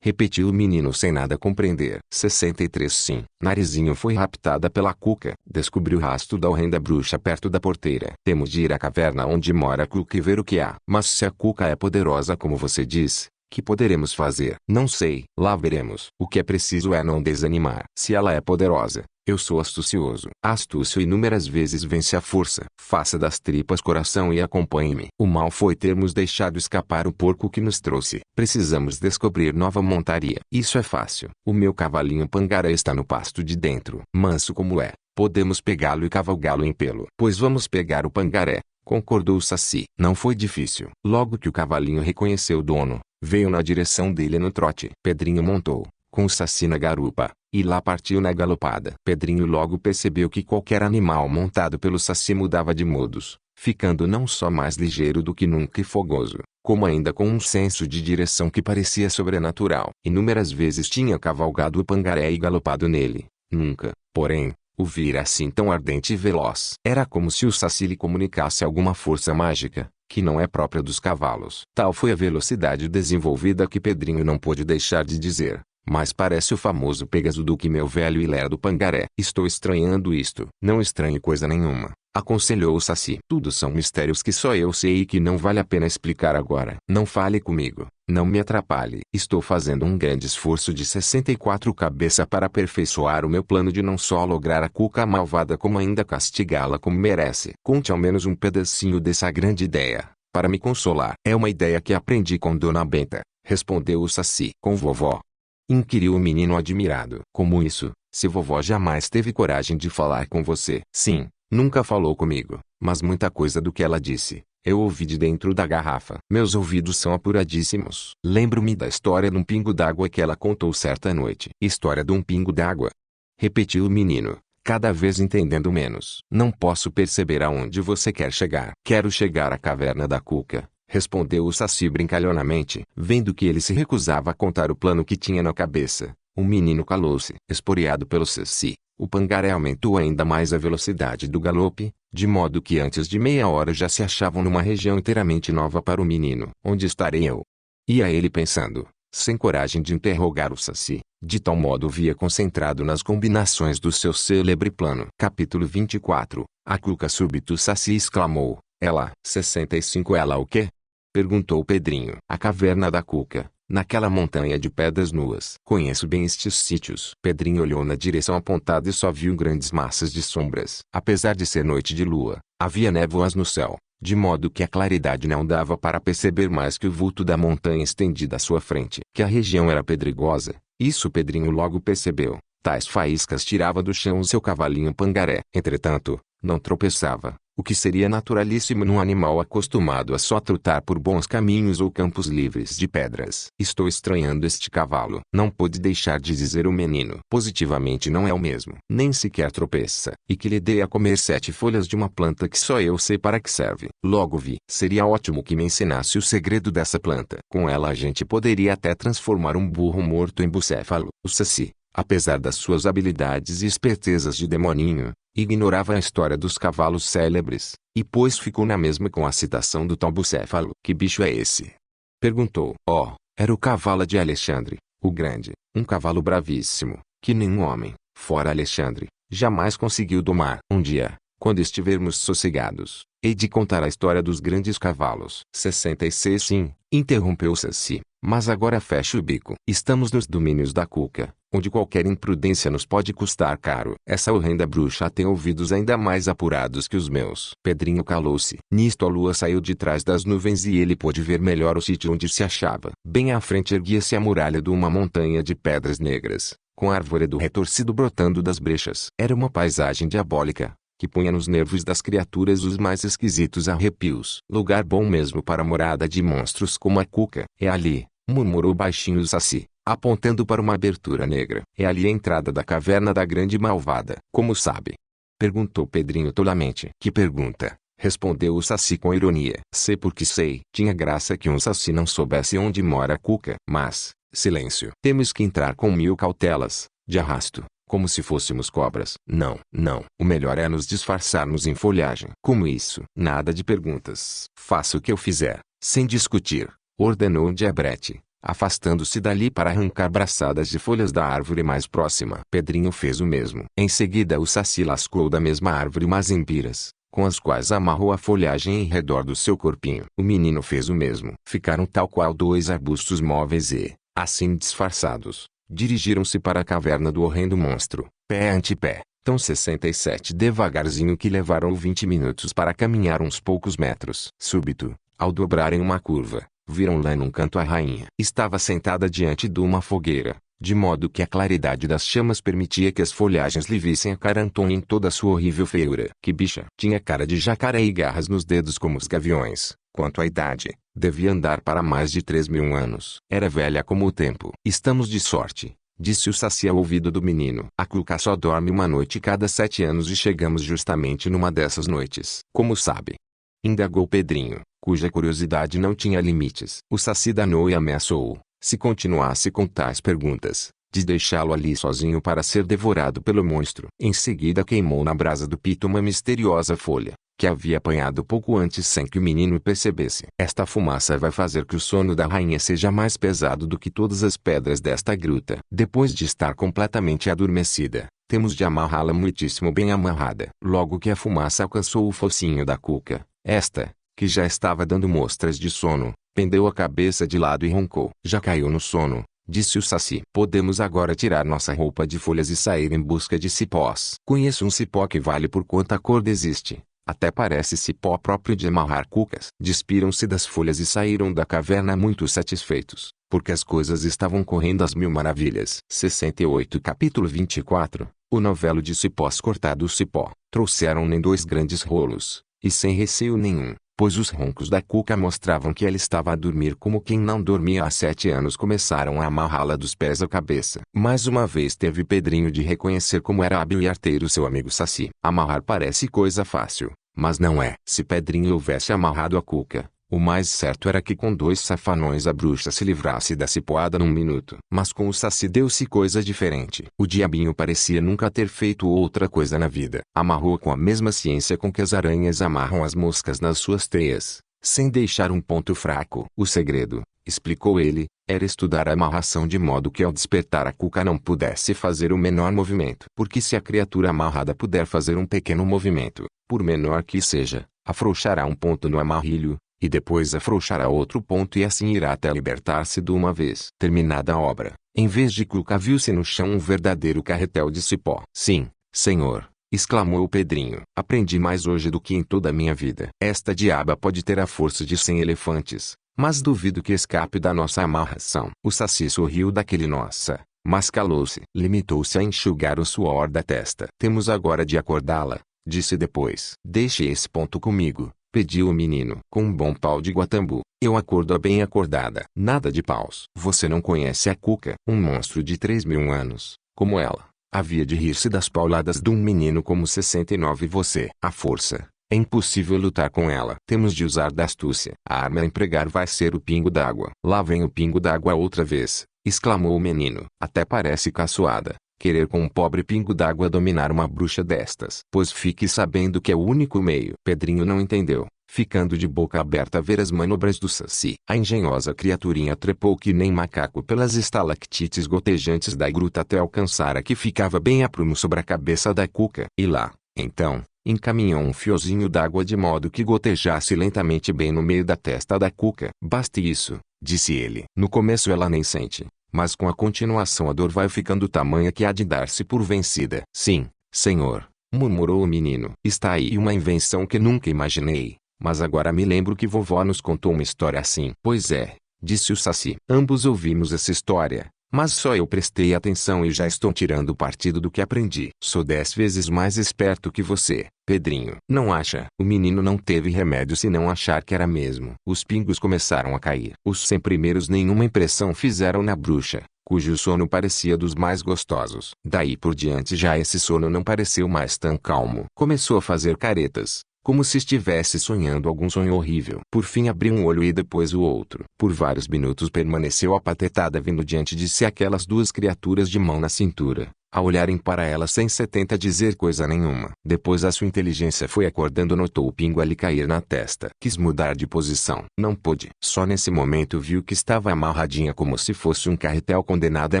Repetiu o menino sem nada compreender. 63 Sim. Narizinho foi raptada pela Cuca. Descobri o rastro da horrenda bruxa perto da porteira. Temos de ir à caverna onde mora a Cuca e ver o que há. Mas se a Cuca é poderosa como você diz, que poderemos fazer? Não sei. Lá veremos. O que é preciso é não desanimar. Se ela é poderosa, eu sou astucioso. A astúcia inúmeras vezes vence a força. Faça das tripas coração e acompanhe-me. O mal foi termos deixado escapar o porco que nos trouxe. Precisamos descobrir nova montaria. Isso é fácil. O meu cavalinho Pangaré está no pasto de dentro. Manso como é, podemos pegá-lo e cavalgá-lo em pelo. Pois vamos pegar o Pangaré, concordou o Saci. Não foi difícil. Logo que o cavalinho reconheceu o dono, veio na direção dele no trote. Pedrinho montou, com o Saci na garupa, e lá partiu na galopada. Pedrinho logo percebeu que qualquer animal montado pelo Saci mudava de modos, ficando não só mais ligeiro do que nunca e fogoso, como ainda com um senso de direção que parecia sobrenatural. Inúmeras vezes tinha cavalgado o Pangaré e galopado nele, nunca, porém, o vira assim tão ardente e veloz. Era como se o Saci lhe comunicasse alguma força mágica, que não é própria dos cavalos. Tal foi a velocidade desenvolvida que Pedrinho não pôde deixar de dizer, Mas parece o famoso Pégaso do que meu velho e lerdo Pangaré. Estou estranhando isto. Não estranhe coisa nenhuma, aconselhou o Saci. Tudo são mistérios que só eu sei e que não vale a pena explicar agora. Não fale comigo. Não me atrapalhe. Estou fazendo um grande esforço de 64 cabeça para aperfeiçoar o meu plano de não só lograr a Cuca malvada como ainda castigá-la como merece. Conte ao menos um pedacinho dessa grande ideia, para me consolar. É uma ideia que aprendi com Dona Benta, respondeu o Saci. Com vovó? Inquiriu o menino admirado. Como isso, se vovó jamais teve coragem de falar com você? Sim, nunca falou comigo, mas muita coisa do que ela disse eu ouvi de dentro da garrafa. Meus ouvidos são apuradíssimos. Lembro-me da história de um pingo d'água que ela contou certa noite. História de um pingo d'água? Repetiu o menino, cada vez entendendo menos. Não posso perceber aonde você quer chegar. Quero chegar à caverna da Cuca, respondeu o Saci brincalhonamente. Vendo que ele se recusava a contar o plano que tinha na cabeça, o menino calou-se. Esporeado pelo Saci, o Pangaré aumentou ainda mais a velocidade do galope, de modo que antes de meia hora já se achavam numa região inteiramente nova para o menino. Onde estarei eu? Ia ele pensando, sem coragem de interrogar o Saci, de tal modo via concentrado nas combinações do seu célebre plano. Capítulo 24. A Cuca súbito o Saci exclamou. Ela, 65 ela o quê? Perguntou Pedrinho. A caverna da Cuca, naquela montanha de pedras nuas. Conheço bem estes sítios. Pedrinho olhou na direção apontada e só viu grandes massas de sombras. Apesar de ser noite de lua, havia névoas no céu, de modo que a claridade não dava para perceber mais que o vulto da montanha estendida à sua frente. Que a região era pedregosa, isso Pedrinho logo percebeu. Tais faíscas tirava do chão o seu cavalinho Pangaré. Entretanto, não tropeçava, o que seria naturalíssimo num animal acostumado a só trotar por bons caminhos ou campos livres de pedras. Estou estranhando este cavalo. Não pôde deixar de dizer o menino. Positivamente não é o mesmo. Nem sequer tropeça. E que lhe dei a comer 7 folhas de uma planta que só eu sei para que serve. Logo vi. Seria ótimo que me ensinasse o segredo dessa planta. Com ela a gente poderia até transformar um burro morto em bucéfalo. O Saci, apesar das suas habilidades e espertezas de demoninho, ignorava a história dos cavalos célebres, e pois ficou na mesma com a citação do tal bucéfalo. Que bicho é esse? Perguntou. Oh, era o cavalo de Alexandre, o grande, um cavalo bravíssimo, que nenhum homem, fora Alexandre, jamais conseguiu domar. Um dia, quando estivermos sossegados, hei de contar a história dos grandes cavalos. 66 Sim, interrompeu Saci, mas agora feche o bico. Estamos nos domínios da Cuca, onde qualquer imprudência nos pode custar caro. Essa horrenda bruxa tem ouvidos ainda mais apurados que os meus. Pedrinho calou-se. Nisto a lua saiu de trás das nuvens e ele pôde ver melhor o sítio onde se achava. Bem à frente erguia-se a muralha de uma montanha de pedras negras, com a arvoredo retorcido brotando das brechas. Era uma paisagem diabólica, que punha nos nervos das criaturas os mais esquisitos arrepios. Lugar bom mesmo para a morada de monstros como a Cuca. É ali, murmurou baixinho o Saci, apontando para uma abertura negra. É ali a entrada da caverna da grande malvada. Como sabe? Perguntou Pedrinho tolamente. Que pergunta? Respondeu o Saci com ironia. Sei porque sei. Tinha graça que um Saci não soubesse onde mora a Cuca. Mas, silêncio. Temos que entrar com 1000 cautelas, de arrasto, como se fôssemos cobras. Não, não. O melhor é nos disfarçarmos em folhagem. Como isso? Nada de perguntas. Faça o que eu fizer, sem discutir, ordenou o diabrete, afastando-se dali para arrancar braçadas de folhas da árvore mais próxima. Pedrinho fez o mesmo. Em seguida o Saci lascou da mesma árvore umas empiras, com as quais amarrou a folhagem em redor do seu corpinho. O menino fez o mesmo. Ficaram tal qual 2 arbustos móveis e, assim disfarçados, dirigiram-se para a caverna do horrendo monstro, pé ante pé. Tão 67 devagarzinho que levaram 20 minutos para caminhar uns poucos metros. Súbito, ao dobrarem uma curva, viram lá num canto a rainha. Estava sentada diante de uma fogueira, de modo que a claridade das chamas permitia que as folhagens lhe vissem a cara Antônia em toda a sua horrível feiura. Que bicha! Tinha cara de jacaré e garras nos dedos como os gaviões. Quanto à idade, devia andar para mais de 3.000 anos. Era velha como o tempo. Estamos de sorte, disse o Saci ao ouvido do menino. A Cuca só dorme uma noite cada 7 anos e chegamos justamente numa dessas noites. Como sabe? Indagou Pedrinho, cuja curiosidade não tinha limites. O Saci danou e ameaçou, se continuasse com tais perguntas, de deixá-lo ali sozinho para ser devorado pelo monstro. Em seguida queimou na brasa do pito uma misteriosa folha, que havia apanhado pouco antes sem que o menino percebesse. Esta fumaça vai fazer que o sono da rainha seja mais pesado do que todas as pedras desta gruta. Depois de estar completamente adormecida, temos de amarrá-la muitíssimo bem amarrada. Logo que a fumaça alcançou o focinho da cuca, esta, que já estava dando mostras de sono, pendeu a cabeça de lado e roncou. Já caiu no sono, disse o Saci. Podemos agora tirar nossa roupa de folhas e sair em busca de cipós. Conheço um cipó que vale por quanta corda existe. Até parece cipó próprio de amarrar cucas. Despiram-se das folhas e saíram da caverna muito satisfeitos, porque as coisas estavam correndo às mil maravilhas. 68 Capítulo 24 O novelo de cipós. Cortado o cipó, trouxeram-no em 2 grandes rolos, e sem receio nenhum, pois os roncos da cuca mostravam que ela estava a dormir como quem não dormia há 7 anos. Começaram a amarrá-la dos pés à cabeça. Mais uma vez teve Pedrinho de reconhecer como era hábil e arteiro seu amigo Saci. Amarrar parece coisa fácil, mas não é. Se Pedrinho houvesse amarrado a cuca, o mais certo era que com 2 safanões a bruxa se livrasse da cipoada num minuto. Mas com o Saci deu-se coisa diferente. O diabinho parecia nunca ter feito outra coisa na vida. Amarrou com a mesma ciência com que as aranhas amarram as moscas nas suas teias, sem deixar um ponto fraco. O segredo, explicou ele, era estudar a amarração de modo que ao despertar a cuca não pudesse fazer o menor movimento. Porque se a criatura amarrada puder fazer um pequeno movimento, por menor que seja, afrouxará um ponto no amarrilho, e depois afrouxará outro ponto e assim irá até libertar-se de uma vez. Terminada a obra, em vez de cuca viu-se no chão um verdadeiro carretel de cipó. Sim, senhor, exclamou o Pedrinho. Aprendi mais hoje do que em toda a minha vida. Esta diaba pode ter a força de 100 elefantes, mas duvido que escape da nossa amarração. O Saci sorriu daquele nossa, mas calou-se. Limitou-se a enxugar o suor da testa. Temos agora de acordá-la, disse depois. Deixe esse ponto comigo, pediu o menino. Com um bom pau de guatambu, eu acordo bem acordada. Nada de paus. Você não conhece a cuca? Um monstro de 3.000 anos, como ela, havia de rir-se das pauladas de um menino como 69 você. A força, é impossível lutar com ela. Temos de usar da astúcia. A arma a empregar vai ser o pingo d'água. Lá vem o pingo d'água outra vez, exclamou o menino. Até parece caçoada, querer com um pobre pingo d'água dominar uma bruxa destas. Pois fique sabendo que é o único meio. Pedrinho não entendeu, ficando de boca aberta a ver as manobras do Saci. A engenhosa criaturinha trepou que nem macaco pelas estalactites gotejantes da gruta até alcançar a que ficava bem a prumo sobre a cabeça da cuca. E lá, então, encaminhou um fiozinho d'água de modo que gotejasse lentamente bem no meio da testa da cuca. Baste isso, disse ele. No começo ela nem sente, mas com a continuação a dor vai ficando tamanha que há de dar-se por vencida. Sim, senhor, murmurou o menino. Está aí uma invenção que nunca imaginei, mas agora me lembro que vovó nos contou uma história assim. Pois é, disse o Saci. Ambos ouvimos essa história, mas só eu prestei atenção e já estou tirando partido do que aprendi. Sou 10 vezes mais esperto que você, Pedrinho. Não acha? O menino não teve remédio senão achar que era mesmo. Os pingos começaram a cair. Os 100 primeiros nenhuma impressão fizeram na bruxa, cujo sono parecia dos mais gostosos. Daí por diante já esse sono não pareceu mais tão calmo. Começou a fazer caretas, como se estivesse sonhando algum sonho horrível. Por fim abriu um olho e depois o outro. Por vários minutos permaneceu apatetada vendo diante de si aquelas 2 criaturas de mão na cintura, a olharem para ela sem se tentar dizer coisa nenhuma. Depois a sua inteligência foi acordando, notou o pingo a lhe cair na testa. Quis mudar de posição. Não pôde. Só nesse momento viu que estava amarradinha como se fosse um carretel condenada à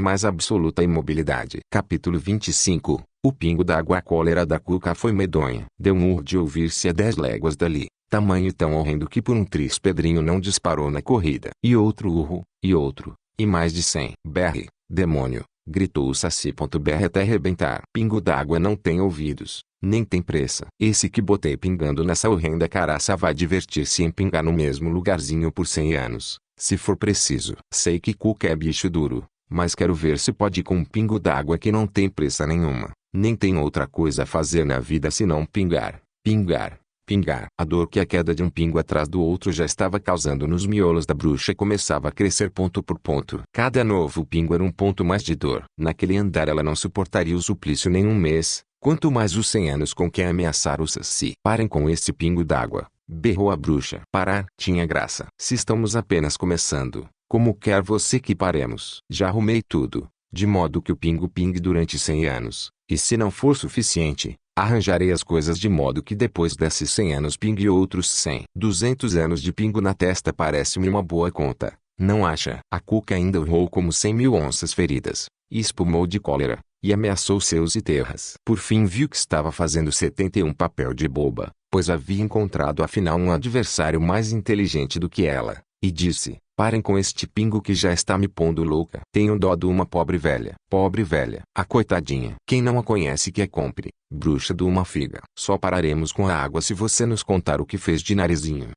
mais absoluta imobilidade. Capítulo 25 O pingo d'água. A cólera da cuca foi medonha. Deu um urro de ouvir-se a 10 léguas dali, tamanho tão horrendo que por um triz Pedrinho não disparou na corrida. E outro urro, e mais de 100. Berre, demônio, gritou o Saci. Berre até arrebentar. Pingo d'água não tem ouvidos, nem tem pressa. Esse que botei pingando nessa horrenda caraça vai divertir-se em pingar no mesmo lugarzinho por 100 anos, se for preciso. Sei que cuca é bicho duro, mas quero ver se pode com um pingo d'água que não tem pressa nenhuma, nem tem outra coisa a fazer na vida senão pingar, pingar, pingar. A dor que a queda de um pingo atrás do outro já estava causando nos miolos da bruxa começava a crescer ponto por ponto. Cada novo pingo era um ponto mais de dor. Naquele andar ela não suportaria o suplício nem um mês, quanto mais os 100 anos com que ameaçara o Saci. Parem com esse pingo d'água, berrou a bruxa. Parar tinha graça. Se estamos apenas começando, como quer você que paremos? Já arrumei tudo, de modo que o pingo pingue durante 100 anos, e se não for suficiente, Arranjarei as coisas de modo que depois desses 100 anos pingue outros 100. 200 anos de pingo na testa parece-me uma boa conta, não acha? A Cuca ainda urrou como 100.000 onças feridas, e espumou de cólera, e ameaçou seus e terras. Por fim viu que estava fazendo 71 papel de boba, pois havia encontrado afinal um adversário mais inteligente do que ela, e disse: parem com este pingo que já está me pondo louca. Tenho dó de uma pobre velha. Pobre velha. A coitadinha. Quem não a conhece que a compre. Bruxa de uma figa. Só pararemos com a água se você nos contar o que fez de narizinho.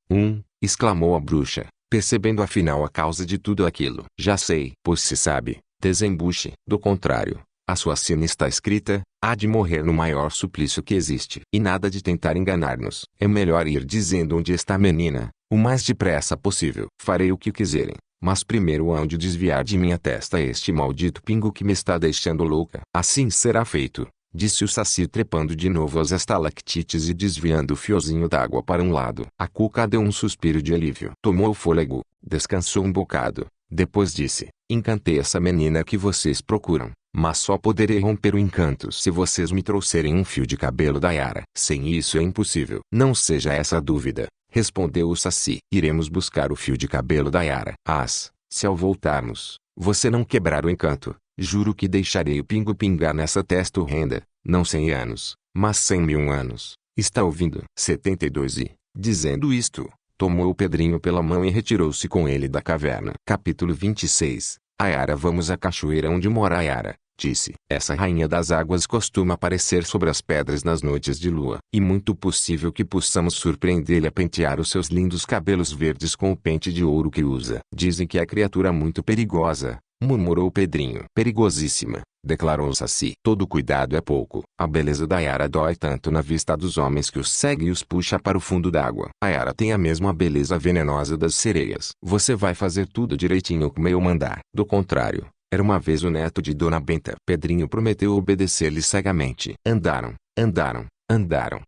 Exclamou a bruxa, percebendo afinal a causa de tudo aquilo. Já sei. Pois se sabe, desembuche. Do contrário, a sua sina está escrita, há de morrer no maior suplício que existe. E nada de tentar enganar-nos. É melhor ir dizendo onde está a menina, o mais depressa possível. Farei o que quiserem, mas primeiro hão de desviar de minha testa este maldito pingo que me está deixando louca. Assim será feito, disse o Saci trepando de novo às estalactites e desviando o fiozinho d'água para um lado. A Cuca deu um suspiro de alívio. Tomou o fôlego, descansou um bocado, depois disse: encantei essa menina que vocês procuram, mas só poderei romper o encanto se vocês me trouxerem um fio de cabelo da Yara. Sem isso é impossível. Não seja essa a dúvida, respondeu o Saci. Iremos buscar o fio de cabelo da Yara. Se ao voltarmos, você não quebrar o encanto, juro que deixarei o pingo pingar nessa testa horrenda, não 100 anos, mas 100.000 anos. Está ouvindo? 72 e, dizendo isto, tomou o Pedrinho pela mão e retirou-se com ele da caverna. Capítulo 26. A Yara. Vamos à cachoeira onde mora a Yara, disse. Essa rainha das águas costuma aparecer sobre as pedras nas noites de lua. E muito possível que possamos surpreendê-la a pentear os seus lindos cabelos verdes com o pente de ouro que usa. Dizem que é criatura muito perigosa, murmurou Pedrinho. Perigosíssima, declarou o Saci. Todo cuidado é pouco. A beleza da Yara dói tanto na vista dos homens que os segue e os puxa para o fundo d'água. A Yara tem a mesma beleza venenosa das sereias. Você vai fazer tudo direitinho como eu mandar. Do contrário, era uma vez o neto de Dona Benta. Pedrinho prometeu obedecer-lhe cegamente. Andaram.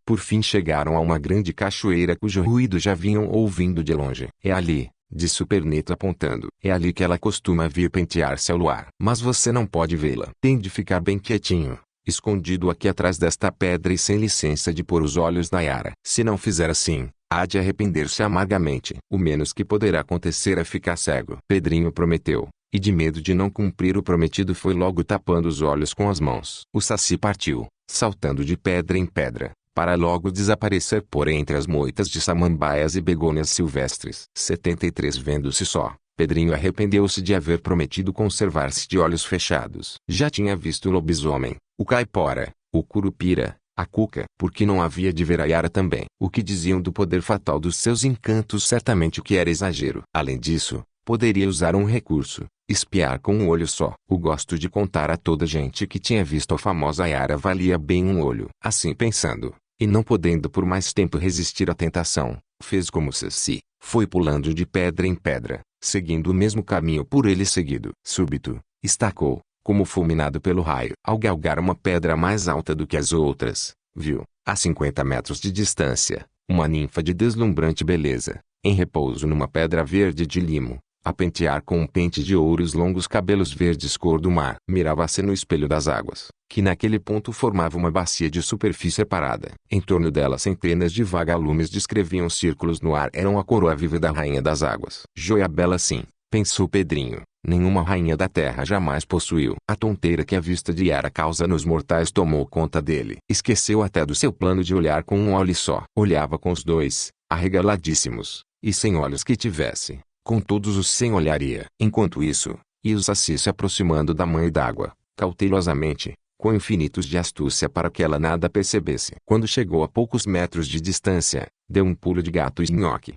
Por fim chegaram a uma grande cachoeira cujo ruído já vinham ouvindo de longe. É ali, disse o Pernito apontando. É ali que ela costuma vir pentear-se ao luar. Mas você não pode vê-la. Tem de ficar bem quietinho, escondido aqui atrás desta pedra e sem licença de pôr os olhos na Yara. Se não fizer assim, há de arrepender-se amargamente. O menos que poderá acontecer é ficar cego. Pedrinho prometeu, e de medo de não cumprir o prometido foi logo tapando os olhos com as mãos. O Saci partiu, saltando de pedra em pedra, para logo desaparecer por entre as moitas de samambaias e begônias silvestres. 73. Vendo-se só, Pedrinho arrependeu-se de haver prometido conservar-se de olhos fechados. Já tinha visto o lobisomem, o caipora, o curupira, a Cuca, porque não havia de ver a Yara também. O que diziam do poder fatal dos seus encantos certamente o que era exagero. Além disso, poderia usar um recurso, espiar com um olho só. O gosto de contar a toda gente que tinha visto a famosa Yara valia bem um olho. Assim pensando, e não podendo por mais tempo resistir à tentação, fez como Saci, foi pulando de pedra em pedra, seguindo o mesmo caminho por ele seguido. Súbito, estacou, como fulminado pelo raio. Ao galgar uma pedra mais alta do que as outras, viu, a 50 metros de distância, uma ninfa de deslumbrante beleza, em repouso numa pedra verde de limo, a pentear com um pente de ouro os longos cabelos verdes cor do mar. Mirava-se no espelho das águas, que naquele ponto formava uma bacia de superfície separada. Em torno dela centenas de vagalumes descreviam círculos no ar. Eram a coroa viva da rainha das águas. Joia bela sim, pensou Pedrinho, nenhuma rainha da terra jamais possuiu. A tonteira que a vista de Yara causa nos mortais tomou conta dele. Esqueceu até do seu plano de olhar com um olho só. Olhava com os dois, arregaladíssimos, e sem olhos que tivesse, com todos os 100 olharia. Enquanto isso, ia o Saci se aproximando da mãe d'água, cautelosamente, com infinitos de astúcia para que ela nada percebesse. Quando chegou a poucos metros de distância, deu um pulo de gato e nhoque.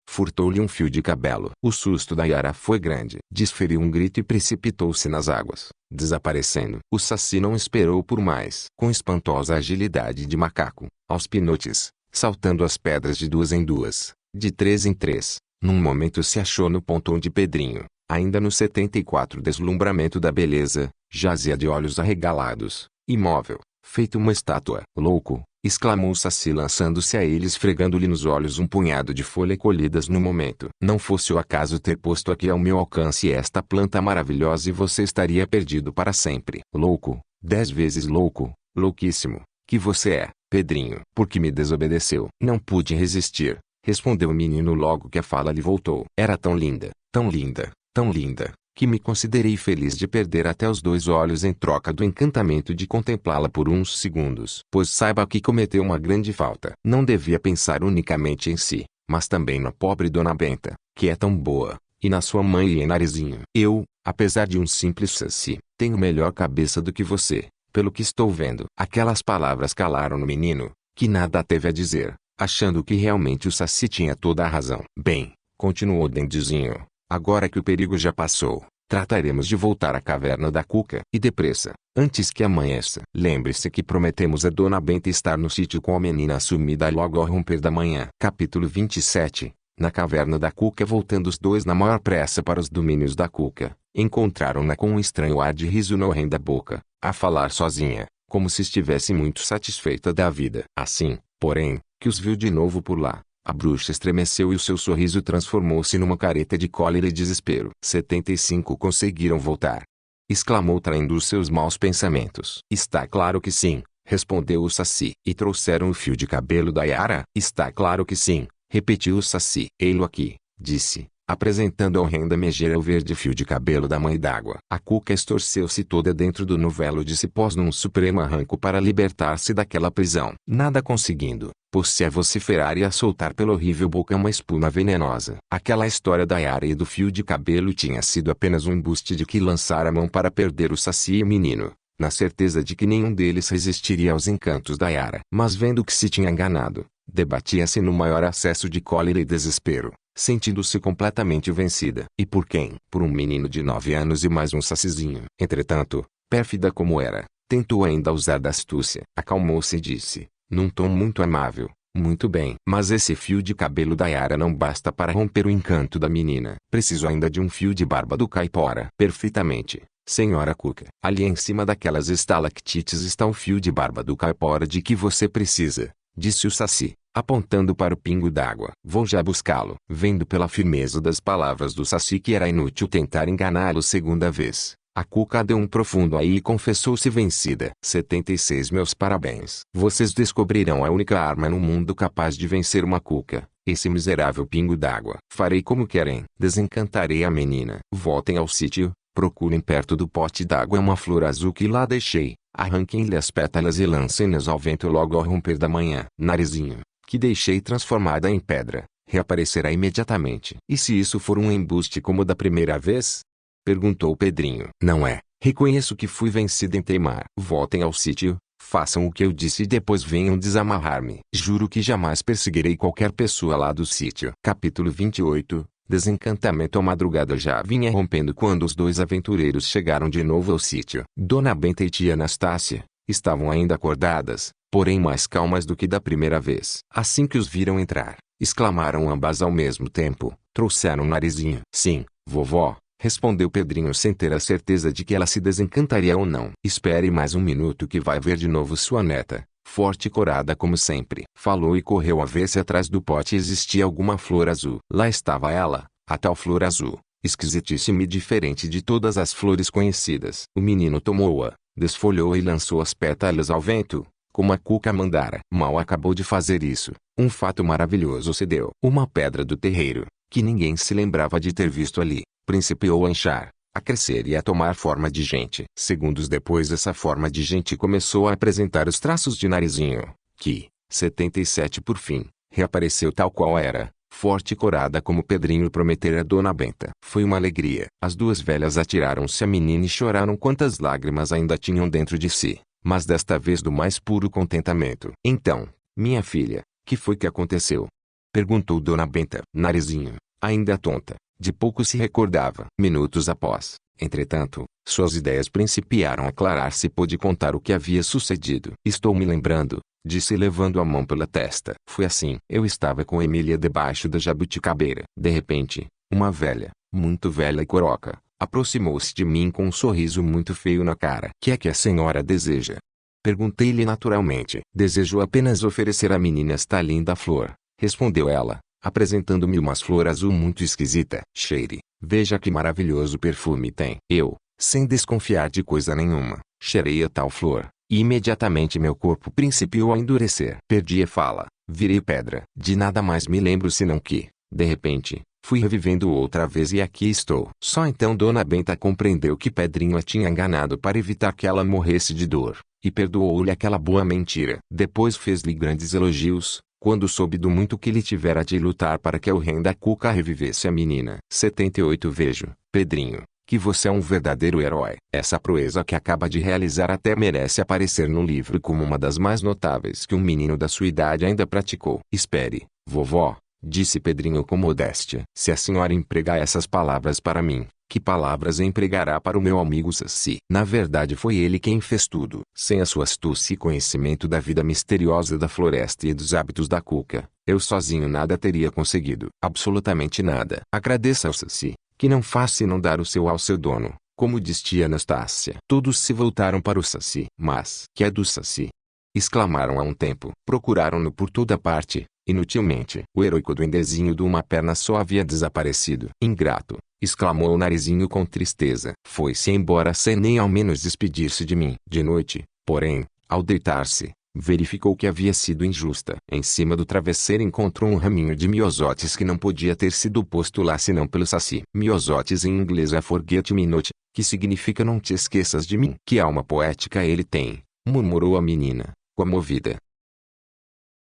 Furtou-lhe um fio de cabelo. O susto da Yara foi grande. Desferiu um grito e precipitou-se nas águas, desaparecendo. O Saci não esperou por mais. Com espantosa agilidade de macaco, aos pinotes, saltando as pedras de duas em duas, de três em três, num momento se achou no ponto onde Pedrinho, ainda no 74 deslumbramento da beleza, jazia de olhos arregalados, imóvel, feito uma estátua. Louco, exclamou o Saci lançando-se a ele esfregando-lhe nos olhos um punhado de folhas colhidas no momento. Não fosse o acaso ter posto aqui ao meu alcance esta planta maravilhosa e você estaria perdido para sempre. Louco, 10 vezes louco, louquíssimo, que você é, Pedrinho. Porque me desobedeceu. Não pude resistir, respondeu o menino logo que a fala lhe voltou. Era tão linda, tão linda, tão linda, que me considerei feliz de perder até os dois olhos em troca do encantamento de contemplá-la por uns segundos. Pois saiba que cometeu uma grande falta. Não devia pensar unicamente em si, mas também na pobre Dona Benta, que é tão boa, e na sua mãe e em Narizinho. Eu, apesar de um simples saci, tenho melhor cabeça do que você, pelo que estou vendo. Aquelas palavras calaram no menino, que nada teve a dizer, achando que realmente o saci tinha toda a razão. Bem, continuou Dendizinho, agora que o perigo já passou, trataremos de voltar à caverna da Cuca, e depressa, antes que amanheça. Lembre-se que prometemos a Dona Benta estar no sítio com a menina sumida logo ao romper da manhã. Capítulo 27. Na caverna da Cuca. Voltando os dois na maior pressa para os domínios da Cuca, encontraram-na com um estranho ar de riso na horrenda boca, a falar sozinha, como se estivesse muito satisfeita da vida. Assim, porém, que os viu de novo por lá, a bruxa estremeceu e o seu sorriso transformou-se numa careta de cólera e desespero. 75 conseguiram voltar? Exclamou traindo os seus maus pensamentos. Está claro que sim, respondeu o saci. E trouxeram o fio de cabelo da Yara? Está claro que sim, repetiu o saci. Ei-lo aqui, disse, apresentando a horrenda megera o verde fio de cabelo da mãe d'água. A Cuca estorceu-se toda dentro do novelo de cipós num supremo arranco para libertar-se daquela prisão. Nada conseguindo, pôs-se a vociferar e a soltar pela horrível boca uma espuma venenosa. Aquela história da Yara e do fio de cabelo tinha sido apenas um embuste de que lançara a mão para perder o saci e o menino, na certeza de que nenhum deles resistiria aos encantos da Yara. Mas vendo que se tinha enganado, debatia-se no maior acesso de cólera e desespero, sentindo-se completamente vencida. E por quem? Por um menino de 9 anos e mais um sacizinho. Entretanto, pérfida como era, tentou ainda usar da astúcia. Acalmou-se e disse, num tom muito amável, muito bem. Mas esse fio de cabelo da Yara não basta para romper o encanto da menina. Preciso ainda de um fio de barba do caipora. Perfeitamente, senhora Cuca. Ali em cima daquelas estalactites está o fio de barba do caipora de que você precisa, disse o saci, apontando para o pingo d'água. Vou já buscá-lo. Vendo pela firmeza das palavras do saci que era inútil tentar enganá-lo segunda vez, a Cuca deu um profundo ai e confessou-se vencida. 76 Meus parabéns. Vocês descobrirão a única arma no mundo capaz de vencer uma Cuca, esse miserável pingo d'água. Farei como querem. Desencantarei a menina. Voltem ao sítio, procurem perto do pote d'água uma flor azul que lá deixei, arranquem-lhe as pétalas e lancem-nas ao vento logo ao romper da manhã. Narizinho, que deixei transformada em pedra, reaparecerá imediatamente. E se isso for um embuste como da primeira vez? Perguntou Pedrinho. Não é. Reconheço que fui vencida em teimar. Voltem ao sítio, façam o que eu disse e depois venham desamarrar-me. Juro que jamais perseguirei qualquer pessoa lá do sítio. Capítulo 28. Desencantamento. A madrugada já vinha rompendo quando os dois aventureiros chegaram de novo ao sítio. Dona Benta e tia Anastácia estavam ainda acordadas, porém mais calmas do que da primeira vez. Assim que os viram entrar, exclamaram ambas ao mesmo tempo, trouxeram Narizinho. Sim, vovó, respondeu Pedrinho sem ter a certeza de que ela se desencantaria ou não. Espere mais um minuto que vai ver de novo sua neta, forte e corada como sempre. Falou e correu a ver se atrás do pote existia alguma flor azul. Lá estava ela, a tal flor azul, esquisitíssima e diferente de todas as flores conhecidas. O menino tomou-a, desfolhou e lançou as pétalas ao vento, como a Cuca mandara. Mal acabou de fazer isso, um fato maravilhoso se deu. Uma pedra do terreiro, que ninguém se lembrava de ter visto ali, principiou a inchar, a crescer e a tomar forma de gente. Segundos depois essa forma de gente começou a apresentar os traços de Narizinho, que, 77 por fim, reapareceu tal qual era, forte e corada como Pedrinho prometera a Dona Benta. Foi uma alegria. As duas velhas atiraram-se à menina e choraram quantas lágrimas ainda tinham dentro de si, mas desta vez do mais puro contentamento. Então, minha filha, que foi que aconteceu? Perguntou Dona Benta. Narizinho, ainda tonta, de pouco se recordava. Minutos após, entretanto, suas ideias principiaram a aclarar-se e pôde contar o que havia sucedido. Estou me lembrando, disse levando a mão pela testa. Foi assim. Eu estava com Emília debaixo da jabuticabeira. De repente, uma velha, muito velha e coroca, aproximou-se de mim com um sorriso muito feio na cara. Que é que a senhora deseja? Perguntei-lhe naturalmente. Desejo apenas oferecer à menina esta linda flor, respondeu ela, apresentando-me uma flor azul muito esquisita. Cheire, veja que maravilhoso perfume tem. Eu, sem desconfiar de coisa nenhuma, cheirei a tal flor, e imediatamente meu corpo principiou a endurecer. Perdi a fala, virei pedra. De nada mais me lembro senão que, de repente, fui revivendo outra vez e aqui estou. Só então Dona Benta compreendeu que Pedrinho a tinha enganado para evitar que ela morresse de dor, e perdoou-lhe aquela boa mentira. Depois fez-lhe grandes elogios, quando soube do muito que ele tivera de lutar para que o rei da Cuca revivesse a menina. 78 Vejo, Pedrinho, que você é um verdadeiro herói. Essa proeza que acaba de realizar até merece aparecer no livro como uma das mais notáveis que um menino da sua idade ainda praticou. Espere, vovó, disse Pedrinho com modéstia. Se a senhora empregar essas palavras para mim, que palavras empregará para o meu amigo Saci? Na verdade foi ele quem fez tudo. Sem a sua astúcia e conhecimento da vida misteriosa da floresta e dos hábitos da Cuca, eu sozinho nada teria conseguido. Absolutamente nada. Agradeça ao Saci, que não faz senão dar o seu ao seu dono, como diz tia Anastácia. Todos se voltaram para o Saci. Mas, que é do Saci? Exclamaram a um tempo. Procuraram-no por toda parte, inutilmente. O heroico duendezinho de uma perna só havia desaparecido. Ingrato, exclamou o Narizinho com tristeza. Foi-se embora sem nem ao menos despedir-se de mim. De noite, porém, ao deitar-se, verificou que havia sido injusta. Em cima do travesseiro encontrou um raminho de miosotes que não podia ter sido posto lá senão pelo Saci. Miosotes em inglês é forget me not, que significa não te esqueças de mim. Que alma poética ele tem, murmurou a menina, comovida.